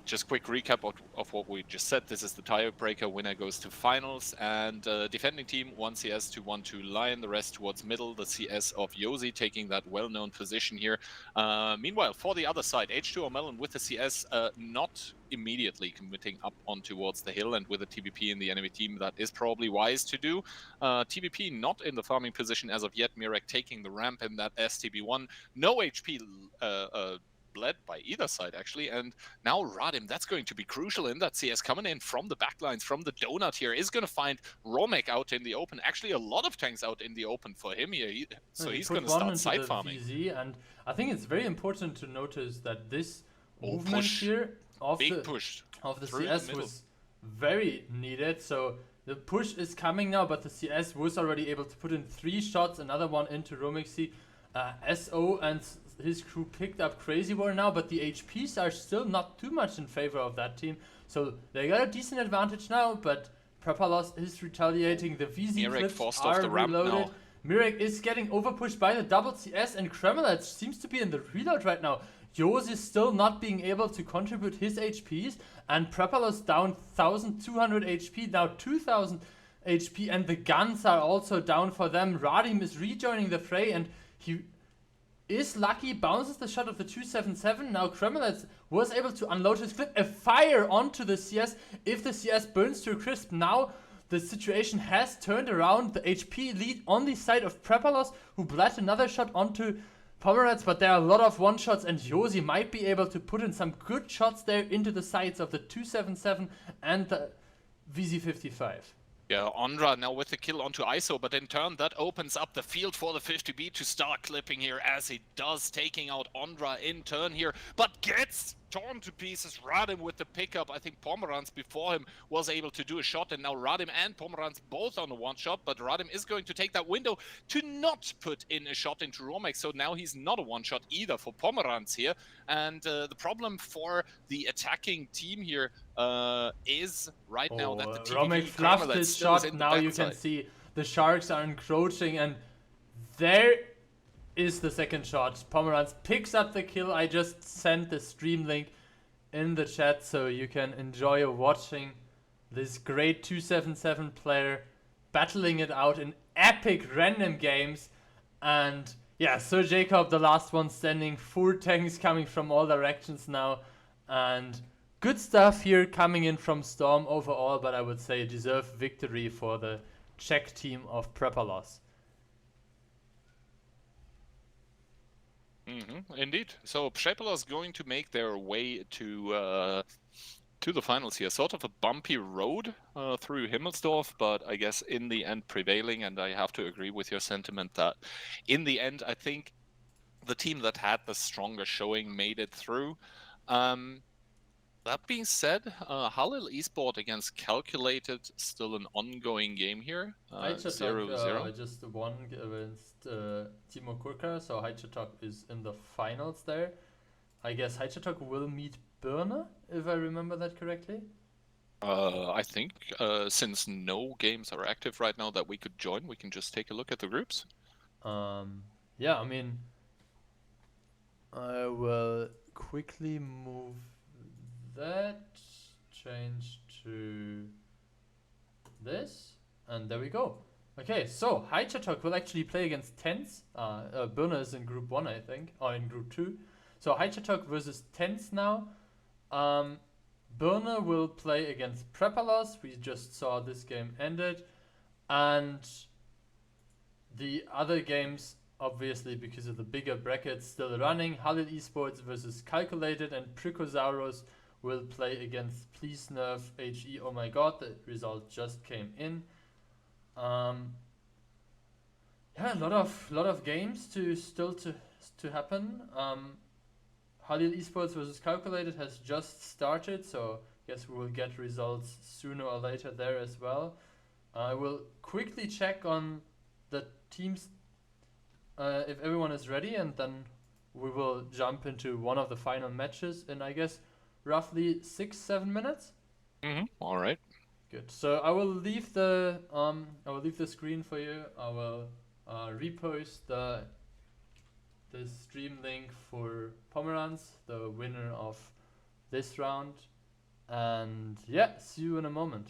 Speaker 1: just quick recap of what we just said. This is the tiebreaker. Winner goes to finals, and defending team 1 CS to 1-2 Lion, the rest towards middle. The CS of Yosi taking that well-known position here. Meanwhile, for the other side, H2O Melon with the CS not immediately committing up on towards the hill, and with a TBP in the enemy team, that is probably wise to do. TBP not in the farming position as of yet. Mirek taking the ramp in that STB1. No HP bled by either side, actually. And now Radim, that's going to be crucial in that CS, coming in from the backlines, from the donut here, is going to find Romek out in the open. Actually, a lot of tanks out in the open for him here. So he's going to start side farming.
Speaker 2: VZ, and I think it's very important to notice that this movement
Speaker 1: push.
Speaker 2: here of
Speaker 1: Big
Speaker 2: the
Speaker 1: push
Speaker 2: of the
Speaker 1: through
Speaker 2: CS
Speaker 1: the middle.
Speaker 2: was very needed. So the push is coming now, but the CS was already able to put in 3 shots, another one into Romexy. SO and his crew picked up Crazy War now, but the HPs are still not too much in favor of that team. So they got a decent advantage now, but Prepalos is retaliating. The VZ
Speaker 1: Mirek
Speaker 2: clips
Speaker 1: forced
Speaker 2: are
Speaker 1: off the ramp
Speaker 2: reloaded.
Speaker 1: now.
Speaker 2: Mirek is getting overpushed by the double CS, and Kremlin seems to be in the reload right now. Yoz is still not being able to contribute his HPs, and Prepalos down 1200 HP, now 2000 HP, and the guns are also down for them. Radim is rejoining the fray, and he is lucky, bounces the shot of the 277. Now Kremlin was able to unload his clip, a fire onto the CS. If the CS burns to a crisp, now the situation has turned around. The HP lead on the side of Prepalos, who bled another shot onto Pomerantz, but there are a lot of one-shots, and Yosi might be able to put in some good shots there into the sides of the 277 and the VZ55.
Speaker 1: Yeah, Ondra now with the kill onto ISO, but in turn that opens up the field for the 50B to start clipping here, as he does, taking out Ondra in turn here, but gets torn to pieces. Radim with the pickup. I think Pomerantz before him was able to do a shot, and now Radim and Pomerantz both on a one shot, but Radim is going to take that window to not put in a shot into Romek, so now he's not a one shot either for Pomerantz here. And the problem for the attacking team here is right now that the
Speaker 2: Romek fluffed his shot. Now you can see the Sharks are encroaching, and there is the second shot. Pomerantz picks up the kill. I just sent the stream link in the chat so you can enjoy watching this great 277 player battling it out in epic random games. And yeah, Sir Jacob, the last one standing, 4 tanks coming from all directions now, and good stuff here coming in from Storm overall, but I would say deserved victory for the Czech team of Prepalos.
Speaker 1: Indeed. So Prepalos going to make their way to the finals here. Sort of a bumpy road through Himmelsdorf, but I guess in the end prevailing, and I have to agree with your sentiment that in the end I think the team that had the stronger showing made it through. That being said, Halil Esport against Calculated, still an ongoing game here. 0-0.
Speaker 2: Just won against Timo Kurka, so Heichatok is in the finals there. I guess Heichatok will meet Birne, if I remember that correctly.
Speaker 1: I think since no games are active right now that we could join, we can just take a look at the groups.
Speaker 2: Yeah, I mean, I will quickly move that, change to this, and there we go. Okay, so Heichatok will actually play against Tens. Birne is in group 1, I think, or in group 2. So Heichatok versus Tens now. Birne will play against Prepalos. We just saw this game ended. And the other games, obviously because of the bigger brackets, still running. Halil Esports versus Calculated, and Prikosaurus will play against Please Nerf HE. Oh my god, the result just came in. Yeah, a lot of games to happen. Halil Esports versus Calculated has just started, so I guess we will get results sooner or later there as well. I will quickly check on the teams if everyone is ready, and then we will jump into one of the final matches in, I guess, roughly 6-7 minutes.
Speaker 1: All right.
Speaker 2: Good. So I will leave the screen for you. I will repost the the stream link for Pomeranz, the winner of this round. And yeah, see you in a moment.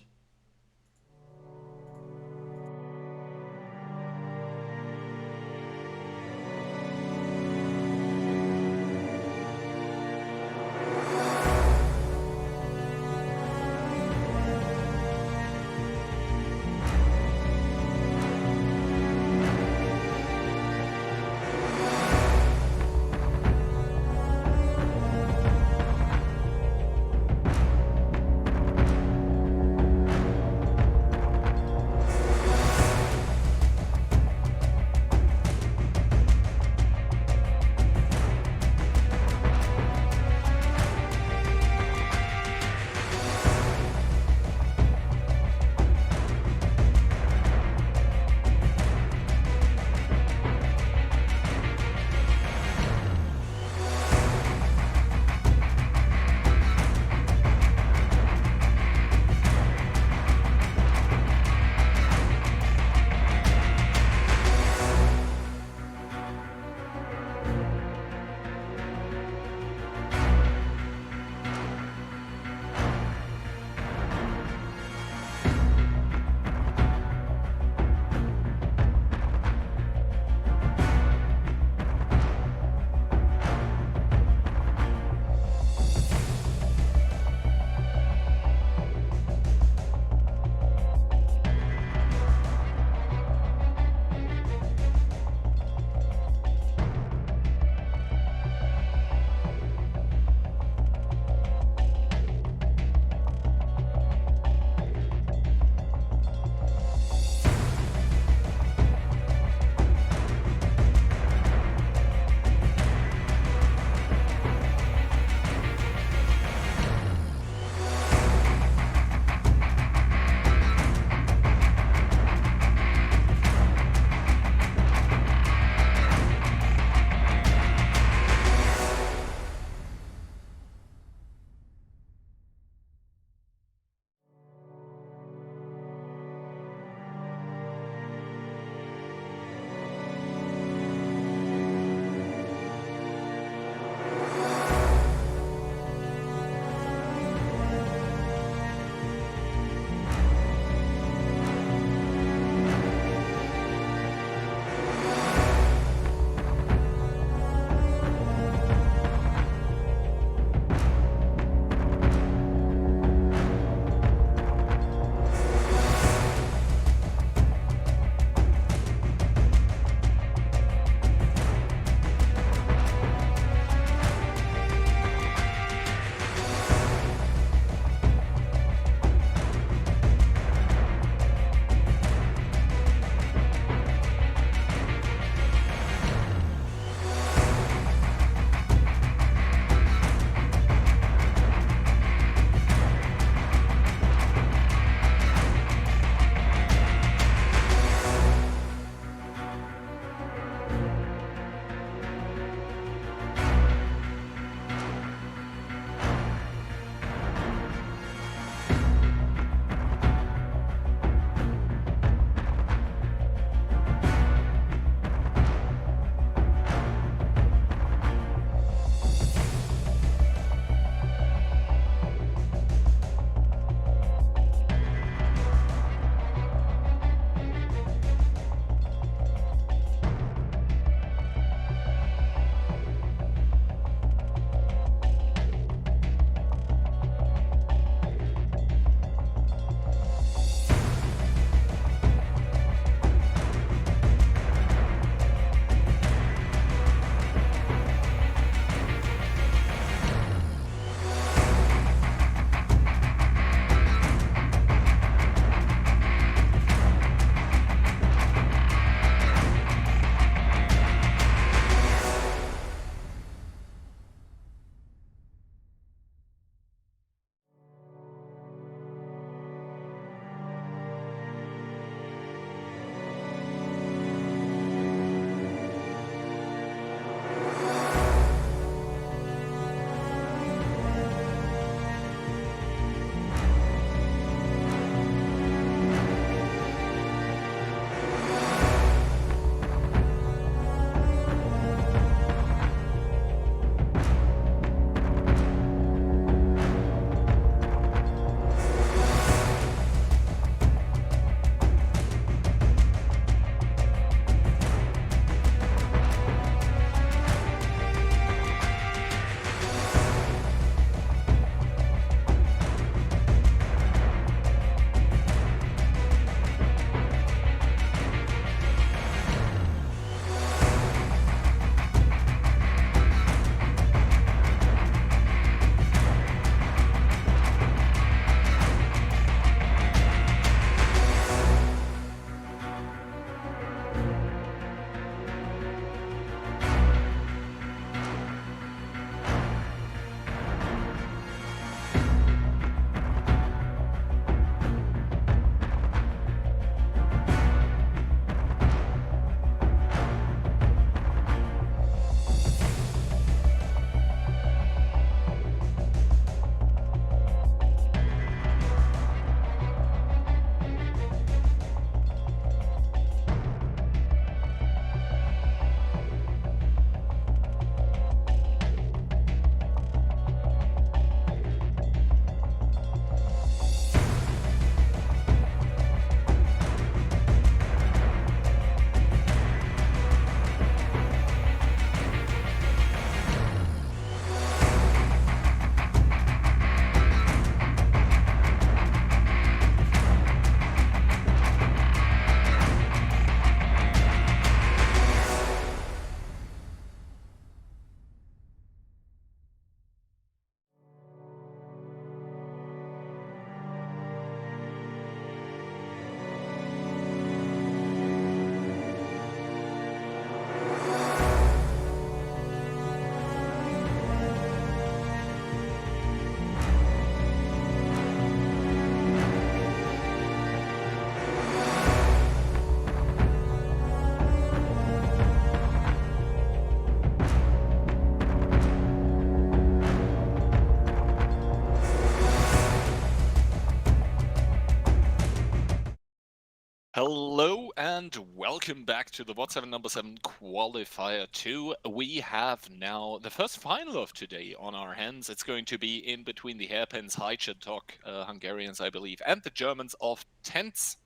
Speaker 1: Hello and welcome back to the WoT7 number 7 qualifier 2. We have now the first final of today on our hands. It's going to be in between the hairpins Hajcetok, Hungarians, I believe, and the Germans of Tents,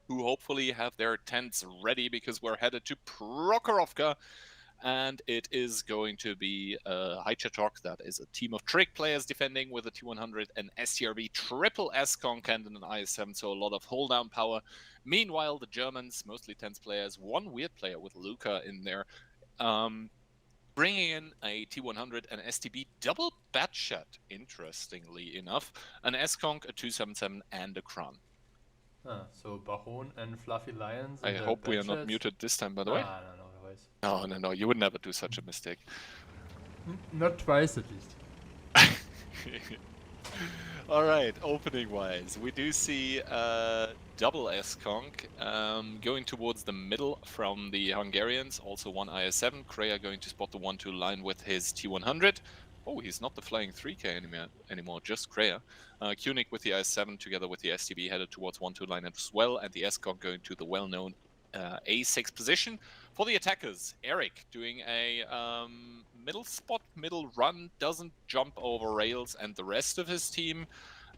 Speaker 1: who hopefully have their tents ready because we're headed to Prokhorovka. And it is going to be Hajcetok, that is a team of trick players defending with a T100 and STRV triple S-Conk and an IS-7, so a lot of hold down power. Meanwhile, the Germans, mostly tense players, one weird player with Luca in there, bringing in a T100 and STB double bat shot, interestingly enough, an S-Conk, a 277, and a Kran.
Speaker 2: So Baron and Fluffy Lions.
Speaker 1: I hope we are not muted this time, by the way.
Speaker 2: No, otherwise.
Speaker 1: No, you would never do such a mistake.
Speaker 2: Not twice, at least.
Speaker 1: All right, opening-wise, we do see double S-Conk going towards the middle from the Hungarians, also one IS-7. Kreia going to spot the 1-2 line with his T100. Oh, he's not the flying 3K anymore, just Kreia. Kunik with the IS-7 together with the STB headed towards 1-2 line as well, and the S-Conk going to the well-known A6 position. For the attackers, Eric doing a middle spot, middle run, doesn't jump over rails, and the rest of his team,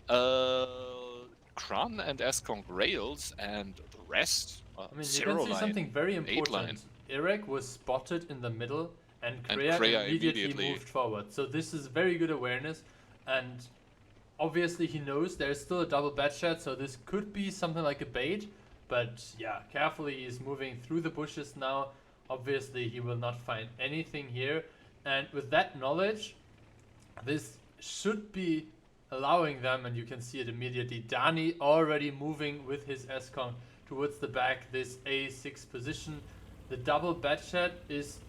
Speaker 1: Kran and S-Conk rails, and the rest,
Speaker 2: I mean, you can see something very important. Eric was spotted in the middle, and Kreia immediately moved forward. So this is very good awareness, and obviously he knows there's still a double bat shot, so this could be something like a bait. But yeah, carefully he's moving through the bushes now. Obviously he will not find anything here. And with that knowledge, this should be allowing them, and you can see it immediately, Dani already moving with his S-Conk towards the back, this A6 position. The double bat shot is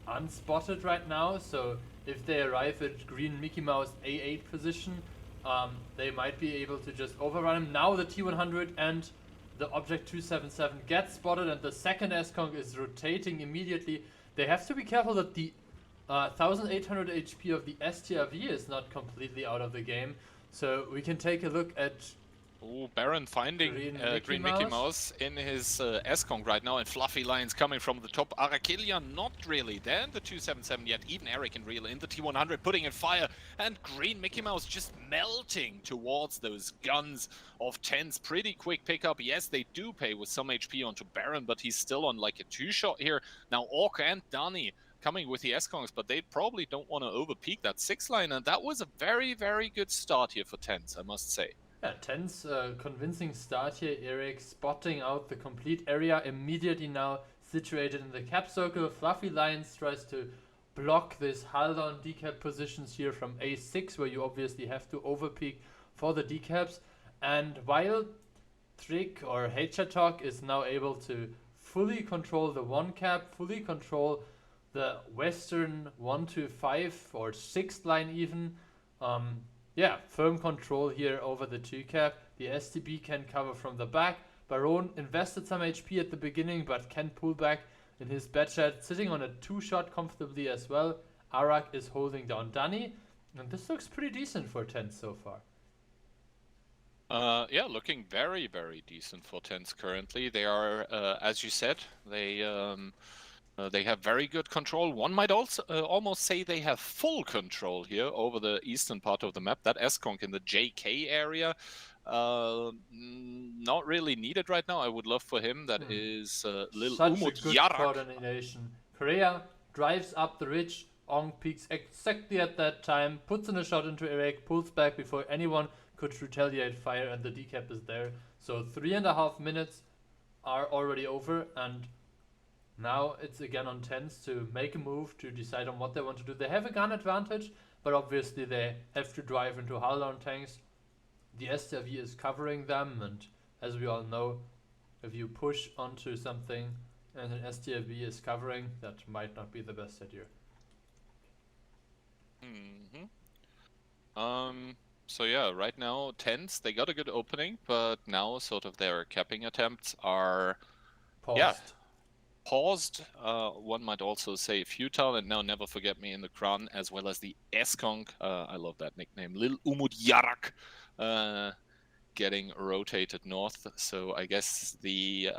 Speaker 2: unspotted right now, so if they arrive at green Mickey Mouse A8 position, they might be able to just overrun him. Now the T100 and the Object 277 gets spotted, and the second S-Conk is rotating immediately. They have to be careful that the 1800 HP of the STRV is not completely out of the game. So we can take a look at...
Speaker 1: Oh, Baron finding Green Mickey Mouse in his S-Conk right now, and Fluffy Lions coming from the top. Arakelia not really. Then the 277 yet. Even Eric and Real in the T100 putting in fire, and Green Mickey Mouse just melting towards those guns of Tens. Pretty quick pickup. Yes, they do pay with some HP onto Baron, but he's still on like a 2-shot here. Now Orc and Dani coming with the S-Conks, but they probably don't want to overpeak that 6-line, and that was a very, very good start here for Tens, I must say.
Speaker 2: Yeah, Ten's convincing start here. Eric spotting out the complete area immediately now, situated in the cap circle. Fluffy Lions tries to block this hull-down decap positions here from A6, where you obviously have to overpeak for the decaps. And while Trick or Hajcetok is now able to fully control the 1 cap, fully control the western 1-5 or 6th line even, yeah, firm control here over the 2 cap. The STB can cover from the back. Baron invested some HP at the beginning, but can pull back in his bat shot, sitting on a 2-shot comfortably as well. Arak is holding down Dani, and this looks pretty decent for Tens so far.
Speaker 1: Yeah, looking very, very decent for Tens currently. They are, as you said, they have very good control. One might also almost say they have full control here over the eastern part of the map. That S-Conk in the JK area, not really needed right now. I would love for him. That is Lil Umut Yarak.
Speaker 2: Coordination. Kreia drives up the ridge. Ong peaks exactly at that time, puts in a shot into Eric, pulls back before anyone could retaliate fire, and the decap is there. So 3.5 minutes are already over, and now it's again on Tens to make a move, to decide on what they want to do. They have a gun advantage, but obviously they have to drive into hull-down tanks. The STRV is covering them, and as we all know, if you push onto something and an STRV is covering, that might not be the best idea.
Speaker 1: So yeah, right now Tens, they got a good opening, but now sort of their capping attempts are paused. One might also say futile, and now Never Forget Me in the Kran, as well as the S-Conk. I love that nickname, Lil Umut Yarak. getting rotated north. So I guess the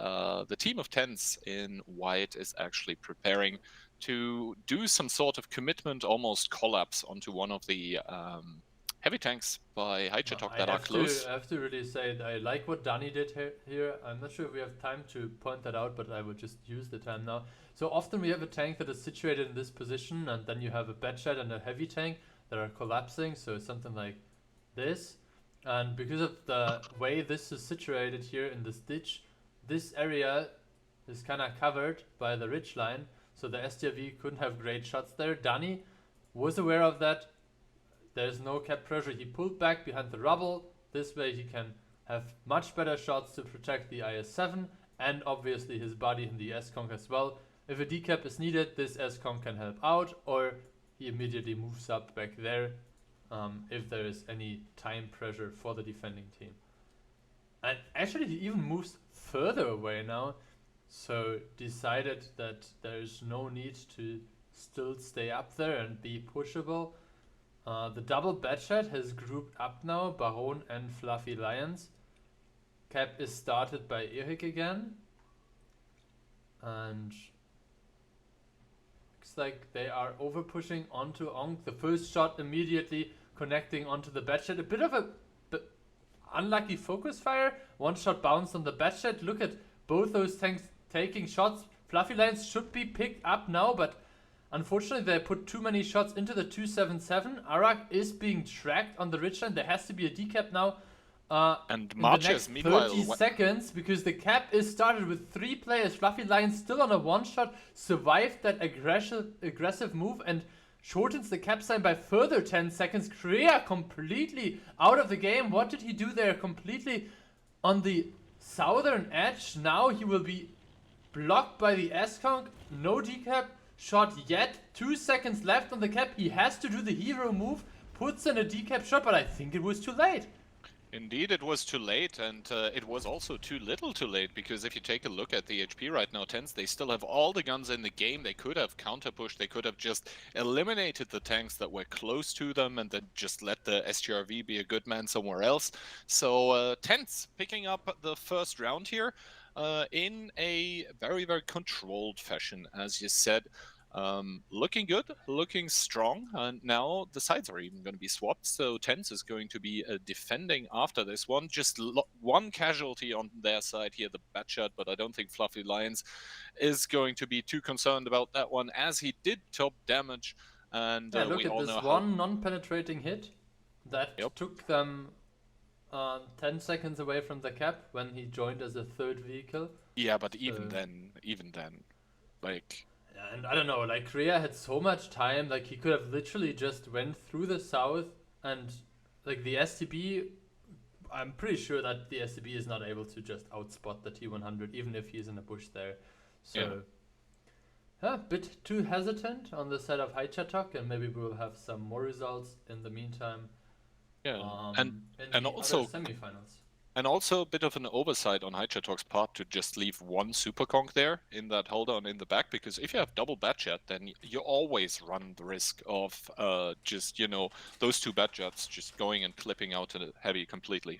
Speaker 1: team of tens in white is actually preparing to do some sort of commitment, almost collapse onto one of the heavy tanks by Haichatok that are close.
Speaker 2: I have to really say that I like what Danny did here. I'm not sure if we have time to point that out, but I would just use the time now. So often we have a tank that is situated in this position, and then you have a Batchat and a heavy tank that are collapsing. So something like this. And because of the way this is situated here in this ditch, this area is kind of covered by the ridge line. So the STRV couldn't have great shots there. Danny was aware of that. There's no cap pressure. He pulled back behind the rubble. This way he can have much better shots to protect the IS-7 and obviously his body in the S-Conk as well. If a decap is needed, this S-Conk can help out, or he immediately moves up back there if there is any time pressure for the defending team. And actually he even moves further away now, so decided that there's no need to still stay up there and be pushable. The double Batchat has grouped up now, Baron and Fluffy Lions. Cap is started by Erik again. And looks like they are over pushing onto Onk. The first shot immediately connecting onto the Batchat. A bit of a unlucky focus fire. One shot bounced on the Batchat. Look at both those tanks taking shots. Fluffy Lions should be picked up now, but unfortunately, they put too many shots into the 277. Arak is being tracked on the ridgeline. There has to be a decap now.
Speaker 1: And
Speaker 2: in
Speaker 1: March
Speaker 2: the next
Speaker 1: is meanwhile
Speaker 2: 30 seconds, because the cap is started with 3 players. Fluffy Lion still on a one-shot, survived that aggressive move and shortens the cap time by further 10 seconds. Korea completely out of the game. What did he do there? Completely on the southern edge. Now he will be blocked by the S-Conk. No decap shot yet. 2 seconds left on the cap. He has to do the hero move. Puts in a decap shot, but I think it was too late.
Speaker 1: Indeed, it was too late, and it was also too little too late, because if you take a look at the HP right now, Tens, they still have all the guns in the game. They could have counter-pushed, they could have just eliminated the tanks that were close to them and then just let the SGRV be a good man somewhere else. So Tens picking up the first round here in a very, very controlled fashion, as you said. Looking good, looking strong, and now the sides are even going to be swapped, so Tens is going to be defending after this one. Just one casualty on their side here, the Batchat, but I don't think Fluffy Lions is going to be too concerned about that one, as he did top damage, and
Speaker 2: yeah, look
Speaker 1: we
Speaker 2: at
Speaker 1: all
Speaker 2: this
Speaker 1: know
Speaker 2: one non-penetrating hit that
Speaker 1: Yep.
Speaker 2: took them 10 seconds away from the cap when he joined as a third vehicle.
Speaker 1: Yeah, but even then, like...
Speaker 2: And I don't know, like Korea had so much time, like he could have literally just went through the south, and like the STB, I'm pretty sure that the STB is not able to just outspot the T100 even if he's in a bush there. So a bit too hesitant on the side of Haichatok, and maybe we'll have some more results in the meantime.
Speaker 1: Yeah,
Speaker 2: in
Speaker 1: and
Speaker 2: the
Speaker 1: also
Speaker 2: other semifinals.
Speaker 1: And also a bit of an oversight on Haichatalk's part to just leave one Super Conk there in that holdout in the back, because if you have double Batchat, then you always run the risk of just, those two Batchats just going and clipping out to the heavy completely.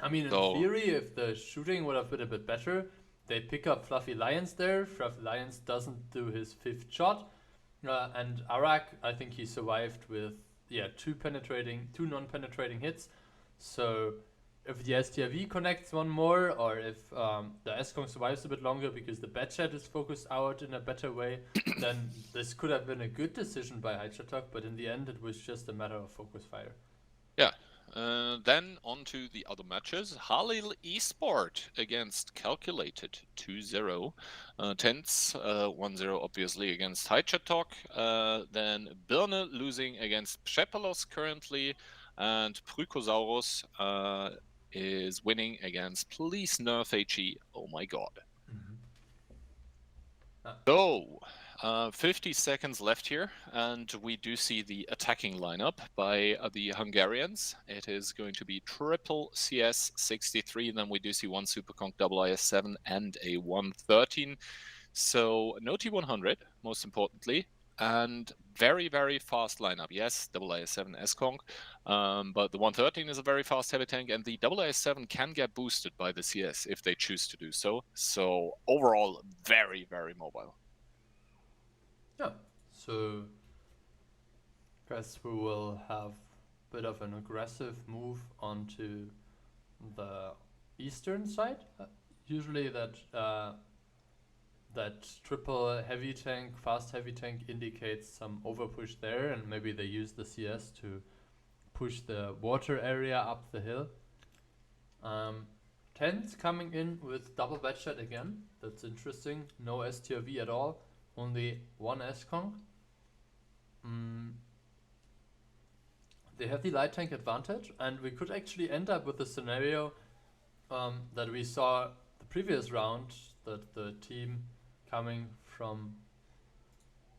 Speaker 2: I mean, in theory, if the shooting would have been a bit better, they pick up Fluffy Lions there. Fluffy Lions doesn't do his 5th shot. And Arak, I think he survived with, 2 non-penetrating hits. So if the STRV connects one more, or if the S-Conk survives a bit longer because the Batchat is focused out in a better way, then this could have been a good decision by Haichatok, but in the end it was just a matter of focus fire.
Speaker 1: Yeah. Then on to the other matches. Halil Esport against Calculated 2-0. Tens 1-0 obviously against Haichatok. Then Birne losing against Pshepalos currently. And Prykosaurus is winning against Please Nerf HE. Oh my god. So, 50 seconds left here, and we do see the attacking lineup by the Hungarians. It is going to be triple CS 63, then we do see one Superconk double IS-7 and a 113. So, no T100, most importantly. and very, very fast lineup. Yes, IS7 S-Conk, but the 113 is a very fast heavy tank, and the IS7 can get boosted by the CS if they choose to do so. So overall, very, very mobile.
Speaker 2: Yeah, so guess we will have a bit of an aggressive move onto the eastern side. Usually that triple heavy tank, fast heavy tank indicates some overpush there, and maybe they use the CS to push the water area up the hill. Tens coming in with double batchet again. That's interesting. No STRV at all. Only one S-Conk. They have the light tank advantage, and we could actually end up with a scenario that we saw the previous round, that the team coming from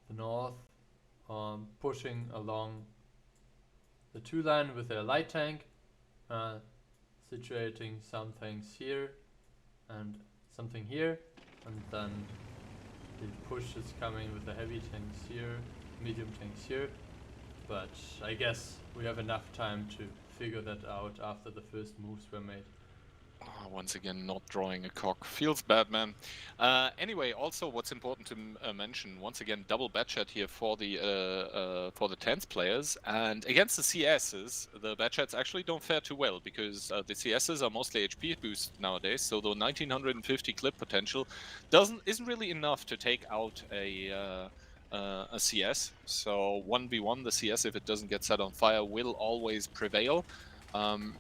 Speaker 2: the north pushing along the 2 line with their light tank, situating some things here and something here, and then the push is coming with the heavy tanks here, medium tanks here. But I guess we have enough time to figure that out after the first moves were made.
Speaker 1: Once again, not drawing a cock. Feels bad, man. Anyway, also what's important to mention, once again, double batchet here for the 10th players. And against the CSs, the batchets actually don't fare too well, because the CSs are mostly HP boost nowadays, so the 1950 clip potential isn't really enough to take out a CS. So 1v1, the CS, if it doesn't get set on fire, will always prevail.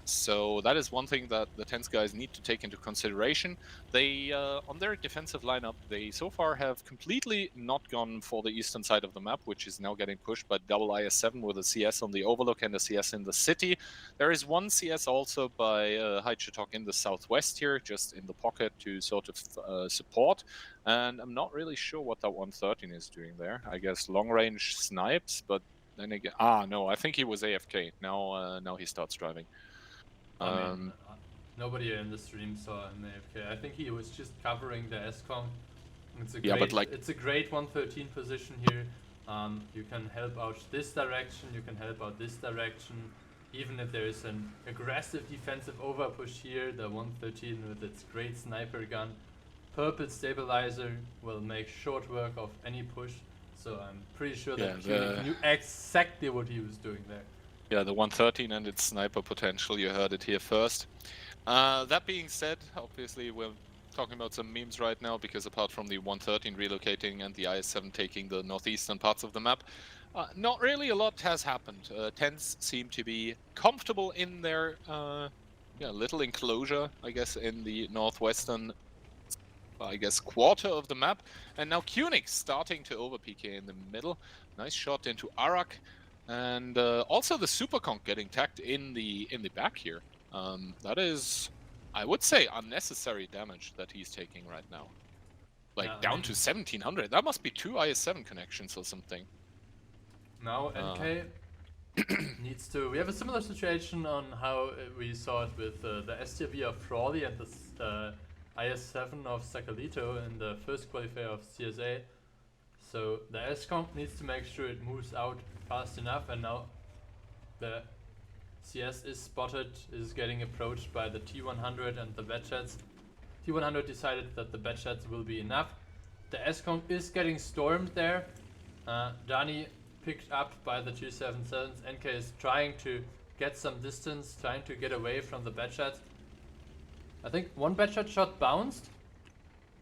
Speaker 1: So that is one thing that the 10th guys need to take into consideration. They, on their defensive lineup, they so far have completely not gone for the eastern side of the map, which is now getting pushed by IS7 with a CS on the Overlook and a CS in the city. There is one CS also by Haichitok in the southwest here, just in the pocket to sort of support. And I'm not really sure what that 113 is doing there. I guess long-range snipes, but then again, no, I think he was AFK. Now he starts driving.
Speaker 2: I mean, nobody in the stream saw him AFK. I think he was just covering the S-Conk. It's a great,
Speaker 1: but like,
Speaker 2: it's a great 113 position here. You can help out this direction, you can help out this direction. Even if there is an aggressive defensive overpush here, the 113 with its great sniper gun, purple stabilizer will make short work of any push. So I'm pretty sure that he knew exactly what he was doing there.
Speaker 1: Yeah, the 113 and its sniper potential, you heard it here first. That being said, obviously we're talking about some memes right now, because apart from the 113 relocating and the IS7 taking the northeastern parts of the map, not really a lot has happened. 10s seem to be comfortable in their little enclosure, I guess, in the northwestern quarter of the map. And now Kunix starting to over PK in the middle. Nice shot into Arak. And also the Superconk getting tagged in the back here. That is, I would say, unnecessary damage that he's taking right now. Like, down to 1700. That must be 2 IS7 connections or something.
Speaker 2: Now NK needs to... We have a similar situation on how we saw it with the STV of Frawley and the IS7 of Sakalito in the first qualifier of CSA. So the S-Conk needs to make sure it moves out fast enough, and now the CS is spotted, is getting approached by the T100 and the batchets. T100 decided that the batchets will be enough. The S-Conk is getting stormed there. Dani picked up by the 277s. NK is trying to get some distance, trying to get away from the batchets. I think one batchet shot bounced,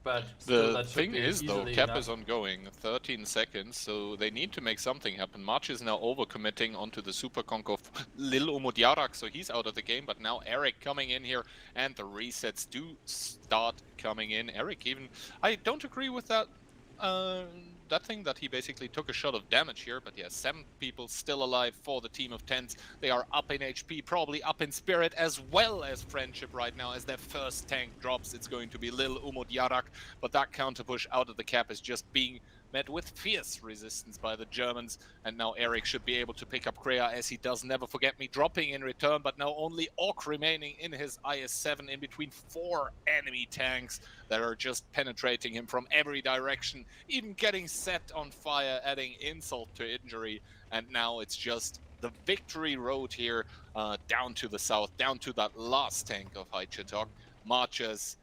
Speaker 2: but still
Speaker 1: the thing is, though, cap
Speaker 2: enough.
Speaker 1: is ongoing, 13 seconds, so they need to make something happen. March is now overcommitting onto the Superconk of Lil Umudyarak, so he's out of the game, but now Eric coming in here, and the resets do start coming in. Eric even, I don't agree with that thing that he basically took a shot of damage here, but yeah, 7 people still alive for the team of 10s. They are up in HP, probably up in spirit, as well as friendship right now. As their first tank drops, it's going to be Lil Umudyarak, but that counter push out of the cap is just being met with fierce resistance by the Germans. And now Eric should be able to pick up Kreia as he does Never Forget Me dropping in return, but now only Orc remaining in his IS-7 in between 4 enemy tanks that are just penetrating him from every direction, even getting set on fire, adding insult to injury. And now it's just the victory road here down to the south, down to that last tank of Haichetok, marches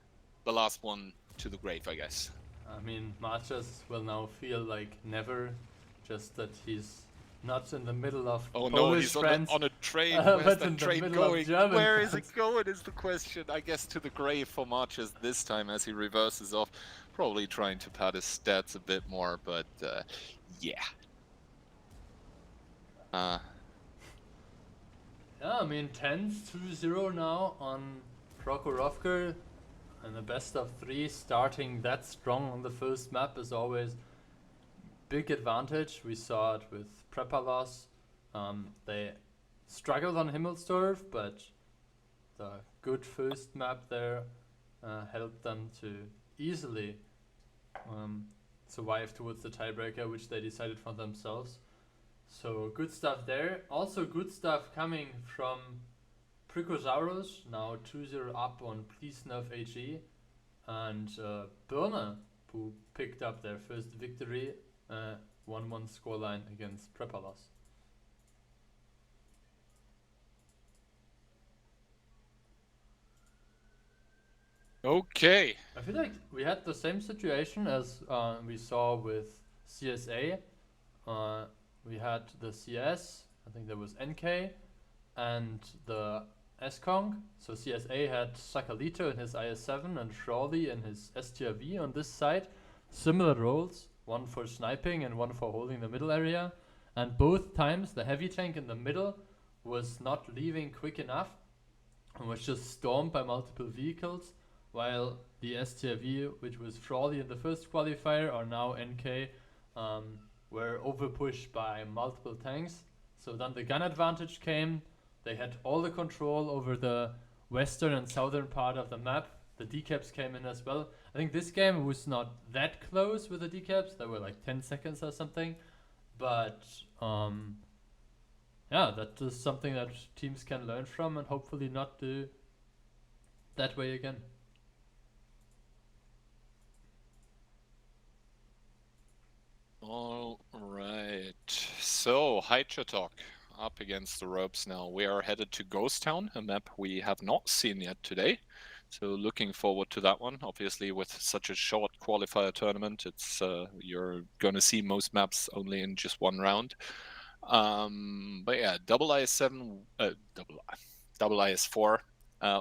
Speaker 1: the last one to the grave, I guess.
Speaker 2: I mean, Marches will now feel like never, just that he's not in the middle of Polish friends.
Speaker 1: On a train.
Speaker 2: But
Speaker 1: Where's
Speaker 2: in
Speaker 1: that
Speaker 2: the
Speaker 1: train
Speaker 2: middle of
Speaker 1: going?
Speaker 2: German
Speaker 1: Where is
Speaker 2: friends.
Speaker 1: it going is the question. I guess to the grave for Marches this time as he reverses off. Probably trying to pad his stats a bit more, but yeah.
Speaker 2: Yeah, I mean, 10's 2-0 now on Prokhorovka, and the best of 3 starting that strong on the first map is always big advantage. We saw it with Prepalos. They struggled on Himmelsdorf, but the good first map there helped them to easily survive towards the tiebreaker, which they decided for themselves. So good stuff there. Also good stuff coming from Prikosaurus, now 2-0 up on Please Nerf AG, and Burner, who picked up their first victory, 1-1 scoreline against Prepalos.
Speaker 1: Okay.
Speaker 2: I feel like we had the same situation as we saw with CSA. We had the CS, I think there was NK, and the S-Kong. So CSA had Sakalito in his IS-7 and Shrawley in his STRV on this side. Similar roles, one for sniping and one for holding the middle area. And both times the heavy tank in the middle was not leaving quick enough and was just stormed by multiple vehicles, while the STRV, which was Frawley in the first qualifier, or now NK, were overpushed by multiple tanks. So then the gun advantage came. They had all the control over the western and southern part of the map. The decaps came in as well. I think this game was not that close with the decaps. There were like 10 seconds or something. But yeah, that is something that teams can learn from and hopefully not do that way again.
Speaker 1: All right. So, Haichetok up against the ropes now. We are headed to Ghost Town, a map we have not seen yet today. So looking forward to that one. Obviously, with such a short qualifier tournament, it's you're going to see most maps only in just one round. But yeah, double IS-7, double IS-4,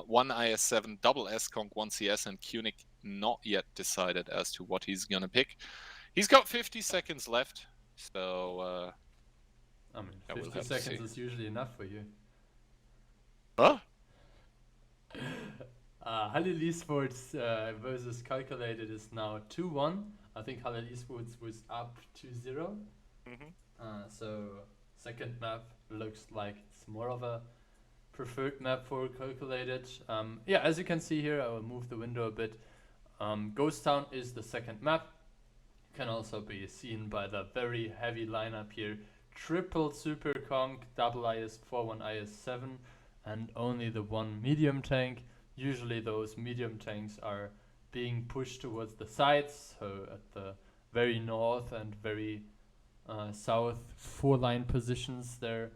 Speaker 1: one IS-7, double S-Conk, one CS, and Kunik not yet decided as to what he's going to pick. He's got 50 seconds left, so
Speaker 2: I mean, 50 seconds is usually enough for you.
Speaker 1: Huh?
Speaker 2: Halil Esports versus Calculated is now 2-1. I think Halil Esports was up 2-0. So second map looks like it's more of a preferred map for Calculated. Yeah, as you can see here, I will move the window a bit. Ghost Town is the second map. Can also be seen by the very heavy lineup here. Triple Super Conk, double IS-4, one IS-7, and only the one medium tank. Usually those medium tanks are being pushed towards the sides, so at the very north and very south 4-line positions there.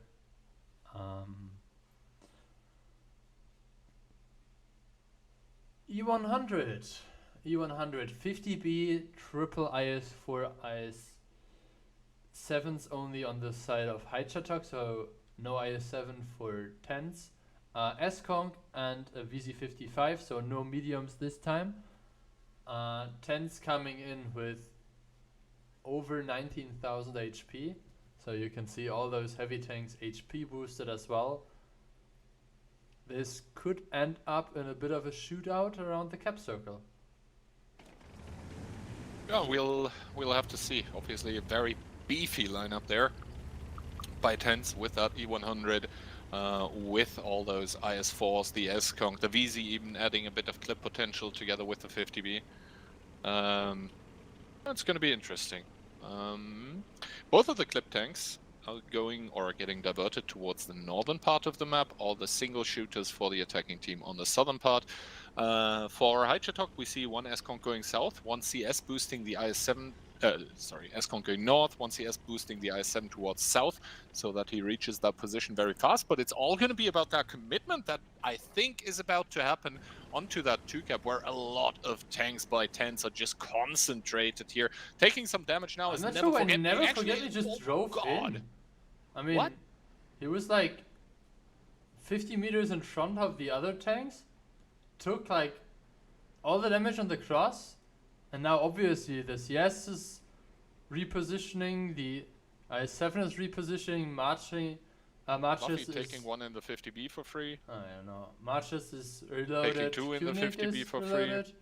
Speaker 2: E100, 50B, triple IS-4, IS-7s only on the side of Haichetok, so no IS-7 for 10s. S-Conk and a VZ55, so no mediums this time. 10s coming in with over 19,000 HP, so you can see all those heavy tanks HP boosted as well. This could end up in a bit of a shootout around the cap circle.
Speaker 1: Yeah, we'll have to see. Obviously, a very beefy lineup there by 10s with that E100, with all those IS-4s, the S-Conk, the VZ even adding a bit of clip potential together with the 50B. That's going to be interesting. Both of the clip tanks are going or getting diverted towards the northern part of the map, all the single shooters for the attacking team on the southern part. For Haichatok, we see one S-Conk going south, one CS boosting the IS-7, S-Conk going north, one CS boosting the IS-7 towards south, so that he reaches that position very fast. But it's all going to be about that commitment that I think is about to happen onto that 2-cap, where a lot of tanks by 10s are just concentrated here. Taking some damage now
Speaker 2: I'm
Speaker 1: is
Speaker 2: not
Speaker 1: Never
Speaker 2: sure why
Speaker 1: Forget Me.
Speaker 2: Never
Speaker 1: Actually,
Speaker 2: Forget Me just
Speaker 1: oh
Speaker 2: drove
Speaker 1: god.
Speaker 2: in. I mean,
Speaker 1: What?
Speaker 2: he was like 50 meters in front of the other tanks, took like all the damage on the cross, and now obviously the CS is repositioning, the I7 is repositioning,
Speaker 1: Fluffy
Speaker 2: Marches
Speaker 1: taking
Speaker 2: is...
Speaker 1: one in the 50B for free.
Speaker 2: I don't know. Marches is reloaded,
Speaker 1: Taking two in the
Speaker 2: Kunik
Speaker 1: 50B
Speaker 2: is
Speaker 1: for
Speaker 2: reloaded.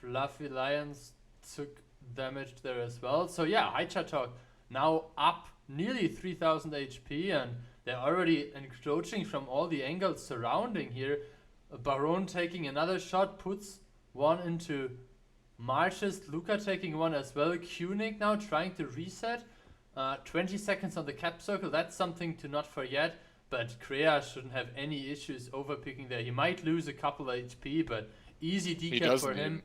Speaker 2: Fluffy Lions took damage there as well. So yeah, Haichatok now up nearly 3000 HP, and they're already encroaching from all the angles surrounding here. Baron taking another shot, puts one into Marches. Luca taking one as well. Kunik now trying to reset. 20 seconds on the cap circle, that's something to not forget. But Krea shouldn't have any issues overpicking there. He might lose a couple of HP, but easy decap for him.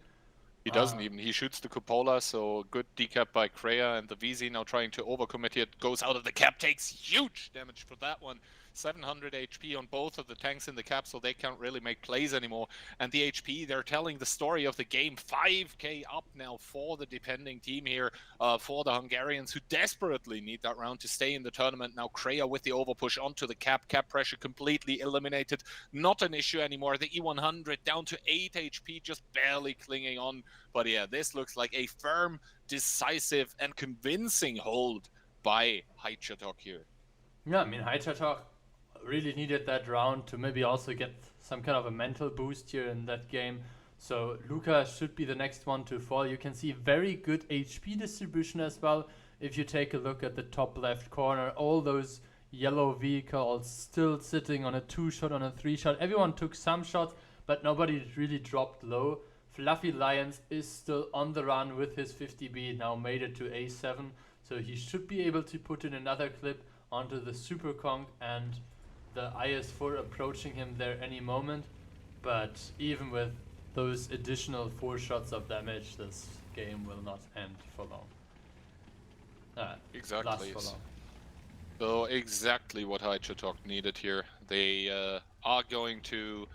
Speaker 1: He doesn't even. He shoots the cupola, so good decap by Kreia, and the VZ now trying to overcommit here. Goes out of the cap, takes huge damage for that one. 700 HP on both of the tanks in the cap, so they can't really make plays anymore. And the HP, they're telling the story of the game. 5k up now for the defending team here, for the Hungarians, who desperately need that round to stay in the tournament. Now Kreia with the overpush onto the cap. Cap pressure completely eliminated. Not an issue anymore. The E100 down to 8 HP, just barely clinging on. But yeah, this looks like a firm, decisive, and convincing hold by Haichatok here.
Speaker 2: Yeah, I mean, Haichatok really needed that round to maybe also get some kind of a mental boost here in that game. So Luca should be the next one to fall. You can see very good HP distribution as well. If you take a look at the top left corner, all those yellow vehicles still sitting on a 2-shot, on a 3-shot. Everyone took some shots, but nobody really dropped low. Fluffy Lions is still on the run with his 50B, now made it to A7, so he should be able to put in another clip onto the Super Kong, and the IS-4 approaching him there any moment. But even with those additional 4 shots of damage, this game will not end for long.
Speaker 1: Exactly.
Speaker 2: Last for long.
Speaker 1: So exactly what Haichatok needed here. They are going to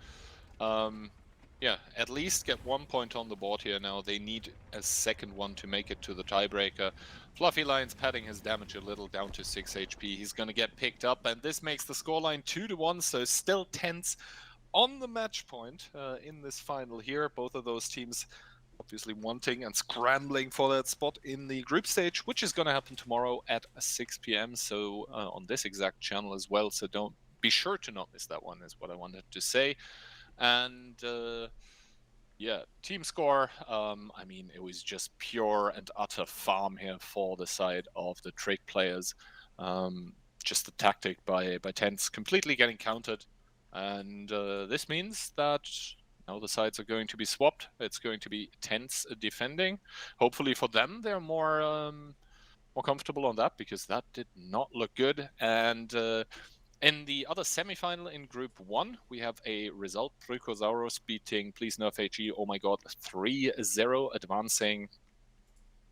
Speaker 1: at least get 1 point on the board here now. They need a second one to make it to the tiebreaker. Fluffy Lion's padding his damage a little down to 6 HP. He's going to get picked up, and this makes the scoreline 2-1, so still tense on the match point in this final here. Both of those teams obviously wanting and scrambling for that spot in the group stage, which is going to happen tomorrow at 6 p.m. So on this exact channel as well. So don't be sure to not miss that one, is what I wanted to say. And team score, I mean, it was just pure and utter farm here for the side of the Trick players. Just the tactic by Tense completely getting countered. And this means that now the sides are going to be swapped. It's going to be Tense defending. Hopefully for them, they're more comfortable on that, because that did not look good. And in the other semifinal in Group 1, we have a result. Prykosaurus beating Please Nerf HE, oh my god, 3-0, advancing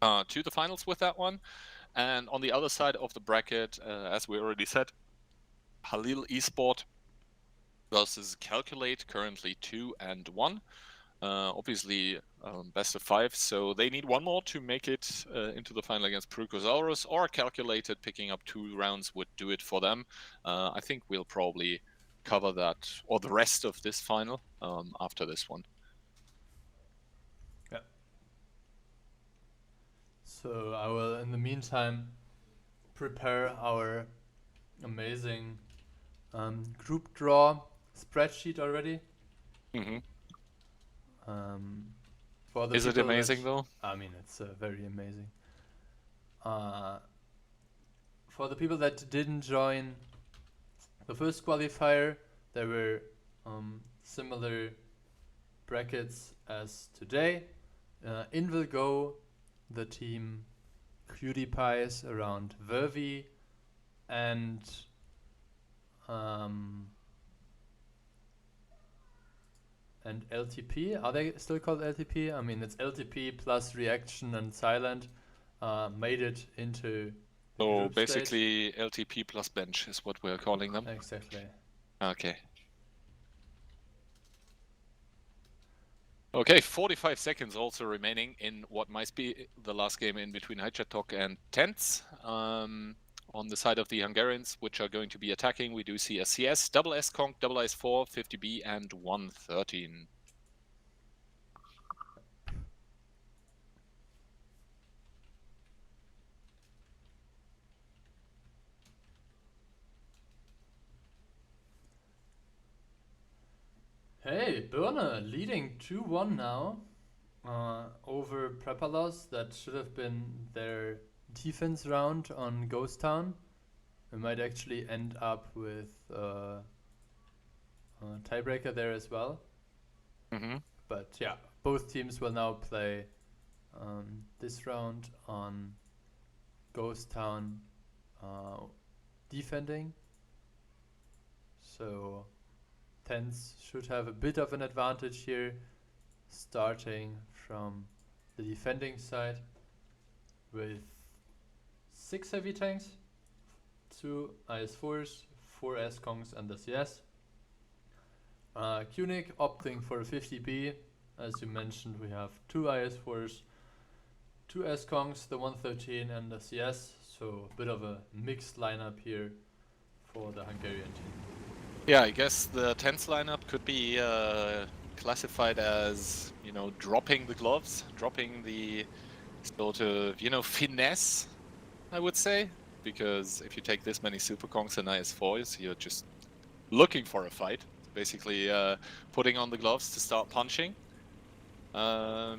Speaker 1: to the finals with that one. And on the other side of the bracket, as we already said, Halil Esport versus Calculate, currently 2-1. Obviously, best of 5, so they need one more to make it into the final against Prykosaurus, or Calculated picking up 2 rounds would do it for them. I think we'll probably cover that, or the rest of this final, after this one.
Speaker 2: Yeah. So I will, in the meantime, prepare our amazing group draw spreadsheet already.
Speaker 1: Mm-hmm.
Speaker 2: For the
Speaker 1: Is it amazing though?
Speaker 2: I mean, it's very amazing. For the people that didn't join the first qualifier, there were similar brackets as today. In will go the team cutie pies around Vervi and LTP. Are they still called LTP? I mean, it's LTP plus reaction and silent made it into the
Speaker 1: So
Speaker 2: group stage.
Speaker 1: basically LTP plus bench is what we're calling them.
Speaker 2: Exactly.
Speaker 1: Okay. Okay, 45 seconds also remaining in what might be the last game in between Hajjatok and Tents. On the side of the Hungarians, which are going to be attacking, we do see a CS, double S Conk, double S4, 50B, and 113.
Speaker 2: Hey, Birne leading 2-1 now over Prepalos. That should have been their defense round on Ghost Town. We might actually end up with a tiebreaker there as well. But yeah, both teams will now play this round on Ghost Town defending. So Tens should have a bit of an advantage here, starting from the defending side with 6 heavy tanks, 2 IS4s, 4 S-Kongs and the CS. Kunik opting for a 50B. As you mentioned, we have 2 IS4s, 2 S-Kongs, the 113 and the CS, so a bit of a mixed lineup here for the Hungarian team.
Speaker 1: Yeah, I guess the Tents lineup could be classified as, you know, dropping the gloves, dropping the sort of, you know, finesse, I would say. Because if you take this many Super Kongs and IS4s, you're just looking for a fight. Basically putting on the gloves to start punching. At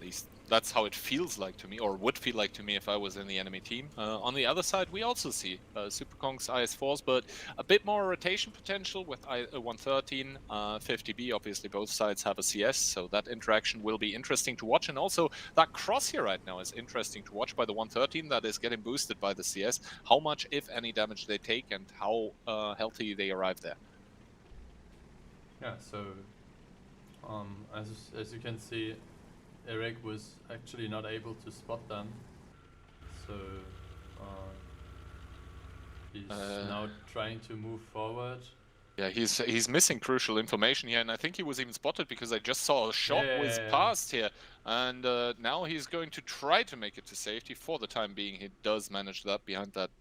Speaker 1: least that's how it feels like to me, or would feel like to me if I was in the enemy team. On the other side, we also see Super Kongs IS4s, but a bit more rotation potential with 113, 50B. Obviously, both sides have a CS, so that interaction will be interesting to watch. And also, that cross here right now is interesting to watch by the 113 that is getting boosted by the CS. How much, if any, damage they take and how healthy they arrive there.
Speaker 2: Yeah, so as you can see, Eric was actually not able to spot them, so he's now trying to move forward.
Speaker 1: Yeah, he's missing crucial information here, and I think he was even spotted because I just saw a shot whiz past here, and now he's going to try to make it to safety. For the time being, he does manage that behind that,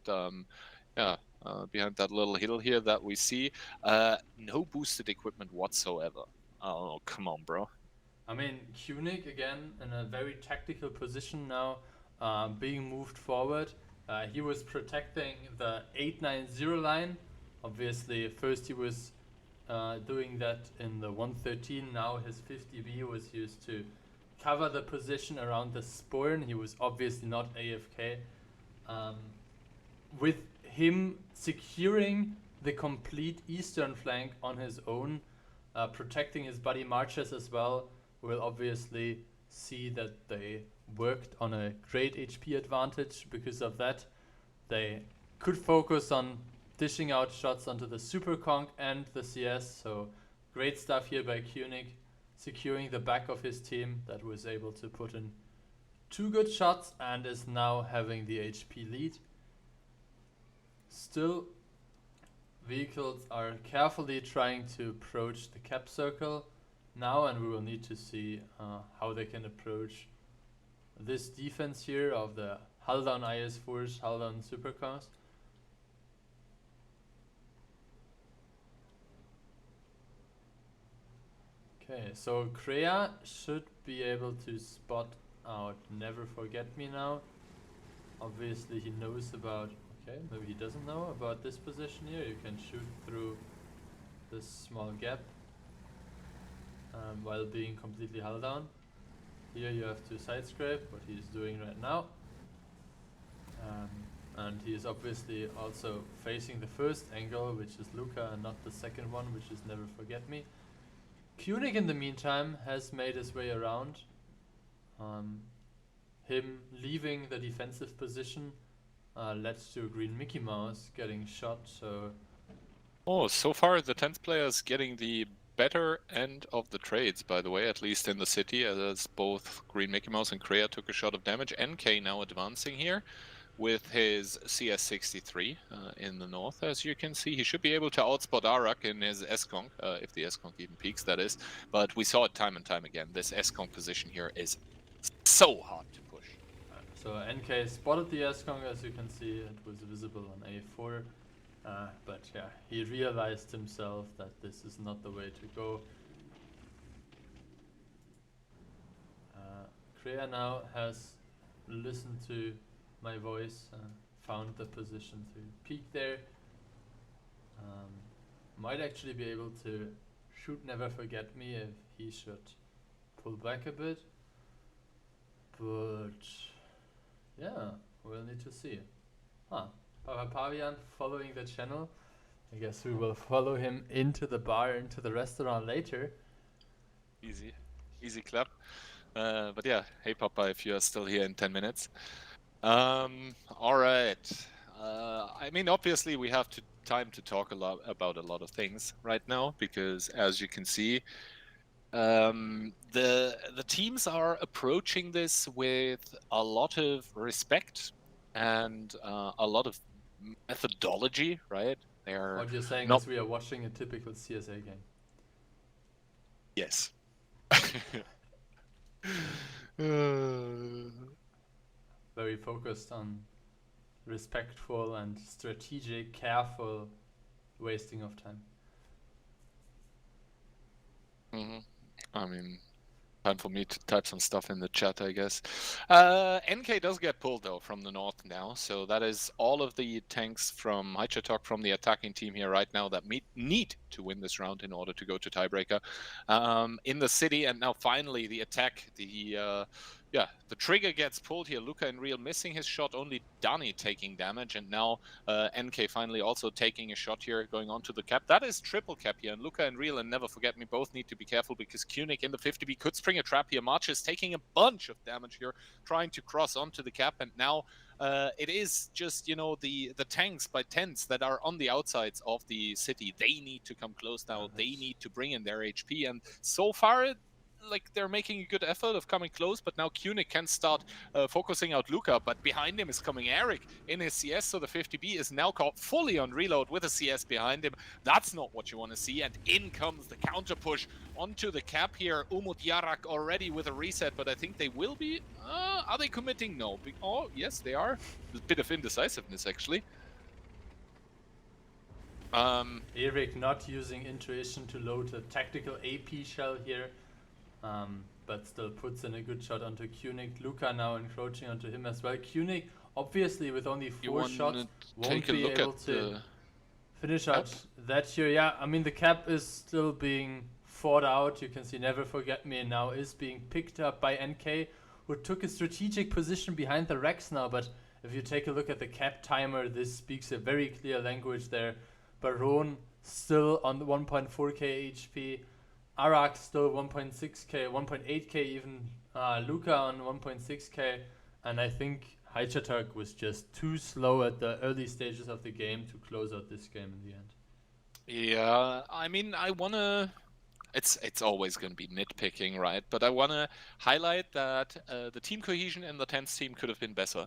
Speaker 1: behind that little hill here that we see. No boosted equipment whatsoever. Oh, come on, bro.
Speaker 2: I mean, Kunik again in a very tactical position now, being moved forward. He was protecting the 890 line. Obviously, first he was doing that in the 113. Now his 50B was used to cover the position around the Sporn. He was obviously not AFK. With him securing the complete eastern flank on his own, protecting his buddy Marches as well, we'll obviously see that they worked on a great HP advantage. Because of that, they could focus on dishing out shots onto the Super Conk and the CS. So great stuff here by Kunik, securing the back of his team that was able to put in 2 good shots and is now having the HP lead. Still, vehicles are carefully trying to approach the cap circle now, and we will need to see how they can approach this defense here of the Haldan IS4s, Haldan Supercars. Okay, so Krea should be able to spot out Never Forget Me now. Obviously he knows about, okay, maybe he doesn't know about this position here. You can shoot through this small gap while being completely held down. Here you have to side scrape, what he's doing right now. And he is obviously also facing the first angle, which is Luca, and not the second one, which is Never Forget Me. Kunik in the meantime has made his way around. him leaving the defensive position led to a green Mickey Mouse getting shot. So
Speaker 1: so far the 10th player is getting the better end of the trades, by the way, at least in the city, as both Green Mickey Mouse and Kreia took a shot of damage. NK now advancing here with his CS63 in the north, as you can see. He should be able to outspot Arak in his S-Conk, if the S-Conk even peaks, that is. But we saw it time and time again. This S-Conk position here is so hard to push.
Speaker 2: So NK spotted the S-Conk, as you can see. It was visible on A4. But yeah, he realized himself that this is not the way to go. Kreia now has listened to my voice, found the position to peek there. Might actually be able to shoot Never Forget Me if he should pull back a bit. But yeah, we'll need to see. Pavian following the channel. I guess we will follow him into the bar, into the restaurant later.
Speaker 1: Easy clap. But yeah, hey Papa, if you are still here in 10 minutes. All right. I mean, obviously we have time to talk about a lot of things right now, because as you can see, the teams are approaching this with a lot of respect and a lot of methodology, right?
Speaker 2: What you're saying is we are watching a typical CSA game.
Speaker 1: Yes.
Speaker 2: Very focused on respectful and strategic, careful wasting of time.
Speaker 1: I mean, time for me to type some stuff in the chat, I guess. NK does get pulled though from the north now, so that is all of the tanks from Haichatok, from the attacking team here right now, that need to win this round in order to go to tiebreaker in the city. And now finally the attack, the trigger gets pulled here. Luca and Real missing his shot, only Dani taking damage, and now NK finally also taking a shot here, going on to the cap. That is triple cap here, and Luca and Real and Never Forget Me both need to be careful, because Kunik in the 50B could spring a trap here. March is taking a bunch of damage here, trying to cross onto the cap, and now it is just, you know, the tanks by tens that are on the outsides of the city. They need to come close now. They need to bring in their HP, and so far, like, they're making a good effort of coming close, but now Kunik can start focusing out Luca, but behind him is coming Eric in his CS, so the 50B is now caught fully on reload with a CS behind him. That's not what you want to see, and in comes the counter push onto the cap here. Umut Yarak already with a reset, but I think they will be... are they committing? No. Oh, yes, they are. A bit of indecisiveness, actually.
Speaker 2: Eric not using intuition to load a tactical AP shell here. But still puts in a good shot onto Kunik. Luca now encroaching onto him as well. Kunik, obviously with only 4 shots, won't be able to finish out that here. Yeah, I mean the cap is still being fought out. You can see Never Forget Me now is being picked up by NK, who took a strategic position behind the Rex now. But if you take a look at the cap timer, this speaks a very clear language there. Baron still on the 1.4k HP. Arak still 1.6k, 1.8k even, Luca on 1.6k, and I think Haichatak was just too slow at the early stages of the game to close out this game in the end.
Speaker 1: Yeah, I mean, I wanna... It's always going to be nitpicking, right? But I want to highlight that the team cohesion in the 10th team could have been better.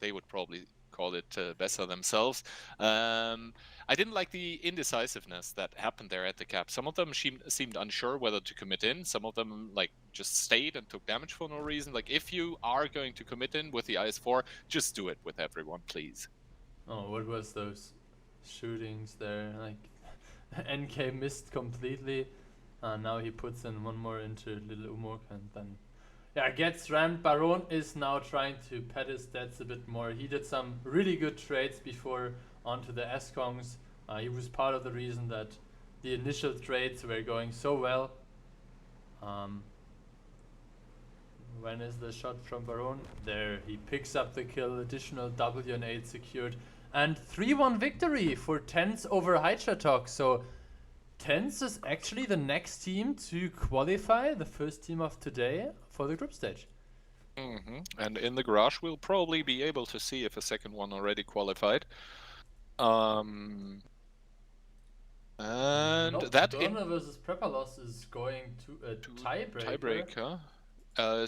Speaker 1: They would probably call it better themselves. I didn't like the indecisiveness that happened there at the cap. Some of them seemed unsure whether to commit in. Some of them like just stayed and took damage for no reason. Like, if you are going to commit in with the IS-4, just do it with everyone, please.
Speaker 2: Oh, what was those shootings there? Like, NK missed completely. Now he puts in one more into Little Umok, and then gets rammed. Baron is now trying to pad his stats a bit more. He did some really good trades before onto the S-Kongs. He was part of the reason that the initial trades were going so well. When is the shot from Baron? There, he picks up the kill, additional W and 8 secured. And 3-1 victory for TenZ over Haichatok. So TenZ is actually the next team to qualify, the first team of today, for the group stage.
Speaker 1: And in the garage, we'll probably be able to see if a second one already qualified. And
Speaker 2: Nope,
Speaker 1: that
Speaker 2: Burner versus Prepperlos is going to a tiebreaker.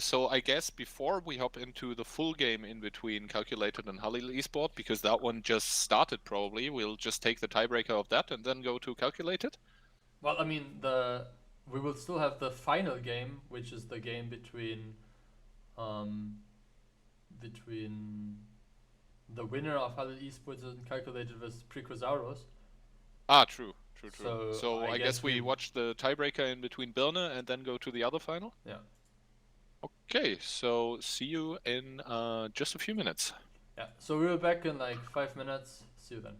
Speaker 1: So I guess before we hop into the full game in between Calculated and Halil Esport, because that one just started probably, we'll just take the tiebreaker of that and then go to Calculated.
Speaker 2: Well, I mean, we will still have the final game, which is the game between the winner of Halil Esports and Calculated versus Precrosaurus.
Speaker 1: Ah, true.
Speaker 2: So
Speaker 1: I guess we watch the tiebreaker in between Birne and then go to the other final?
Speaker 2: Yeah.
Speaker 1: Okay, so see you in just a few minutes.
Speaker 2: Yeah, so we'll be back in like 5 minutes. See you then.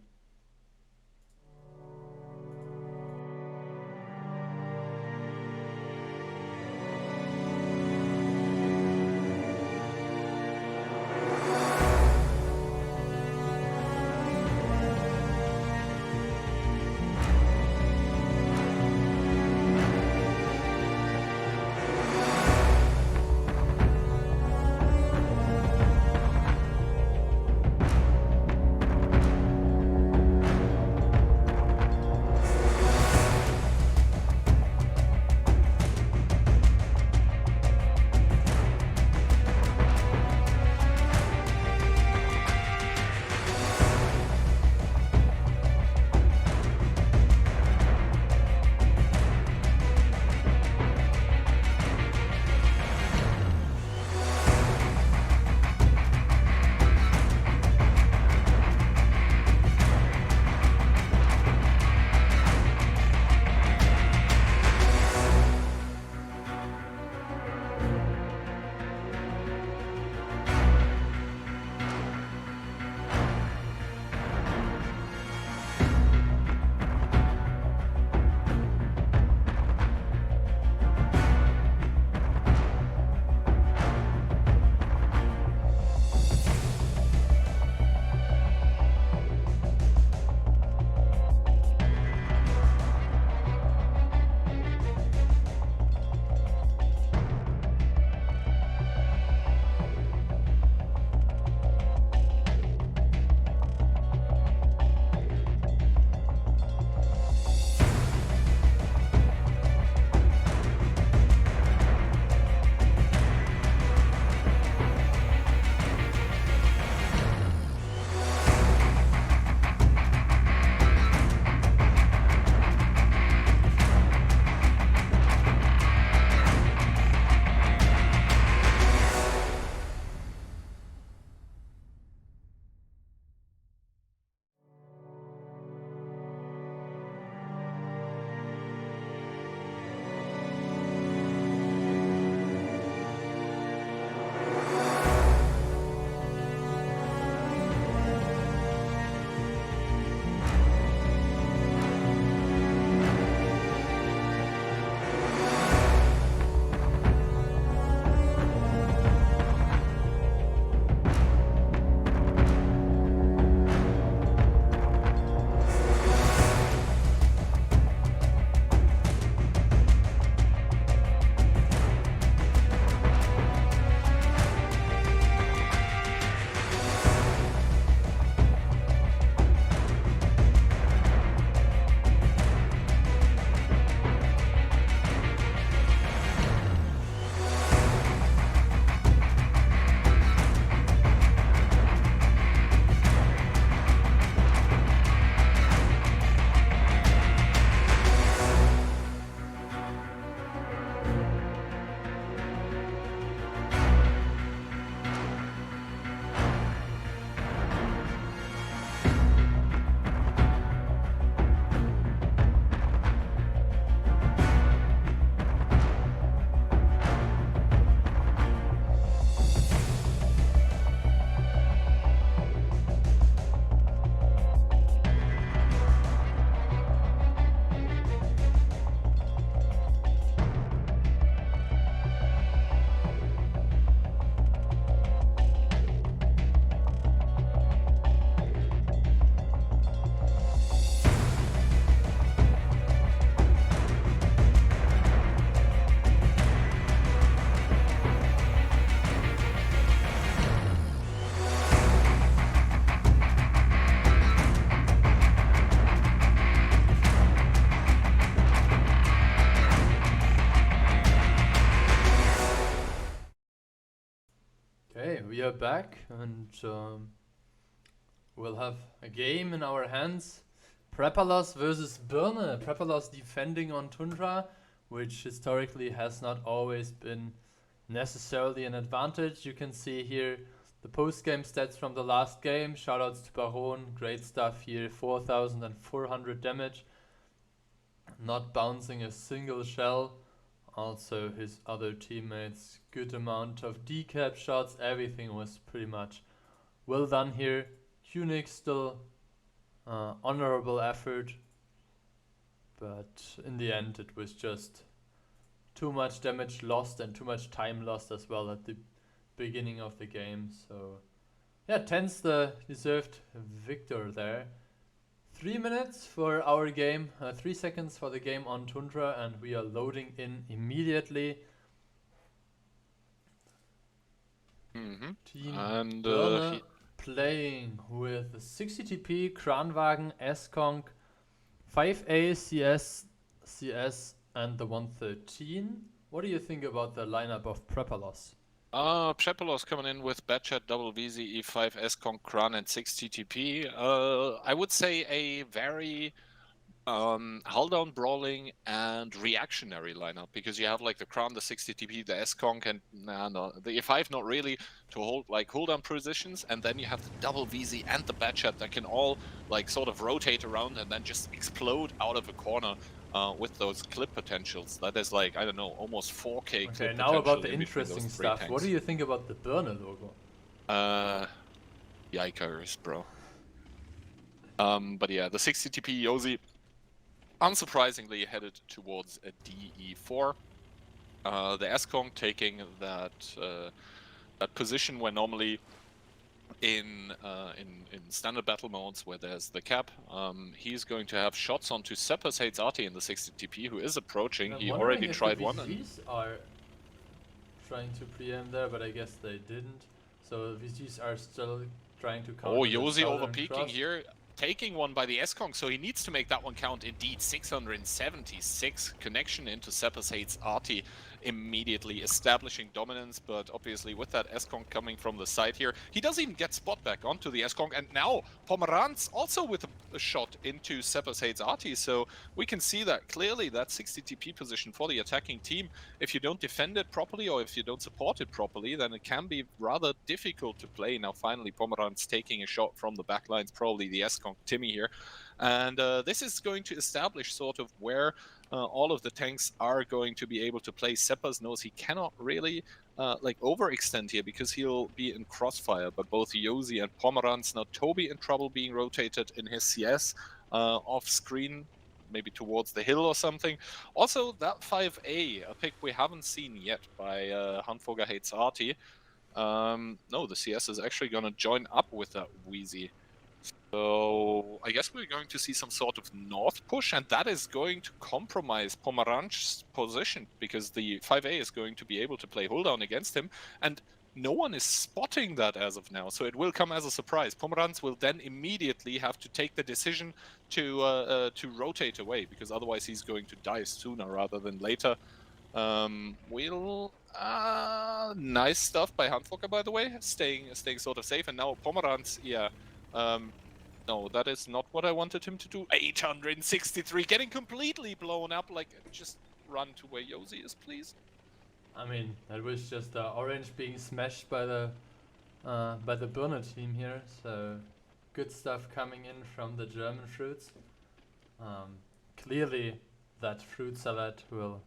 Speaker 2: are back, and we'll have a game in our hands. Prepalos versus Birne. Prepalos defending on Tundra, which historically has not always been necessarily an advantage. You can see here the post-game stats from the last game. Shoutouts to Baron, great stuff here, 4,400 damage. Not bouncing a single shell. Also his other teammates, good amount of decap shots, everything was pretty much well done here. Unique still honorable effort, but in the end it was just too much damage lost and too much time lost as well at the beginning of the game. So yeah, Ten's the deserved victor there. 3 minutes for our game, 3 seconds for the game on Tundra, and we are loading in immediately. Team
Speaker 1: And
Speaker 2: Birne playing with the 60 TP, Kranwagen, S-Conk, 5A, CS, and the 113. What do you think about the lineup of Prepalos?
Speaker 1: Prepalos coming in with Batchat, Double VZ, E5, S-Conk, Kran, and 6 TTP. I would say a very hull down brawling and reactionary lineup, because you have like the Kran, the 6 TTP, the S-Conk, and no, the E5 not really to hold like cooldown positions, and then you have the Double VZ and the Batchat that can all like sort of rotate around and then just explode out of a corner. With those clip potentials, that is like, I don't know, almost 4K clip potential.
Speaker 2: Okay, now about the interesting stuff. What do you think about the Birne logo?
Speaker 1: Yikers, bro. But yeah, the 60 TP Yosi, unsurprisingly headed towards a DE4. The S-Conk taking that position where normally in standard battle modes where there's the cap, he's going to have shots onto Seppers Hates Artie in the 60 TP, who is approaching. He already tried one.
Speaker 2: VZs are trying to preempt there, but I guess they didn't. So VZs are still trying to counter.
Speaker 1: Oh, Yosi overpeaking here, taking one by the S-Conk, so he needs to make that one count. Indeed, 676 connection into Seppers Hates Artie, immediately establishing dominance, but obviously with that S-Conk coming from the side here, he does even get spot back onto the S-Conk, and now Pomeranz also with a shot into Seppers Hates Artie, so we can see that clearly that 60 TP position for the attacking team, if you don't defend it properly or if you don't support it properly, then it can be rather difficult to play. Now finally Pomeranz taking a shot from the backlines, probably the S-Conk Timmy here, and this is going to establish sort of where all of the tanks are going to be able to play. Seppers knows he cannot really like overextend here because he'll be in crossfire, but both Yosi and Pomeranz, now Toby in trouble being rotated in his CS off screen, maybe towards the hill or something. Also that 5A, a pick we haven't seen yet by Handvoger Hates Artie. No, the CS is actually going to join up with that Wheezy. So I guess we're going to see some sort of north push, and that is going to compromise Pomeranz's position, because the 5A is going to be able to play hold down against him, and no one is spotting that as of now, so it will come as a surprise. Pomeranz will then immediately have to take the decision to rotate away, because otherwise he's going to die sooner rather than later. Nice stuff by Handvoger, by the way, staying sort of safe, and now Pomeranz, yeah. No, that is not what I wanted him to do. 863, getting completely blown up. Like, just run to where Yosi is, please.
Speaker 2: I mean, that was just Orange being smashed by the Birne team here. So good stuff coming in from the German fruits. Clearly, that fruit salad will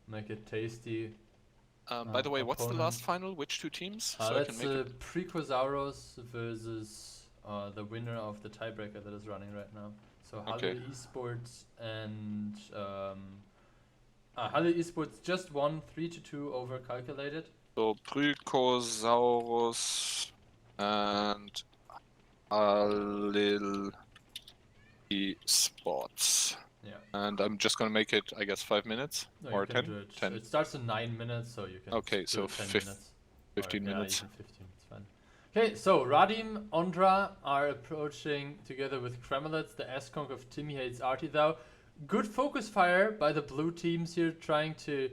Speaker 2: make it tasty.
Speaker 1: By the way, what's the last final? Which two teams?
Speaker 2: So that's Prequosaurus versus the winner of the tiebreaker that is running right now. So Halle Esports and Halle Esports just won 3-2 over Calculated.
Speaker 1: So Prequosaurus and Halle Esports.
Speaker 2: Yeah.
Speaker 1: And I'm just gonna make it, I guess, 5 minutes or 10. 10.
Speaker 2: It starts in 9 minutes, so you can.
Speaker 1: Okay, so
Speaker 2: 10 minutes.
Speaker 1: 15 minutes.
Speaker 2: Yeah, 15. It's fine. Okay, so Radim, Ondra are approaching together with Kremelets, the S-Conk of Timmy Hates Artie though. Good focus fire by the blue teams here, trying to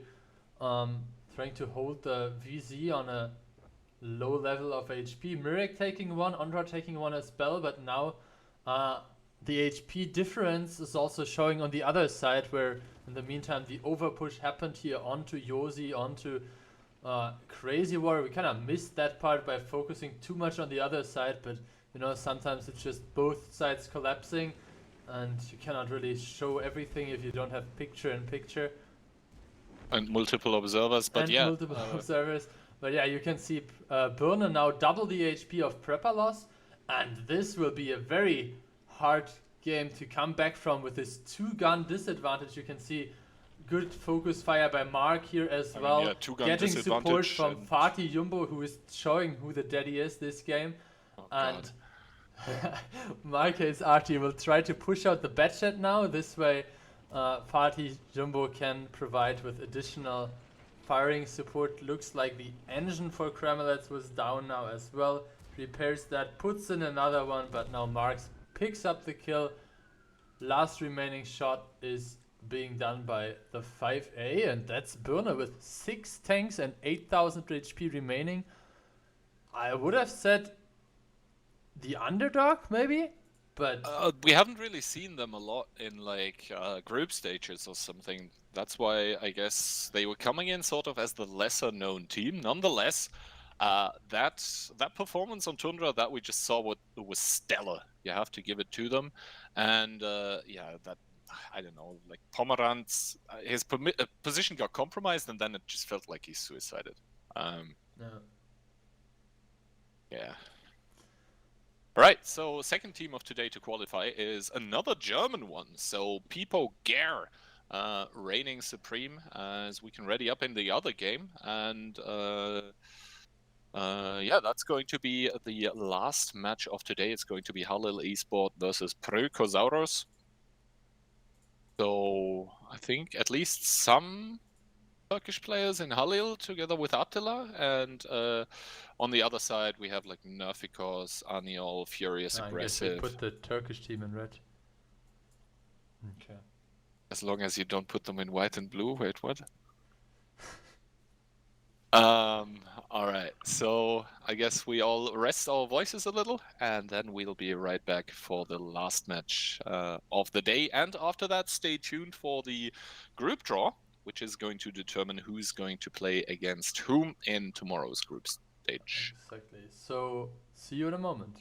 Speaker 2: hold the VZ on a low level of HP. Mirek taking one, Ondra taking one as well, but now the HP difference is also showing on the other side, where in the meantime the overpush happened here onto Yosi, onto Crazy Warrior. We kind of missed that part by focusing too much on the other side, but you know, sometimes it's just both sides collapsing and you cannot really show everything if you don't have picture-in-picture.
Speaker 1: And multiple observers, but
Speaker 2: and
Speaker 1: yeah.
Speaker 2: multiple observers. But yeah, you can see Birne now double the HP of Prepper loss, and this will be a very hard game to come back from with this 2-gun disadvantage. You can see good focus fire by Mark here as well.
Speaker 1: Yeah, 2-gun
Speaker 2: getting support
Speaker 1: disadvantage
Speaker 2: from
Speaker 1: and-
Speaker 2: Fatih Jumbo, who is showing who the daddy is this game.
Speaker 1: Oh,
Speaker 2: and Marquez Artie will try to push out the Batchat now. This way Fatih Jumbo can provide with additional firing support. Looks like the engine for Kremelets was down now as well. Repairs that, puts in another one, but now Marks picks up the kill. Last remaining shot is being done by the 5A, and that's Birne with 6 tanks and 8,000 HP remaining. I would have said the underdog maybe, but
Speaker 1: we haven't really seen them a lot in like group stages or something. That's why I guess they were coming in sort of as the lesser known team. Nonetheless, that performance on Tundra that we just saw was stellar. You have to give it to them. And yeah, that, I don't know, like Pomerantz, his position got compromised, and then it just felt like he suicided. Yeah. Right, so second team of today to qualify is another German one. So Pipo Gare reigning supreme, as we can ready up in the other game. And yeah, that's going to be the last match of today. It's going to be Halil Esport versus Prykosauros. So I think at least some Turkish players in Halil together with Attila, and on the other side we have like Nerfikos, Aniol, Furious,
Speaker 2: I guess
Speaker 1: Aggressive.
Speaker 2: we put the Turkish team in red. Okay.
Speaker 1: As long as you don't put them in white and blue. Wait, what? Alright, so I guess we all rest our voices a little, and then we'll be right back for the last match of the day. And after that, stay tuned for the group draw, which is going to determine who's going to play against whom in tomorrow's group stage.
Speaker 2: Exactly. So, see you in a moment.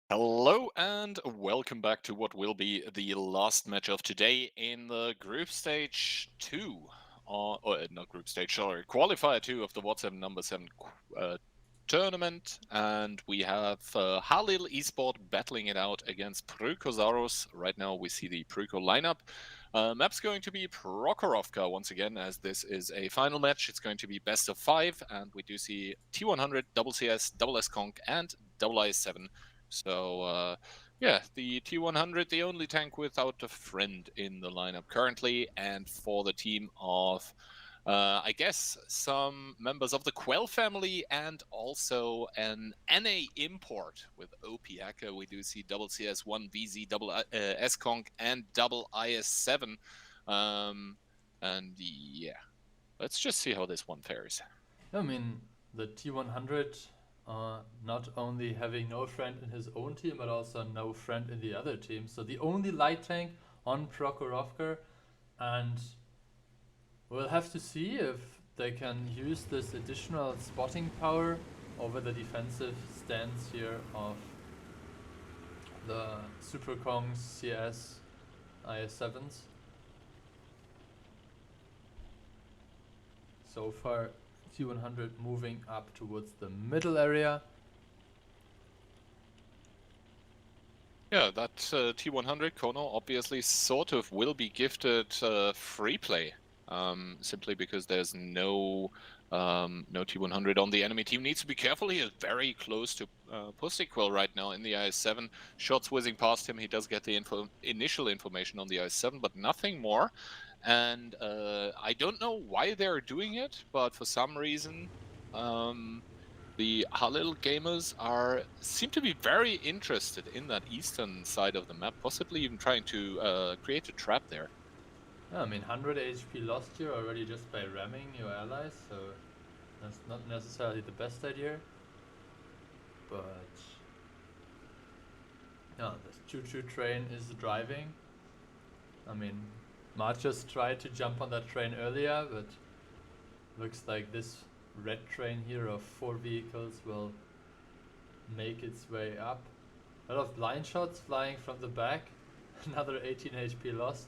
Speaker 1: Hello and welcome back to what will be the last match of today in the group stage 2, or not group stage, sorry, qualifier 2 of the WoT7 number 7 tournament. And we have Halil Esport battling it out against Prukozaurus. Right now we see the Pruko lineup. Map's going to be Prokhorovka once again, as this is a final match. It's going to be best of 5, and we do see T100, double CS, double S-Conk, and double IS7. So, yeah, the T100, the only tank without a friend in the lineup currently. And for the team of, I guess, some members of the Quell family and also an NA import with OP Hacker, we do see double CS1, VZ, double S-Conk, and double IS7. And yeah, let's just see how this one fares.
Speaker 2: I mean, the T100 not only having no friend in his own team, but also no friend in the other team. So the only light tank on Prokhorovka, and we'll have to see if they can use this additional spotting power over the defensive stance here of the Super Kongs CS IS7s. So far, T100 moving up towards the middle area.
Speaker 1: Yeah, that T100 Kono obviously sort of will be gifted free play, simply because there's no T100 on the enemy team. Needs to be careful. He is very close to Pustiquel right now in the IS7. Shots whizzing past him. He does get the initial information on the IS7, but nothing more. And I don't know why they're doing it, but for some reason, the Halil gamers seem to be very interested in that eastern side of the map, possibly even trying to create a trap there.
Speaker 2: Yeah, I mean, 100 HP lost here already just by ramming your allies, so that's not necessarily the best idea. But yeah, this choo-choo train is driving. I mean, March just tried to jump on that train earlier, but looks like this red train here of 4 vehicles will make its way up. A lot of blind shots flying from the back. Another 18 HP lost.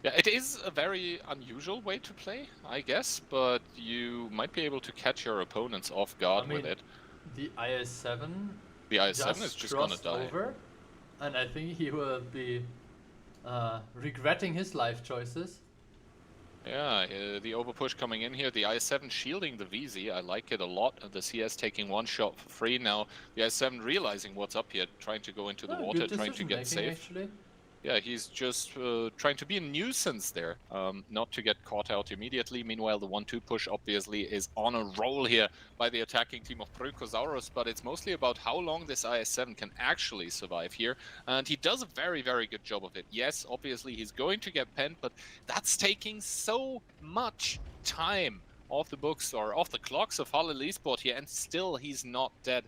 Speaker 1: Yeah, it is a very unusual way to play, I guess, but you might be able to catch your opponents off guard with it.
Speaker 2: The IS7
Speaker 1: The IS7 is just gonna die.
Speaker 2: over, and I think he will be regretting his life choices.
Speaker 1: Yeah, the overpush coming in here. The IS7 shielding the VZ. I like it a lot. The CS taking one shot for free now. The IS7 realizing what's up here, trying to go into the water, trying to get safe.
Speaker 2: Actually.
Speaker 1: Yeah, he's just trying to be a nuisance there, not to get caught out immediately. Meanwhile, the 1-2 push obviously is on a roll here by the attacking team of Prukozaurus, but it's mostly about how long this IS7 can actually survive here. And he does a very, very good job of it. Yes, obviously he's going to get penned, but that's taking so much time off the books or off the clocks of Halil Esport here, and still he's not dead.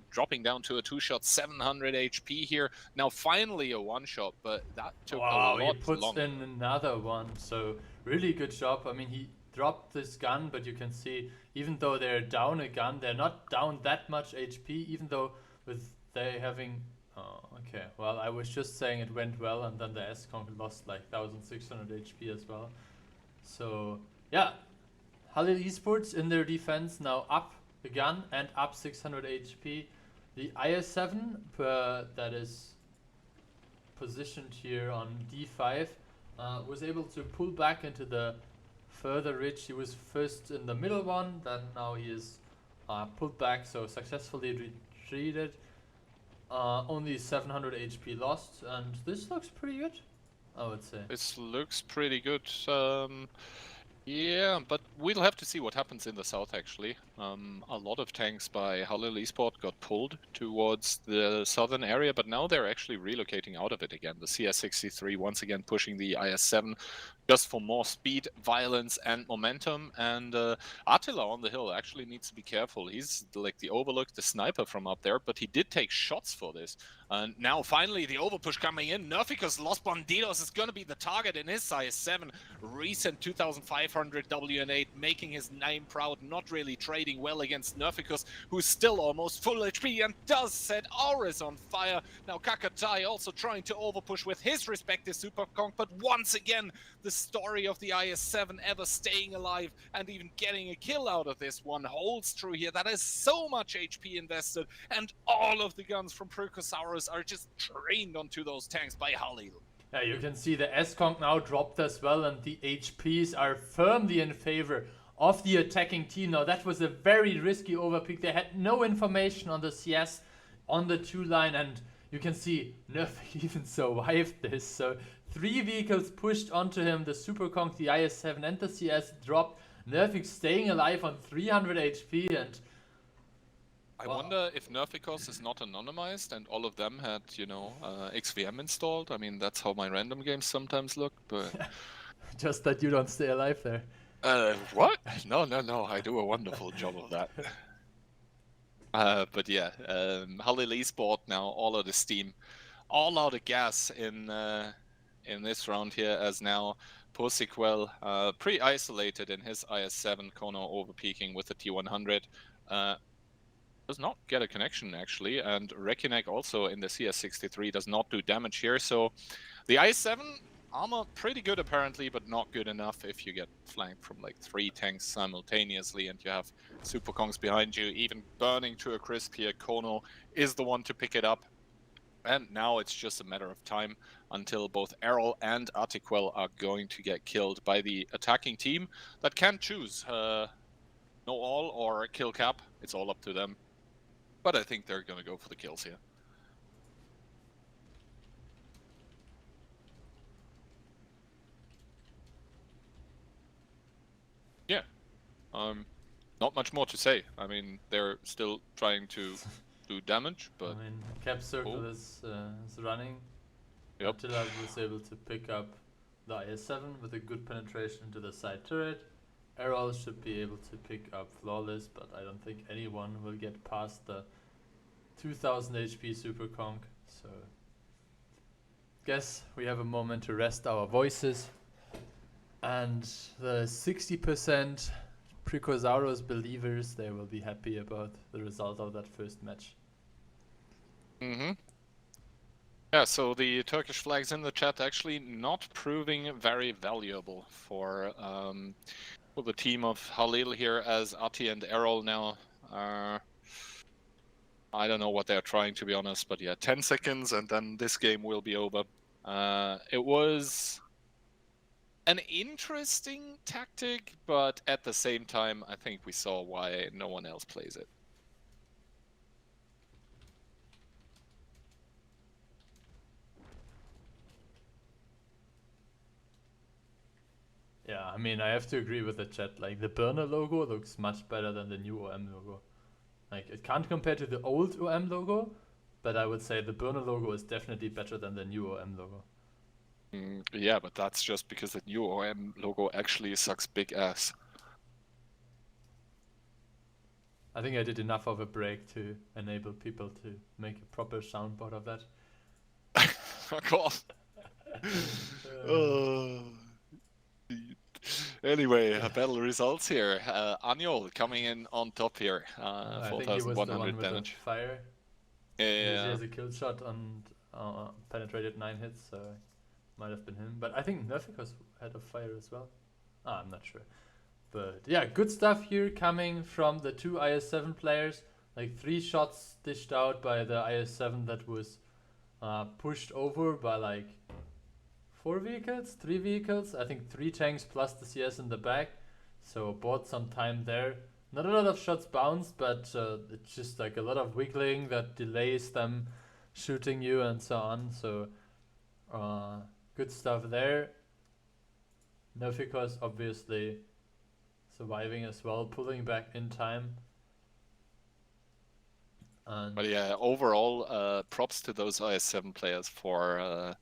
Speaker 1: Dropping down to a 2-shot, 700 HP here. Now finally a 1-shot, but that took a lot
Speaker 2: he puts
Speaker 1: longer.
Speaker 2: in another one, so really good job. I mean, he dropped this gun, but you can see, even though they're down a gun, they're not down that much HP, even though with they having... Oh, okay. Well, I was just saying it went well, and then the S-Conk lost like 1600 HP as well. So, yeah. Halil Esports in their defense now up a gun and up 600 HP. The IS7 that is positioned here on D5 was able to pull back into the further ridge. He was first in the middle one, then now he is pulled back, so successfully retreated. Only 700 HP lost, and this looks pretty good, I would say.
Speaker 1: This looks pretty good. Yeah, but we'll have to see what happens in the south, actually. A lot of tanks by Halil Esport got pulled towards the southern area, but now they're actually relocating out of it again. The CS63 once again pushing the IS7 just for more speed, violence, and momentum. And Attila on the hill actually needs to be careful. He's like the overlook, the sniper from up there, but he did take shots for this. And now finally the overpush coming in. Nerficus Los Bandidos is going to be the target in his size 7. Recent 2500 WN8, making his name proud, not really trading well against Nerficus, who's still almost full HP and does set Auris on fire. Now Kakatai also trying to overpush with his respective Super Conk, but once again, the story of the IS-7 ever staying alive and even getting a kill out of this one holds true here. That is so much HP invested, and all of the guns from Percosaurus are just trained onto those tanks by Halil.
Speaker 2: Yeah, you can see the S-Conk now dropped as well, and the HPs are firmly in favor of the attacking team. Now, that was a very risky overpeak. They had no information on the CS on the 2 line, and you can see Nerfic even survived this. So 3 vehicles pushed onto him, the Super Conk, the IS-7 and the CS dropped. Nerfic staying alive on 300 HP, and
Speaker 1: I wonder if Nerficos is not anonymized and all of them had, you know, XVM installed. I mean, that's how my random games sometimes look, but...
Speaker 2: just that you don't stay alive there.
Speaker 1: What? No, I do a wonderful job of that. But yeah, Halil Esport now, all of the steam, all out of gas in this round here, as now Porsequel, pretty isolated in his IS-7, Kono overpeaking with the T100. Does not get a connection actually, and Rekinek also in the CS63 does not do damage here, so the IS-7 armor pretty good apparently, but not good enough if you get flanked from like 3 tanks simultaneously and you have Super Kongs behind you, even burning to a crisp here. Kono is the one to pick it up, and now it's just a matter of time until both Errol and Artiquel are going to get killed by the attacking team that can choose no all or kill cap. It's all up to them. But I think they're going to go for the kills here. Yeah. Not much more to say. I mean, they're still trying to do damage, but...
Speaker 2: I mean, Cap Circle is running.
Speaker 1: Yep.
Speaker 2: Attila was able to pick up the IS-7 with a good penetration into the side turret. Errol should be able to pick up Flawless, but I don't think anyone will get past the 2000 HP Super Conk, so guess we have a moment to rest our voices. And the 60% Precosaurus believers, they will be happy about the result of that first match.
Speaker 1: Yeah, so the Turkish flags in the chat actually not proving very valuable for the team of Halil here, as Ati and Errol now are... I don't know what they're trying, to be honest, but yeah, 10 seconds and then this game will be over. It was an interesting tactic, but at the same time, I think we saw why no one else plays it.
Speaker 2: Yeah, I mean, I have to agree with the chat. Like, the burner logo looks much better than the new OM logo. Like, it can't compare to the old OM logo, but I would say the burner logo is definitely better than the new OM logo.
Speaker 1: Yeah, but that's just because the new OM logo actually sucks big ass.
Speaker 2: I think I did enough of a break to enable people to make a proper soundboard of that.
Speaker 1: Of course. Anyway, battle results here. Anjol coming in on top here.
Speaker 2: I think he was the one
Speaker 1: 4,100
Speaker 2: with
Speaker 1: damage.
Speaker 2: the fire.
Speaker 1: Yeah.
Speaker 2: He has a kill shot and penetrated 9 hits, so might have been him. But I think Nerficus had a fire as well. I'm not sure. But yeah, good stuff here coming from the 2 IS-7 players. Like 3 shots dished out by the IS-7 that was pushed over by like 4 vehicles, 3 vehicles. I think 3 tanks plus the CS in the back. So bought some time there. Not a lot of shots bounced, but it's just like a lot of wiggling that delays them shooting you and so on. So good stuff there. Nerficus obviously surviving as well, pulling back in time.
Speaker 1: But yeah, overall, props to those IS-7 players for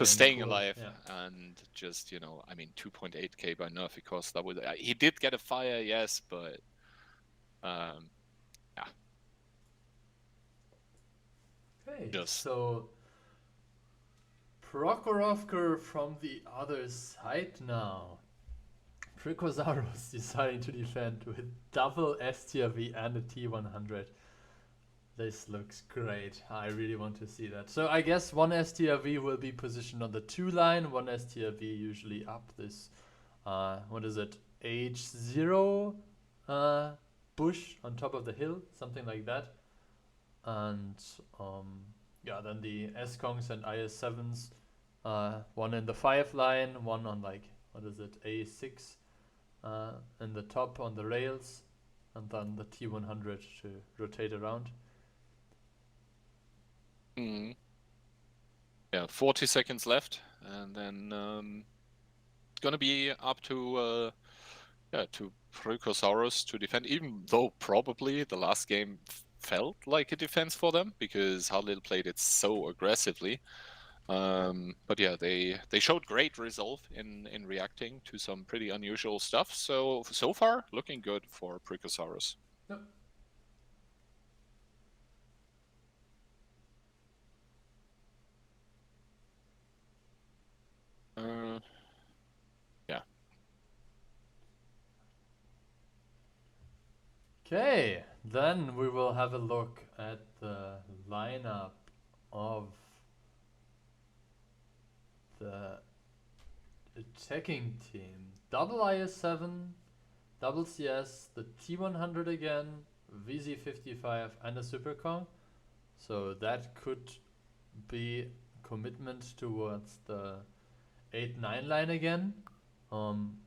Speaker 1: staying
Speaker 2: cool.
Speaker 1: alive,
Speaker 2: Yeah.
Speaker 1: and just, you know, I mean, 2.8k by Nerficus. That would he did get a fire, yes, but yeah.
Speaker 2: Okay,
Speaker 1: Yes.
Speaker 2: so Prokhorovka from the other side now. Prikosaurus deciding to defend with double STRV and a T100. This looks great. I really want to see that. So I guess one STRV will be positioned on the 2 line, one STRV usually up this, what is it, H0 bush on top of the hill, something like that. And yeah, then the S-Kongs and IS-7s, one in the 5 line, one on like, what is it, A6 in the top on the rails, and then the T100 to rotate around.
Speaker 1: Mm. Yeah, 40 seconds left, and then it's gonna be up to Prukosaurus to defend. Even though probably the last game felt like a defense for them because Hardlittle played it so aggressively. But yeah, they showed great resolve in reacting to some pretty unusual stuff. So far, looking good for Prukosaurus.
Speaker 2: Yep.
Speaker 1: Yeah.
Speaker 2: Okay, then we will have a look at the lineup of the attacking team. Double IS-7, double CS, the T100 again, VZ55 and a Super Kong. So that could be commitment towards the 8-9 line again.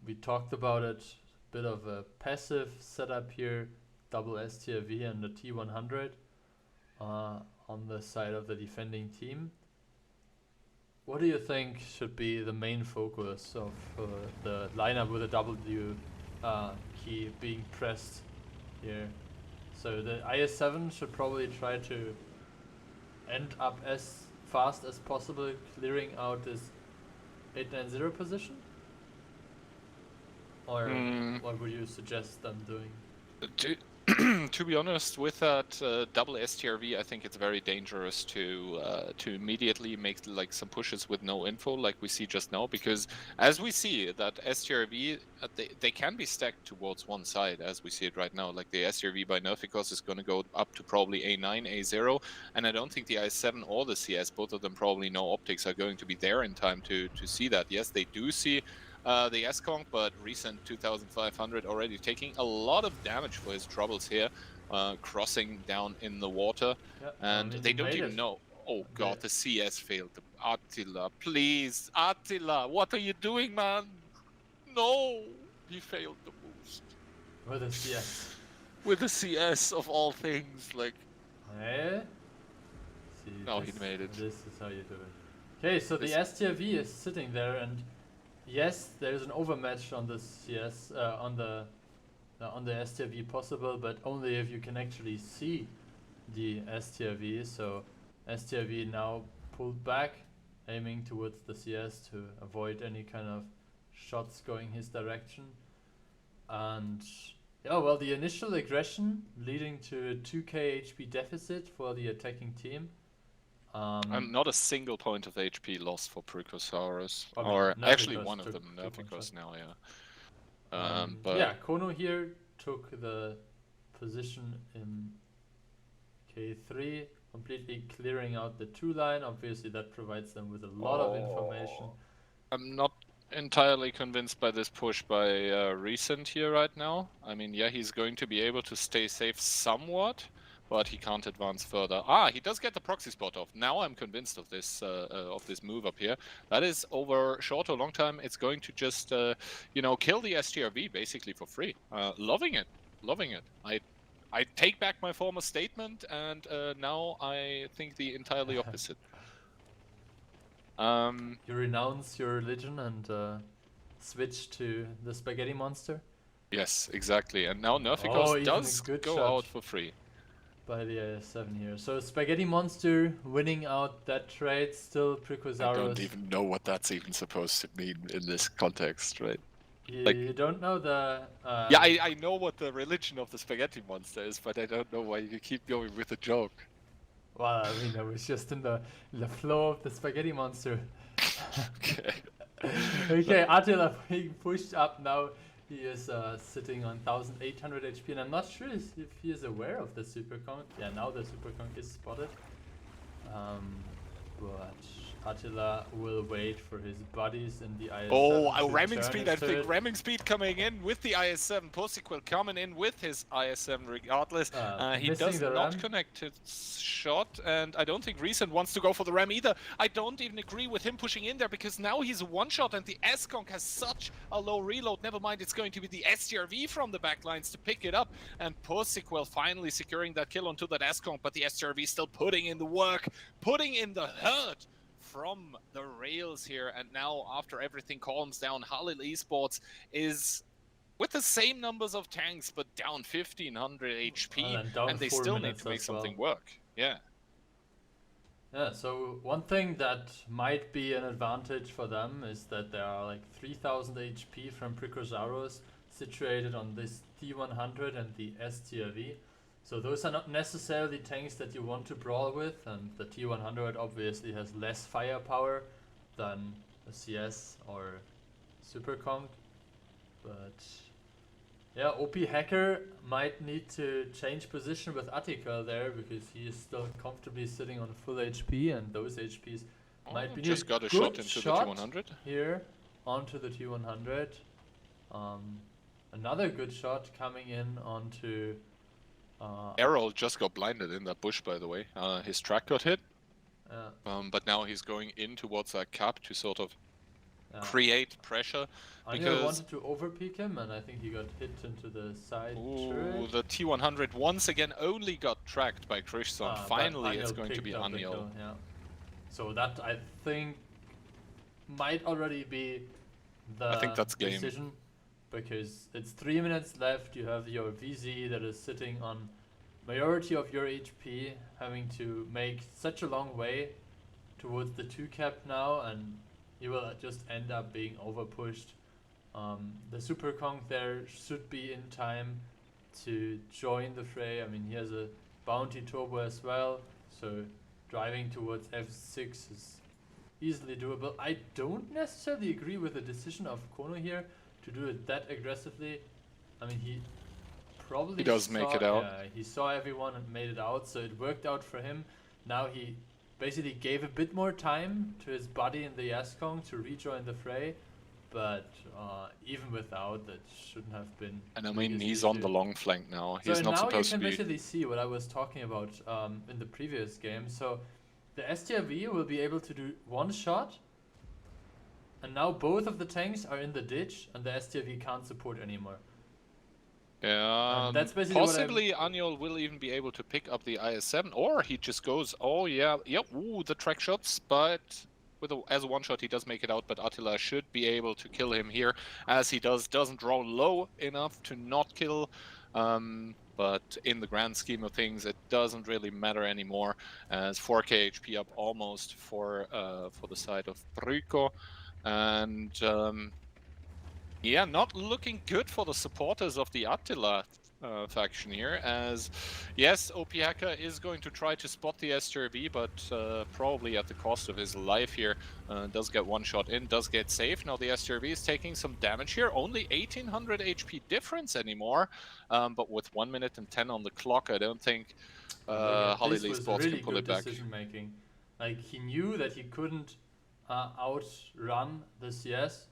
Speaker 2: We talked about it, bit of a passive setup here, double STRV and the T100 on the side of the defending team. What do you think should be the main focus of the lineup with the W key being pressed here? So the IS-7 should probably try to end up as fast as possible, clearing out this 890 position? Or what would you suggest them doing?
Speaker 1: To be honest, with that double STRV, I think it's very dangerous to immediately make like some pushes with no info, like we see just now, because as we see that STRV, they can be stacked towards one side, as we see it right now. Like the STRV by Nerficos is going to go up to probably A9, A0, and I don't think the I7 or the CS, both of them probably no optics, are going to be there in time to see that. Yes, they do see the S-Kong, but recent 2500 already taking a lot of damage for his troubles here, crossing down in the water.
Speaker 2: Yeah,
Speaker 1: And they don't even know. Oh god, the CS failed. Attila, please, Attila, what are you doing, man? No, he failed the boost.
Speaker 2: With a CS.
Speaker 1: With the CS of all things, like.
Speaker 2: Eh? See,
Speaker 1: no, he made it.
Speaker 2: This is how you do it. Okay, so the STRV is sitting there, and yes, there's an overmatch on the CS, on the STRV possible, but only if you can actually see the STRV. So STRV now pulled back, aiming towards the CS to avoid any kind of shots going his direction. And yeah, well, the initial aggression leading to a 2k HP deficit for the attacking team.
Speaker 1: And not a single point of HP lost for Prukosaurus,
Speaker 2: I mean,
Speaker 1: or
Speaker 2: Nerficos
Speaker 1: actually one of
Speaker 2: took-
Speaker 1: them,
Speaker 2: took one
Speaker 1: Nerficos
Speaker 2: shot.
Speaker 1: now, yeah. But
Speaker 2: yeah, Kono here took the position in K3, completely clearing out the 2 line. Obviously, that provides them with a lot of information.
Speaker 1: I'm not entirely convinced by this push by Recent here right now. I mean, yeah, he's going to be able to stay safe somewhat, but he can't advance further. He does get the proxy spot off. Now I'm convinced of this move up here. That is, over short or long time, it's going to just kill the STRV basically for free. Loving it. I take back my former statement, and now I think the entirely opposite.
Speaker 2: You renounce your religion and switch to the spaghetti monster?
Speaker 1: Yes, exactly. And now Nerficos does go out for free.
Speaker 2: By the IS-7 here. So Spaghetti Monster winning out that trade, still Prukosaurus.
Speaker 1: I don't even know what that's even supposed to mean in this context, right?
Speaker 2: You don't know the...
Speaker 1: yeah, I know what the religion of the Spaghetti Monster is, but I don't know why you keep going with the joke.
Speaker 2: Well, I mean, I was just in the flow of the spaghetti monster.
Speaker 1: Okay.
Speaker 2: Okay, Attila being pushed up now. He is sitting on 1800 HP, and I'm not sure if he is aware of the super conk. Yeah, now the super conk is spotted. But Attila will wait for his buddies in the IS-7.
Speaker 1: Oh,
Speaker 2: to
Speaker 1: ramming
Speaker 2: turn
Speaker 1: speed,
Speaker 2: it
Speaker 1: I
Speaker 2: to
Speaker 1: think.
Speaker 2: it.
Speaker 1: Ramming speed coming in with the IS-7. Postsequel coming in with his IS-7 regardless. He
Speaker 2: Missing
Speaker 1: does
Speaker 2: the
Speaker 1: not
Speaker 2: ram.
Speaker 1: connect his shot, and I don't think Recent wants to go for the ram either. I don't even agree with him pushing in there, because now he's a one-shot, and the S-Conk has such a low reload. Never mind, it's going to be the STRV from the backlines to pick it up, and Postsequel finally securing that kill onto that S-Conk, but the STRV still putting in the work, putting in the hurt from the rails here. And now, after everything calms down, Halil Esports is with the same numbers of tanks, but down 1500 HP,
Speaker 2: And down
Speaker 1: and they
Speaker 2: 4
Speaker 1: still need
Speaker 2: minutes
Speaker 1: to make
Speaker 2: as well.
Speaker 1: something work. Yeah.
Speaker 2: Yeah, so one thing that might be an advantage for them is that there are like 3000 HP from Precursaros situated on this T100 and the STRV. So those are not necessarily tanks that you want to brawl with, and the T100 obviously has less firepower than a CS or Super Conk. But yeah, OP Hacker might need to change position with Attica there, because he is still comfortably sitting on full HP, and those HPs might be
Speaker 1: just got a shot into the T100
Speaker 2: here onto the T100. Another good shot coming in onto
Speaker 1: Errol just got blinded in that bush, by the way. His track got hit, but now he's going in towards that cap to sort of create pressure.
Speaker 2: Anya wanted to overpeak him, and I think he got hit into the side turret.
Speaker 1: The T100 once again only got tracked by Krishson. Finally, it's going to be Aniel.
Speaker 2: Yeah. So that, I think, might already be the decision, because it's 3 minutes left. You have your VZ that is sitting on majority of your HP, having to make such a long way towards the 2 cap now, and he will just end up being overpushed. The Super Conk there should be in time to join the fray. I mean, he has a bounty turbo as well, so driving towards F6 is easily doable. I don't necessarily agree with the decision of Kono here to do it that aggressively. I mean, he probably
Speaker 1: does make it out.
Speaker 2: Yeah, he saw everyone and made it out, so it worked out for him. Now he basically gave a bit more time to his buddy in the S-Conk to rejoin the fray, but even without, that shouldn't have been.
Speaker 1: And I mean, he's on the long flank now. He's not supposed to be.
Speaker 2: Now you can basically see what I was talking about in the previous game. So the STRV will be able to do one shot, and now both of the tanks are in the ditch, and the STRV can't support anymore.
Speaker 1: Yeah,
Speaker 2: that's basically
Speaker 1: possibly Aniol will even be able to pick up the IS-7, or he just goes, oh yeah, yep, ooh, the track shots, but as a one shot he does make it out, but Attila should be able to kill him here, as he doesn't draw low enough to not kill, but in the grand scheme of things it doesn't really matter anymore, as 4k HP up almost for the side of Bruco, and yeah, not looking good for the supporters of the Attila faction here, as yes, OP Hacker is going to try to spot the STRV, but probably at the cost of his life here. Does get one shot in, does get safe. Now the STRV is taking some damage here, only 1800 HP difference anymore, but with 1 minute and 10 on the clock, I don't think Halil Esports
Speaker 2: really
Speaker 1: can pull it back.
Speaker 2: Decision making. Like, he knew that he couldn't outrun the CS,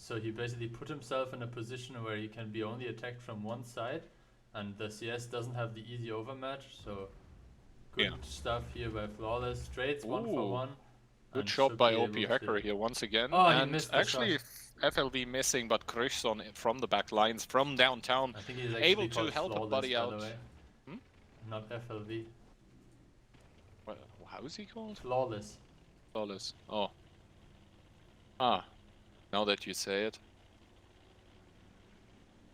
Speaker 2: so he basically put himself in a position where he can be only attacked from one side, and the CS doesn't have the easy overmatch, so good stuff here by Flawless. Trades 1-for-1.
Speaker 1: Good shot by OP Hacker here once again.
Speaker 2: Oh,
Speaker 1: and actually FLV missing, but Krishson from the back lines, from downtown,
Speaker 2: I think he's
Speaker 1: able to help a buddy out.
Speaker 2: Not FLV.
Speaker 1: Well, how is he called?
Speaker 2: Flawless.
Speaker 1: Flawless. Oh. Ah. Now that you say it.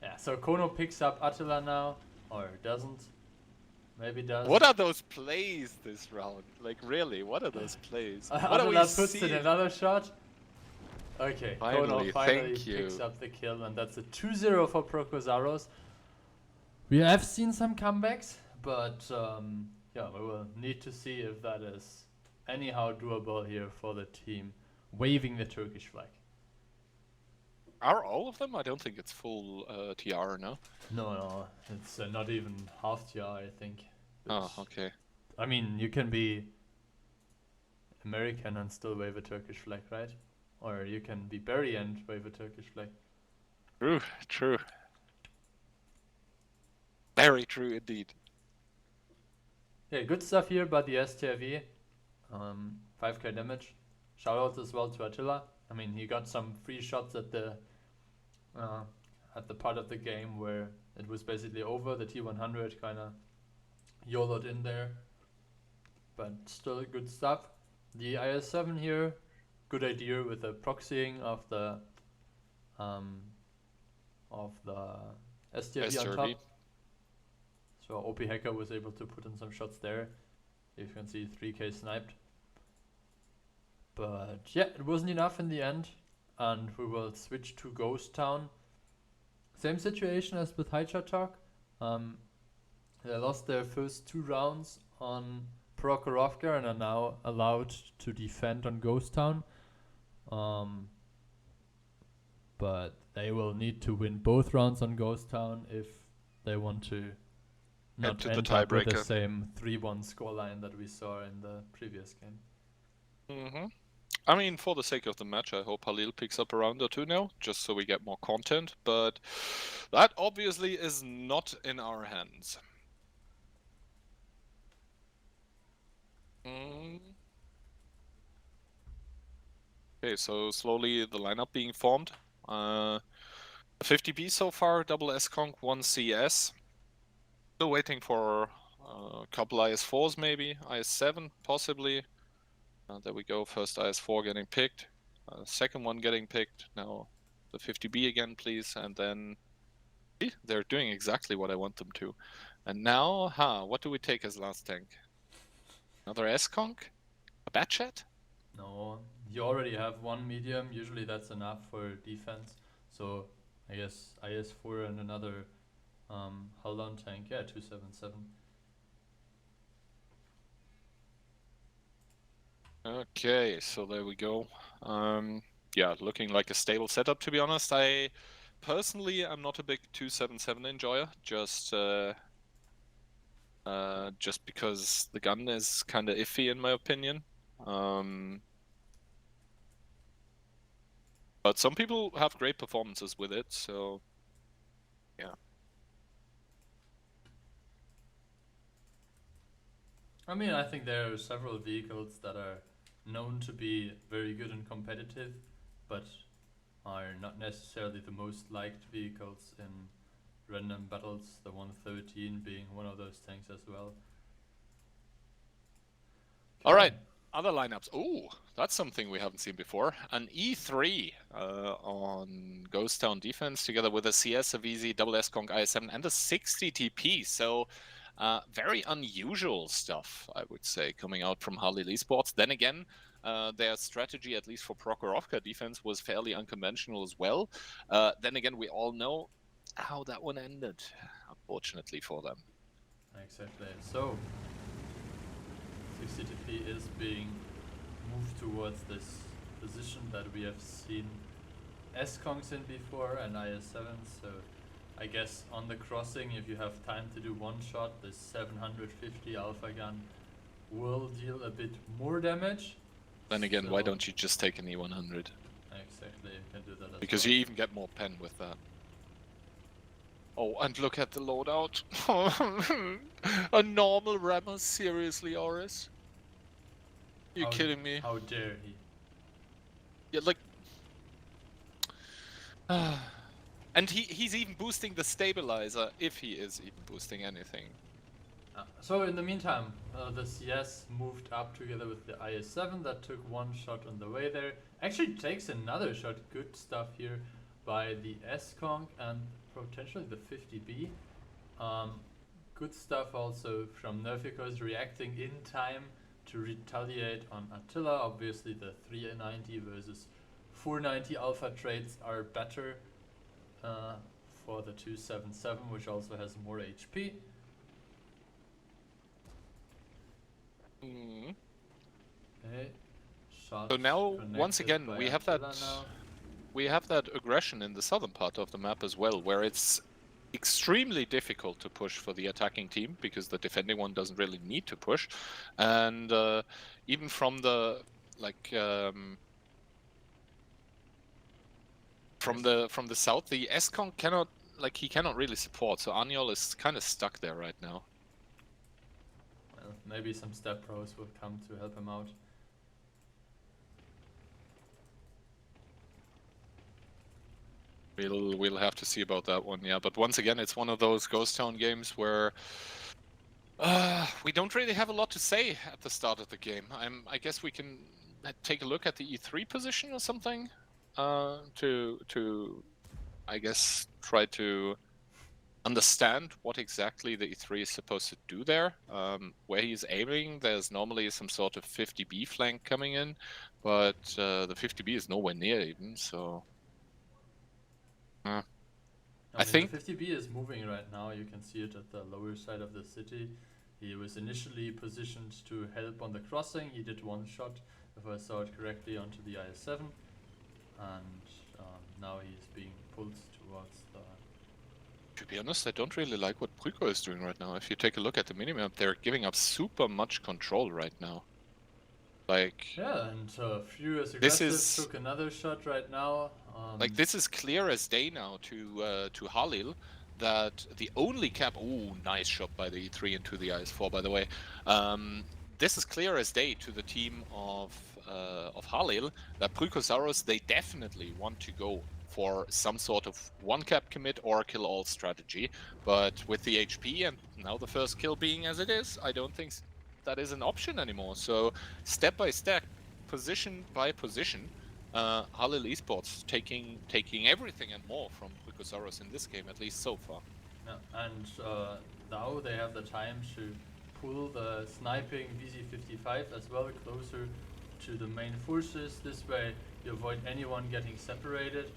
Speaker 2: Yeah, so Kono picks up Attila now, or doesn't. Maybe does.
Speaker 1: What are those plays this round? Like, really, what are those plays? What are we
Speaker 2: puts
Speaker 1: seeing?
Speaker 2: in another shot. Okay, Kono finally
Speaker 1: thank you.
Speaker 2: picks up the kill, and that's a 2-0 for Prokosaurus. We have seen some comebacks, but yeah, we will need to see if that is anyhow doable here for the team waving the Turkish flag.
Speaker 1: Are all of them? I don't think it's full TR, no?
Speaker 2: No, it's not even half TR, I think.
Speaker 1: Oh, okay.
Speaker 2: I mean, you can be American and still wave a Turkish flag, right? Or you can be Berry and wave a Turkish flag.
Speaker 1: True, true. Very true indeed.
Speaker 2: Yeah, good stuff here by the STRV. 5k damage. Shout out as well to Attila. I mean, he got some free shots at the part of the game where it was basically over. The T100 kind of YOLO'd in there, but still good stuff. The IS7 here, good idea with the proxying of the STRV on top. So OP Hacker was able to put in some shots there. You can see 3k sniped. But yeah, it wasn't enough in the end, and we will switch to Ghost Town. Same situation as with Highshot Talk. They lost their first 2 rounds on Prokhorovka and are now allowed to defend on Ghost Town. But they will need to win both rounds on Ghost Town if they want to not end up with the same 3-1 scoreline that we saw in the previous game.
Speaker 1: Mm-hmm. I mean, for the sake of the match, I hope Halil picks up a round or 2 now, just so we get more content, but that obviously is not in our hands. Okay, so slowly the lineup being formed. 50B so far, double S-Conk, 1 CS. Still waiting for a couple IS4s maybe, IS7 possibly. There we go, first IS4 getting picked. Second one getting picked. Now the 50B again, please. And then they're doing exactly what I want them to. And now, what do we take as last tank? Another S-Conk? A Batchat?
Speaker 2: No, you already have 1 medium. Usually that's enough for defense. So I guess IS4 and another hull-down tank. Yeah, 277.
Speaker 1: Okay, so there we go. Yeah, looking like a stable setup, to be honest. I personally am not a big 277 enjoyer, just because the gun is kind of iffy in my opinion. But some people have great performances with it, so yeah.
Speaker 2: I mean, I think there are several vehicles that are known to be very good and competitive, but are not necessarily the most liked vehicles in random battles, the 113 being one of those tanks as well.
Speaker 1: Okay. Alright, other lineups. Ooh, that's something we haven't seen before. An E3 on Ghost Town defense together with a CS, a VZ, double S-Conk, IS7 and a 60 TP. So very unusual stuff, I would say, coming out from Halil Esports. Then again, their strategy, at least for Prokhorovka defense, was fairly unconventional as well. Then again, we all know how that one ended, unfortunately for them.
Speaker 2: Exactly. So 60 TP is being moved towards this position that we have seen S-Kongs in before and IS7, so I guess on the crossing, if you have time to do one shot, this 750 alpha gun will deal a bit more damage.
Speaker 1: Then again, why don't you just take an E100?
Speaker 2: Exactly, you can do that as
Speaker 1: because
Speaker 2: well.
Speaker 1: you even get more pen with that. Oh, and look at the loadout. A normal rammer, seriously, Oris? You kidding me?
Speaker 2: How dare he?
Speaker 1: Yeah, like... and he's even boosting the stabilizer, if he is even boosting anything.
Speaker 2: So in the meantime, the CS moved up together with the IS7 that took one shot on the way there. Actually takes another shot, good stuff here by the S-Conk and potentially the 50B. Good stuff also from Nerficos reacting in time to retaliate on Attila. Obviously the 390 versus 490 alpha trades are better for the 277, which also has more HP.
Speaker 1: Mm.
Speaker 2: Okay. Shot
Speaker 1: So now, once
Speaker 2: connected
Speaker 1: again,
Speaker 2: by
Speaker 1: we have
Speaker 2: Attila
Speaker 1: that
Speaker 2: now.
Speaker 1: we have that aggression in the southern part of the map as well, where it's extremely difficult to push for the attacking team because the defending one doesn't really need to push, and even from the like from the south, the S-Con cannot he cannot really support. So Aniol is kind of stuck there right now.
Speaker 2: Well, maybe some step pros will come to help him out.
Speaker 1: We'll have to see about that one, yeah. But once again, it's one of those ghost town games where we don't really have a lot to say at the start of the game. I guess we can take a look at the E3 position or something to I guess try to understand what exactly the E3 is supposed to do there. Where he's aiming, there's normally some sort of 50B flank coming in, but the 50B is nowhere near even, so
Speaker 2: I mean, the
Speaker 1: think
Speaker 2: 50B is moving right now. You can see it at the lower side of the city. He was initially positioned to help on the crossing. He did one shot, if I saw it correctly, onto the IS-7. And now he's being pulled towards the...
Speaker 1: to be honest, I don't really like what Pryko is doing right now. If you take a look at the minimap, they're giving up super much control right now. Like,
Speaker 2: Yeah, and Furious
Speaker 1: this
Speaker 2: Aggressive
Speaker 1: is
Speaker 2: took another shot right now.
Speaker 1: like this is clear as day now to Halil that the only cap. Oh, nice shot by the E3 into the IS-4, by the way. This is clear as day to the team of Halil that Prykosaurus, they definitely want to go for some sort of one cap commit or kill all strategy. But with the HP and now the first kill being as it is, I don't think that is an option anymore. So step by step, position by position, Halil Esports taking everything and more from Prykosaurus in this game, at least so far.
Speaker 2: Yeah, and now they have the time to pull the sniping VZ55 as well closer to the main forces. This way you avoid anyone getting separated.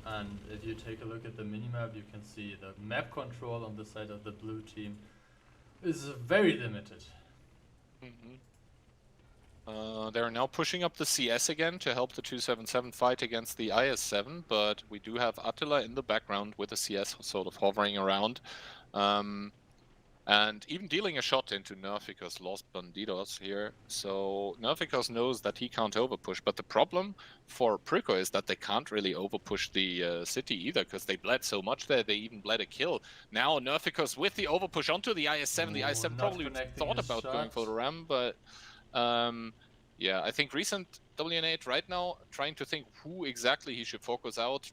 Speaker 2: And if you take a look at the minimap, you can see the map control on the side of the blue team is very limited.
Speaker 1: They're now pushing up the CS again to help the 277 fight against the IS-7, but we do have Attila in the background with the CS sort of hovering around. And even dealing a shot into Nerficos Los Bandidos here. So Nerficos knows that he can't overpush, but the problem for Pryko is that they can't really overpush the city either, because they bled so much there, they even bled a kill. Now Nerficos with the overpush onto the IS-7, the IS-7 probably thought about going for the ram, but yeah, I think recent WN8 right now, trying to think who exactly he should focus out.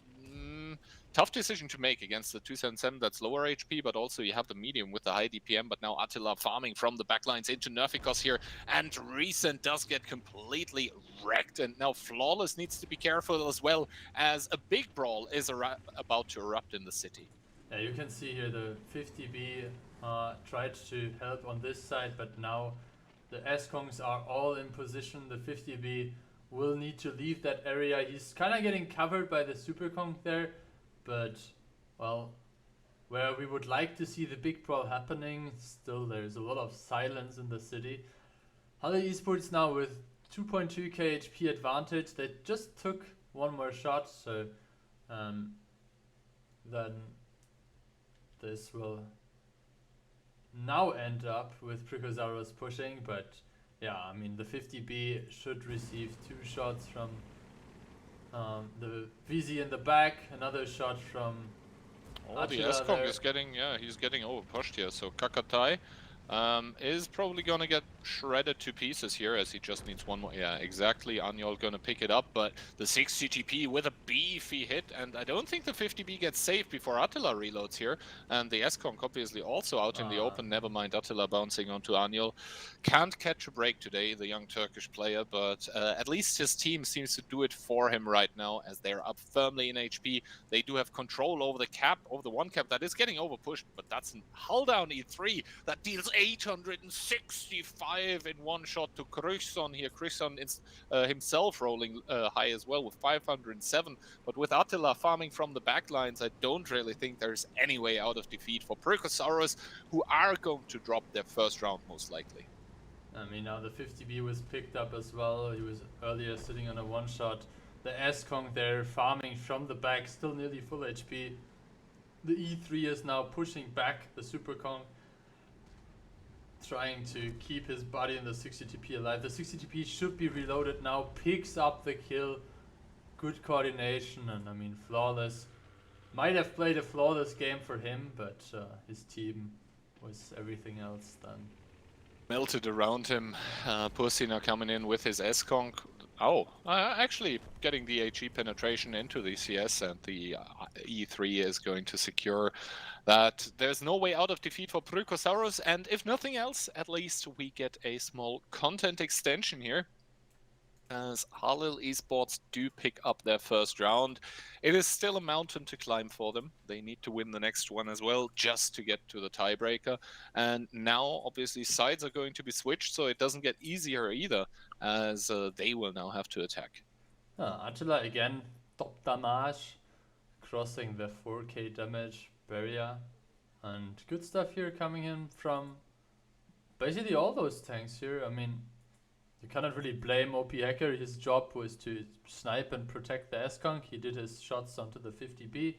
Speaker 1: Tough decision to make against the 277 that's lower HP, but also you have the medium with the high DPM, but now Attila farming from the backlines into Nerficos here, and Recent does get completely wrecked, and now Flawless needs to be careful as well, as a big brawl is about to erupt in the city.
Speaker 2: Yeah, you can see here the 50B tried to help on this side, but now the S-Kongs are all in position. The 50B will need to leave that area. He's kind of getting covered by the Super Kong there, but, well, where we would like to see the big brawl happening, still there's a lot of silence in the city. Halil Esports now with 2.2k HP advantage. They just took one more shot, so then this will now end up with Prykosaurus pushing, but yeah, I mean the 50B should receive 2 shots from the VZ in the back, another shot from
Speaker 1: the S-Kong is getting, he's getting overpushed here, so Kakatai is probably gonna get shredded to pieces here, as he just needs one more. Yeah, exactly. Aniol gonna pick it up, but the 60 GP with a beefy hit, and I don't think the 50B gets saved before Attila reloads here. And the S-Conk obviously also out in the open. Never mind Attila bouncing onto Aniol. Can't catch a break today, the young Turkish player, but at least his team seems to do it for him right now, as they're up firmly in HP. They do have control over the cap, over the one cap that is getting overpushed, but that's a hull down E3 that deals 865 in one shot to Kryson here. Kryson is himself rolling high as well with 507. But with Attila farming from the backlines, I don't really think there's any way out of defeat for Prykosaurus, who are going to drop their first round most likely.
Speaker 2: I mean, now the 50B was picked up as well. He was earlier sitting on a one shot. The S-Kong there farming from the back, still nearly full HP. The E3 is now pushing back the Super Kong, trying to keep his body in the 60TP alive. The 60TP should be reloaded now, picks up the kill. Good coordination and I mean flawless. Might have played a flawless game for him, but his team was everything else than.
Speaker 1: Melted around him. Pussy now coming in with his S-Conk. Oh, actually getting the HE penetration into the CS, and the E3 is going to secure that there's no way out of defeat for Prykosaurus, and if nothing else, at least we get a small content extension here. As Halil Esports do pick up their first round. It is still a mountain to climb for them. They need to win the next one as well, just to get to the tiebreaker. And now, obviously, sides are going to be switched, so it doesn't get easier either, as they will now have to attack.
Speaker 2: Attila again, top damage, crossing the 4k damage barrier. And good stuff here coming in from basically all those tanks here. I mean, you cannot really blame OP Hacker. His job was to snipe and protect the S-Conk. He did his shots onto the 50B.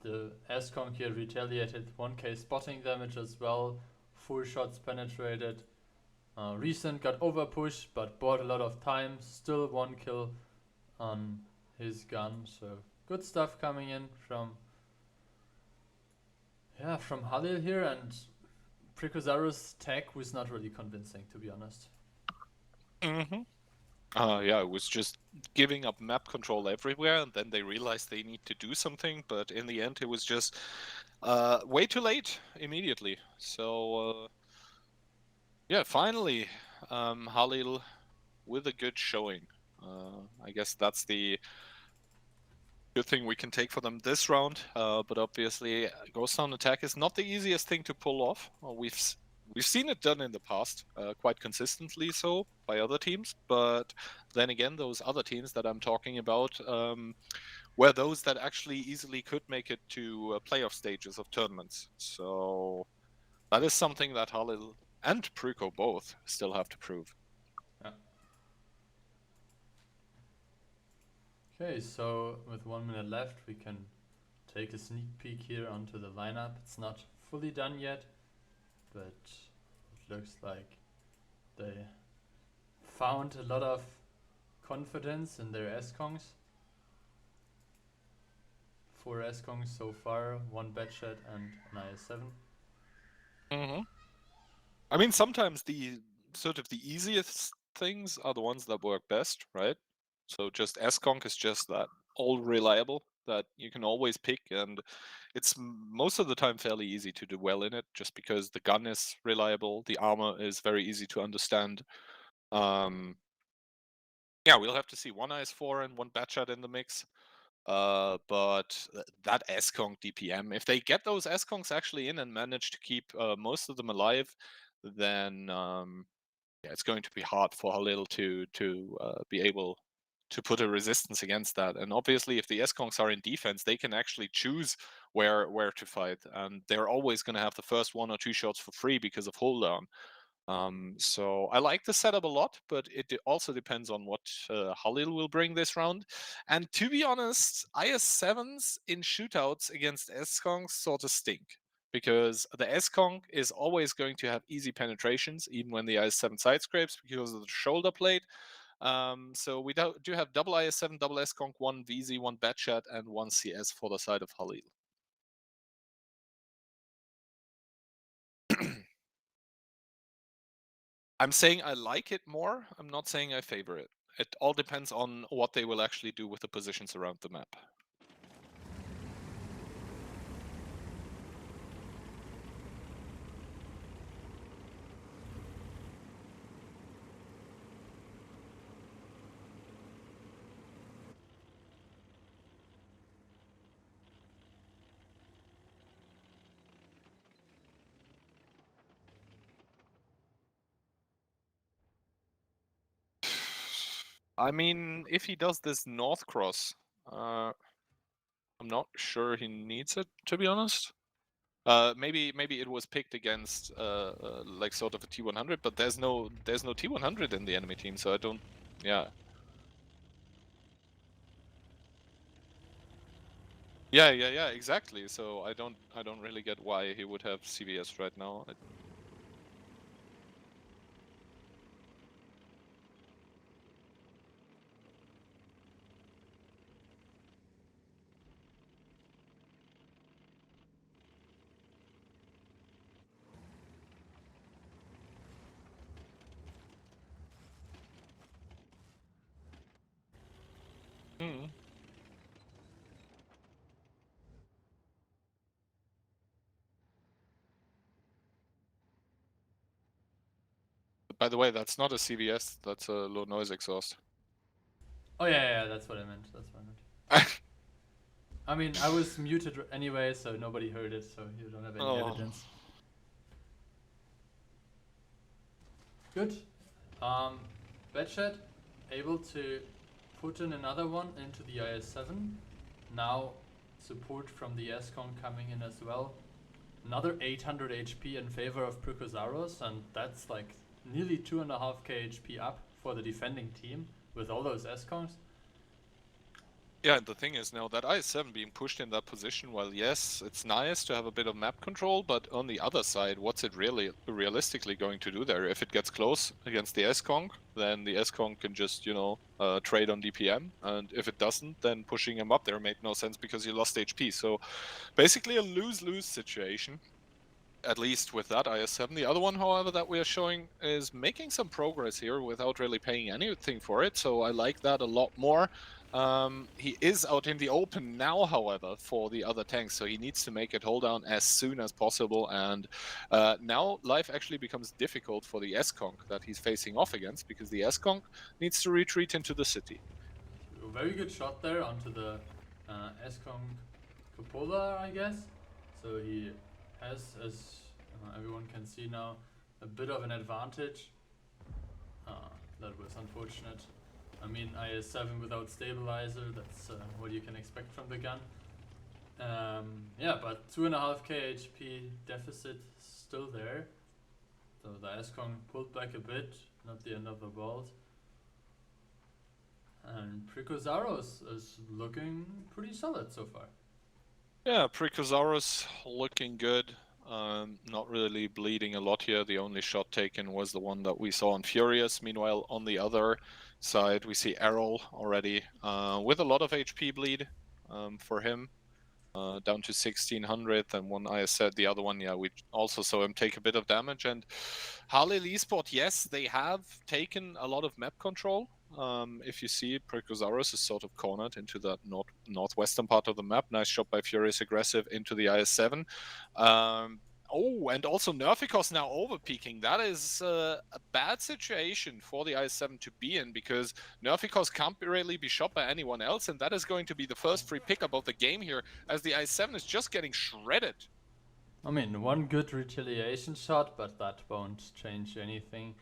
Speaker 2: The S-Conk here retaliated 1k spotting damage as well. 4 shots penetrated. Recent got overpushed but bought a lot of time. Still 1 kill on his gun. So good stuff coming in from Halil here, and Prykosaurus' tech was not really convincing, to be honest.
Speaker 1: Mm-hmm. Yeah, it was just giving up map control everywhere, and then they realized they need to do something, but in the end it was just way too late immediately. So yeah, finally Halil with a good showing. I guess that's the good thing we can take for them this round, but obviously Ghost Town attack is not the easiest thing to pull off. We've seen it done in the past, quite consistently so, by other teams, but then again, those other teams that I'm talking about were those that actually easily could make it to playoff stages of tournaments. So that is something that Halil and Pryko both still have to prove.
Speaker 2: Yeah. Okay, so with 1 minute left, we can take a sneak peek here onto the lineup. It's not fully done yet, but it looks like they found a lot of confidence in their S-Kongs. 4 S-Kongs so far, 1 Batchat and an IS-7.
Speaker 1: Mm-hmm. I mean, sometimes the sort of the easiest things are the ones that work best, right? So just S-Conk is just that all reliable that you can always pick, and it's most of the time fairly easy to do well in it, just because the gun is reliable, the armor is very easy to understand. Yeah, we'll have to see 1 IS-4 and 1 Batchat in the mix. But that S-Conk DPM, if they get those S-Conks actually in and manage to keep most of them alive, then yeah, it's going to be hard for Halil to be able to put a resistance against that. And obviously, if the S-Kongs are in defense, they can actually choose where to fight, and they're always going to have the first 1 or 2 shots for free because of hold down. So I like the setup a lot, but it also depends on what Halil will bring this round. And to be honest, IS-7s in shootouts against S-Kongs sort of stink, because the S-Kong is always going to have easy penetrations, even when the IS-7 side scrapes, because of the shoulder plate. So we do have double IS-7, double S-Kong, 1 VZ, 1 Batchat, and 1 CS for the side of Halil. I'm saying I like it more. I'm not saying I favor it. It all depends on what they will actually do with the positions around the map. I mean, if he does this north cross, I'm not sure he needs it, to be honest. Maybe it was picked against like sort of a T100, but there's no T100 in the enemy team, so I don't. Yeah. Yeah, exactly. So I don't really get why he would have CVS right now. Hmm. By the way, that's not a CVS. That's a low noise exhaust.
Speaker 2: Oh yeah, that's what I meant. That's what I meant. I mean, I was muted anyway, so nobody heard it, so you don't have any evidence. Good. Bedchat able to put in another one into the IS-7. Now support from the S-Con coming in as well. Another 800 HP in favor of Prykosaurus, and that's like nearly 2.5k HP up for the defending team with all those S-Cons.
Speaker 1: Yeah, and the thing is now that IS-7 being pushed in that position, well, yes, it's nice to have a bit of map control, but on the other side, what's it really realistically going to do there? If it gets close against the S-Conk, then the S-Conk can just, you know, trade on DPM, and if it doesn't, then pushing him up there made no sense because you lost HP. So basically a lose-lose situation, at least with that IS-7. The other one, however, that we are showing is making some progress here without really paying anything for it, so I like that a lot more. He is out in the open now, however, for the other tanks, so he needs to make it hold down as soon as possible, and now life actually becomes difficult for the S-Conk that he's facing off against, because the S-Conk needs to retreat into the city.
Speaker 2: A very good shot there onto the S-Conk cupola, I guess. So he has, as everyone can see now, a bit of an advantage. That was unfortunate. I mean, IS-7 without stabilizer, that's what you can expect from the gun. Yeah, but 2.5k HP deficit still there. So the S-Con pulled back a bit, not the end of the world. And Prykosaurus is looking pretty solid so far.
Speaker 1: Yeah, Prykosaurus looking good. Not really bleeding a lot here. The only shot taken was the one that we saw on Furious. Meanwhile, on the other side, we see Errol already with a lot of HP bleed for him. Down to 1600, and one I said the other one, yeah, we also saw him take a bit of damage. And Halil Esport, yes, they have taken a lot of map control. If you see, Prykosaurus is sort of cornered into that northwestern part of the map. Nice shot by Furious Aggressive into the IS-7. Oh, and also Nerfikos now overpeaking. That is a bad situation for the IS-7 to be in, because Nerfikos can't really be shot by anyone else, and that is going to be the first free pickup of the game here, as the IS-7 is just getting shredded.
Speaker 2: I mean, one good retaliation shot, but that won't change anything.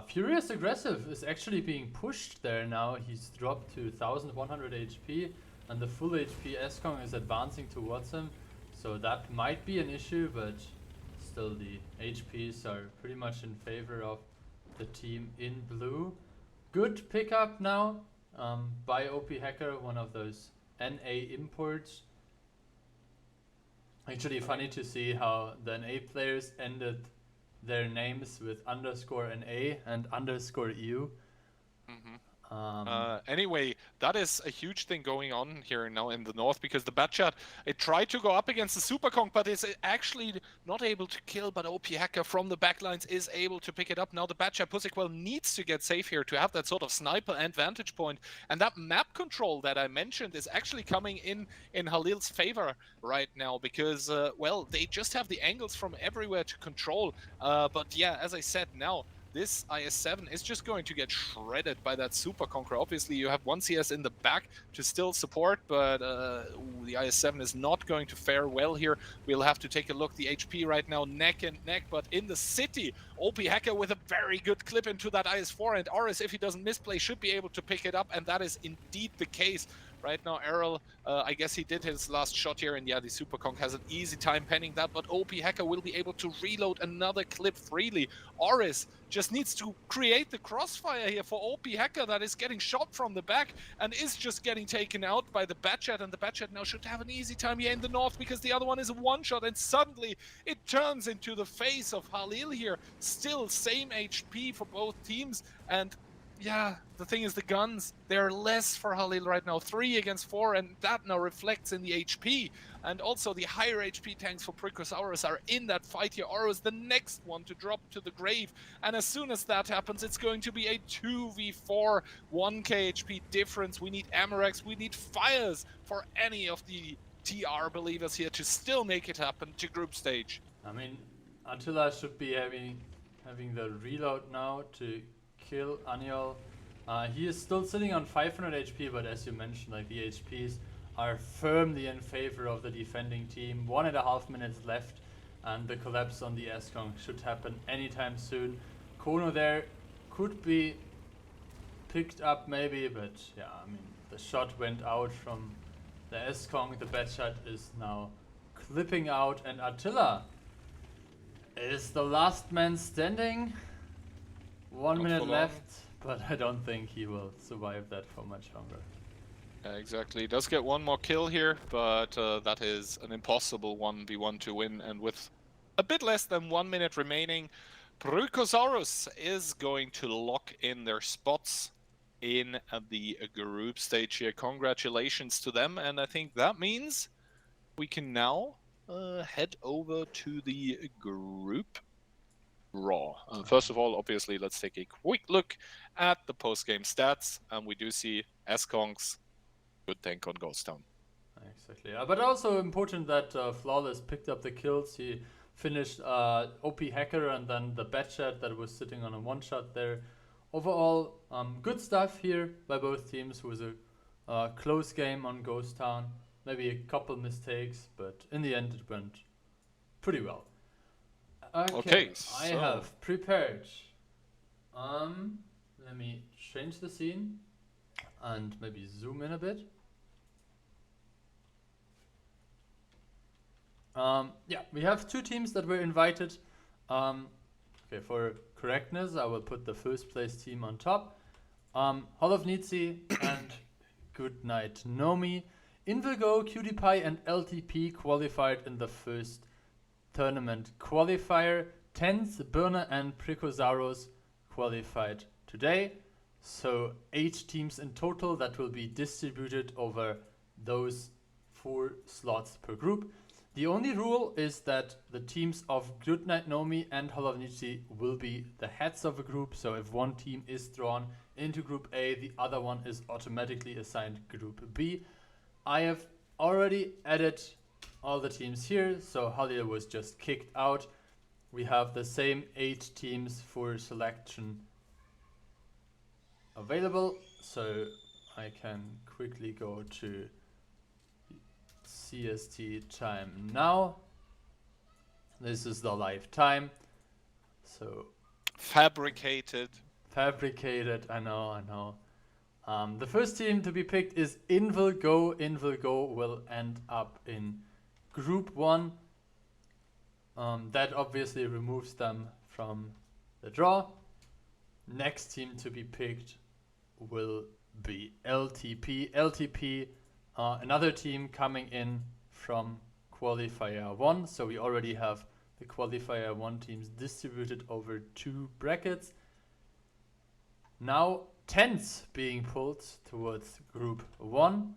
Speaker 2: Furious Aggressive is actually being pushed there now. He's dropped to 1100 HP, and the full HP S-Kong is advancing towards him. So that might be an issue, but still the HPs are pretty much in favor of the team in blue. Good pickup now by OP Hacker, one of those NA imports. Actually funny to see how the NA players ended their names with _NA and _EU.
Speaker 1: Mm-hmm. Anyway, that is a huge thing going on here now in the north, because the Batchat, it tried to go up against the Super Kong, but is actually not able to kill, but OP Hacker from the backlines is able to pick it up. Now the Batchat Pussyquel needs to get safe here to have that sort of sniper and vantage point, and that map control that I mentioned is actually coming in Halil's favor right now, because, well, they just have the angles from everywhere to control, but yeah, as I said, now this IS-7 is just going to get shredded by that Super Conqueror. Obviously, you have one CS in the back to still support, but the IS-7 is not going to fare well here. We'll have to take a look. The HP right now, neck and neck, but in the city, OP Hacker with a very good clip into that IS-4, and Oris, if he doesn't misplay, should be able to pick it up, and that is indeed the case. right now. Errol, I guess he did his last shot here, and yeah, the Super Kong has an easy time penning that, but OP Hacker will be able to reload another clip freely. Oris just needs to create the crossfire here for OP Hacker that is getting shot from the back and is just getting taken out by the Batchat, and the Batchat now should have an easy time here in the north because the other one is a one-shot, and suddenly it turns into the face of Halil here. Still same HP for both teams, and yeah, the thing is the guns, they're less for Halil right now, 3 against 4, and that now reflects in the HP. And also the higher HP tanks for Pricosaurus are in that fight here. Oro is the next one to drop to the grave, and as soon as that happens, it's going to be a 2v4, 1k HP difference. We need Amarex, we need fires for any of the TR believers here to still make it happen to group stage.
Speaker 2: I mean, Attila should be having the reload now to kill Aniol. He is still sitting on 500 HP, but as you mentioned, like the HPs are firmly in favor of the defending team. 1.5 minutes left, and the collapse on the S-Kong should happen anytime soon. Kono there could be picked up maybe, but yeah, I mean, the shot went out from the S-Kong. The Batchat is now clipping out, and Attila is the last man standing. 1
Speaker 1: Not
Speaker 2: minute
Speaker 1: for long.
Speaker 2: left, but I don't think he will survive that for much longer.
Speaker 1: Exactly. Does get one more kill here, but that is an impossible 1v1 to win. And with a bit less than 1 minute remaining, Prukosaurus is going to lock in their spots in the group stage here. Congratulations to them. And I think that means we can now head over to the group draw. First of all, obviously, let's take a quick look at the post-game stats. And we do see S-Kongs good tank on Ghost Town.
Speaker 2: Exactly. But also important that Flawless picked up the kills. He finished OP Hacker and then the Batchat that was sitting on a one-shot there. Overall, good stuff here by both teams. It was a close game on Ghost Town. Maybe a couple mistakes, but in the end it went pretty well. Okay, I have prepared. Let me change the scene and maybe zoom in a bit. Yeah, we have 2 teams that were invited. Okay, for correctness, I will put the first place team on top. Holovnici and Goodnight Nomi. Invilgo, QtPie, and LTP qualified in the first tournament qualifier. Tens, Birna, and Pricosaurus qualified today. So 8 teams in total that will be distributed over those 4 slots per group. The only rule is that the teams of Goodnight Nomi and Holovnici will be the heads of a group. So if one team is drawn into Group A, the other one is automatically assigned Group B. I have already added all the teams here, so Halil was just kicked out. We have the same 8 teams for selection available, so I can quickly go to CST time now. This is the live time. So
Speaker 1: fabricated,
Speaker 2: I know. The first team to be picked is Invilgo. Invilgo will end up in Group 1. That obviously removes them from the draw. Next team to be picked will be LTP. LTP, another team coming in from Qualifier 1. So we already have the Qualifier 1 teams distributed over 2 brackets. Now Tens being pulled towards Group 1.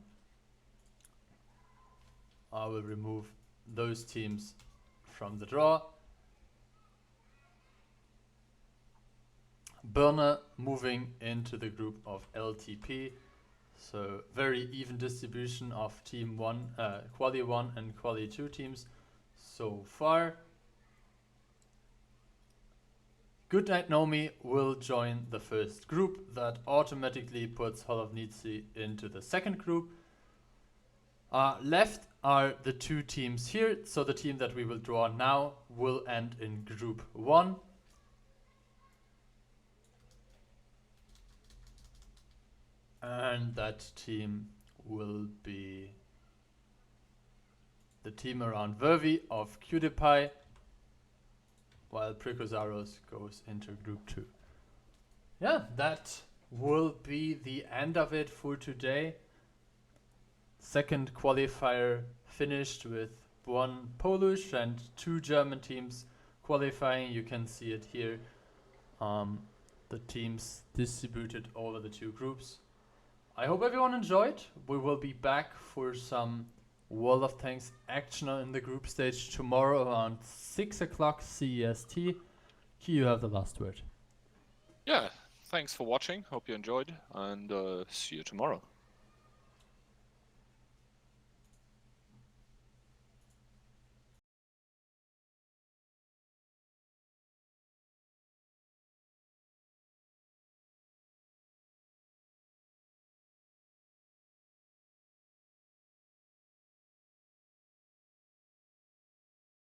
Speaker 2: I will remove those teams from the draw. Burner moving into the group of LTP. So very even distribution of Team 1, Quali 1 and Quali 2 teams so far. Goodnight Nomi will join the first group. That automatically puts Holovnici into the second group. Left are the 2 teams here. So the team that we will draw now will end in Group 1. And that team will be the team around Vervi of QDPI, while Precosaurus goes into Group 2. Yeah, that will be the end of it for today. Second qualifier finished with 1 Polish and 2 German teams qualifying. You can see it here. The teams distributed over the 2 groups. I hope everyone enjoyed. We will be back for some World of Tanks action in the group stage tomorrow around 6 o'clock CEST. Key, you have the last word.
Speaker 1: Yeah, thanks for watching. Hope you enjoyed, and see you tomorrow.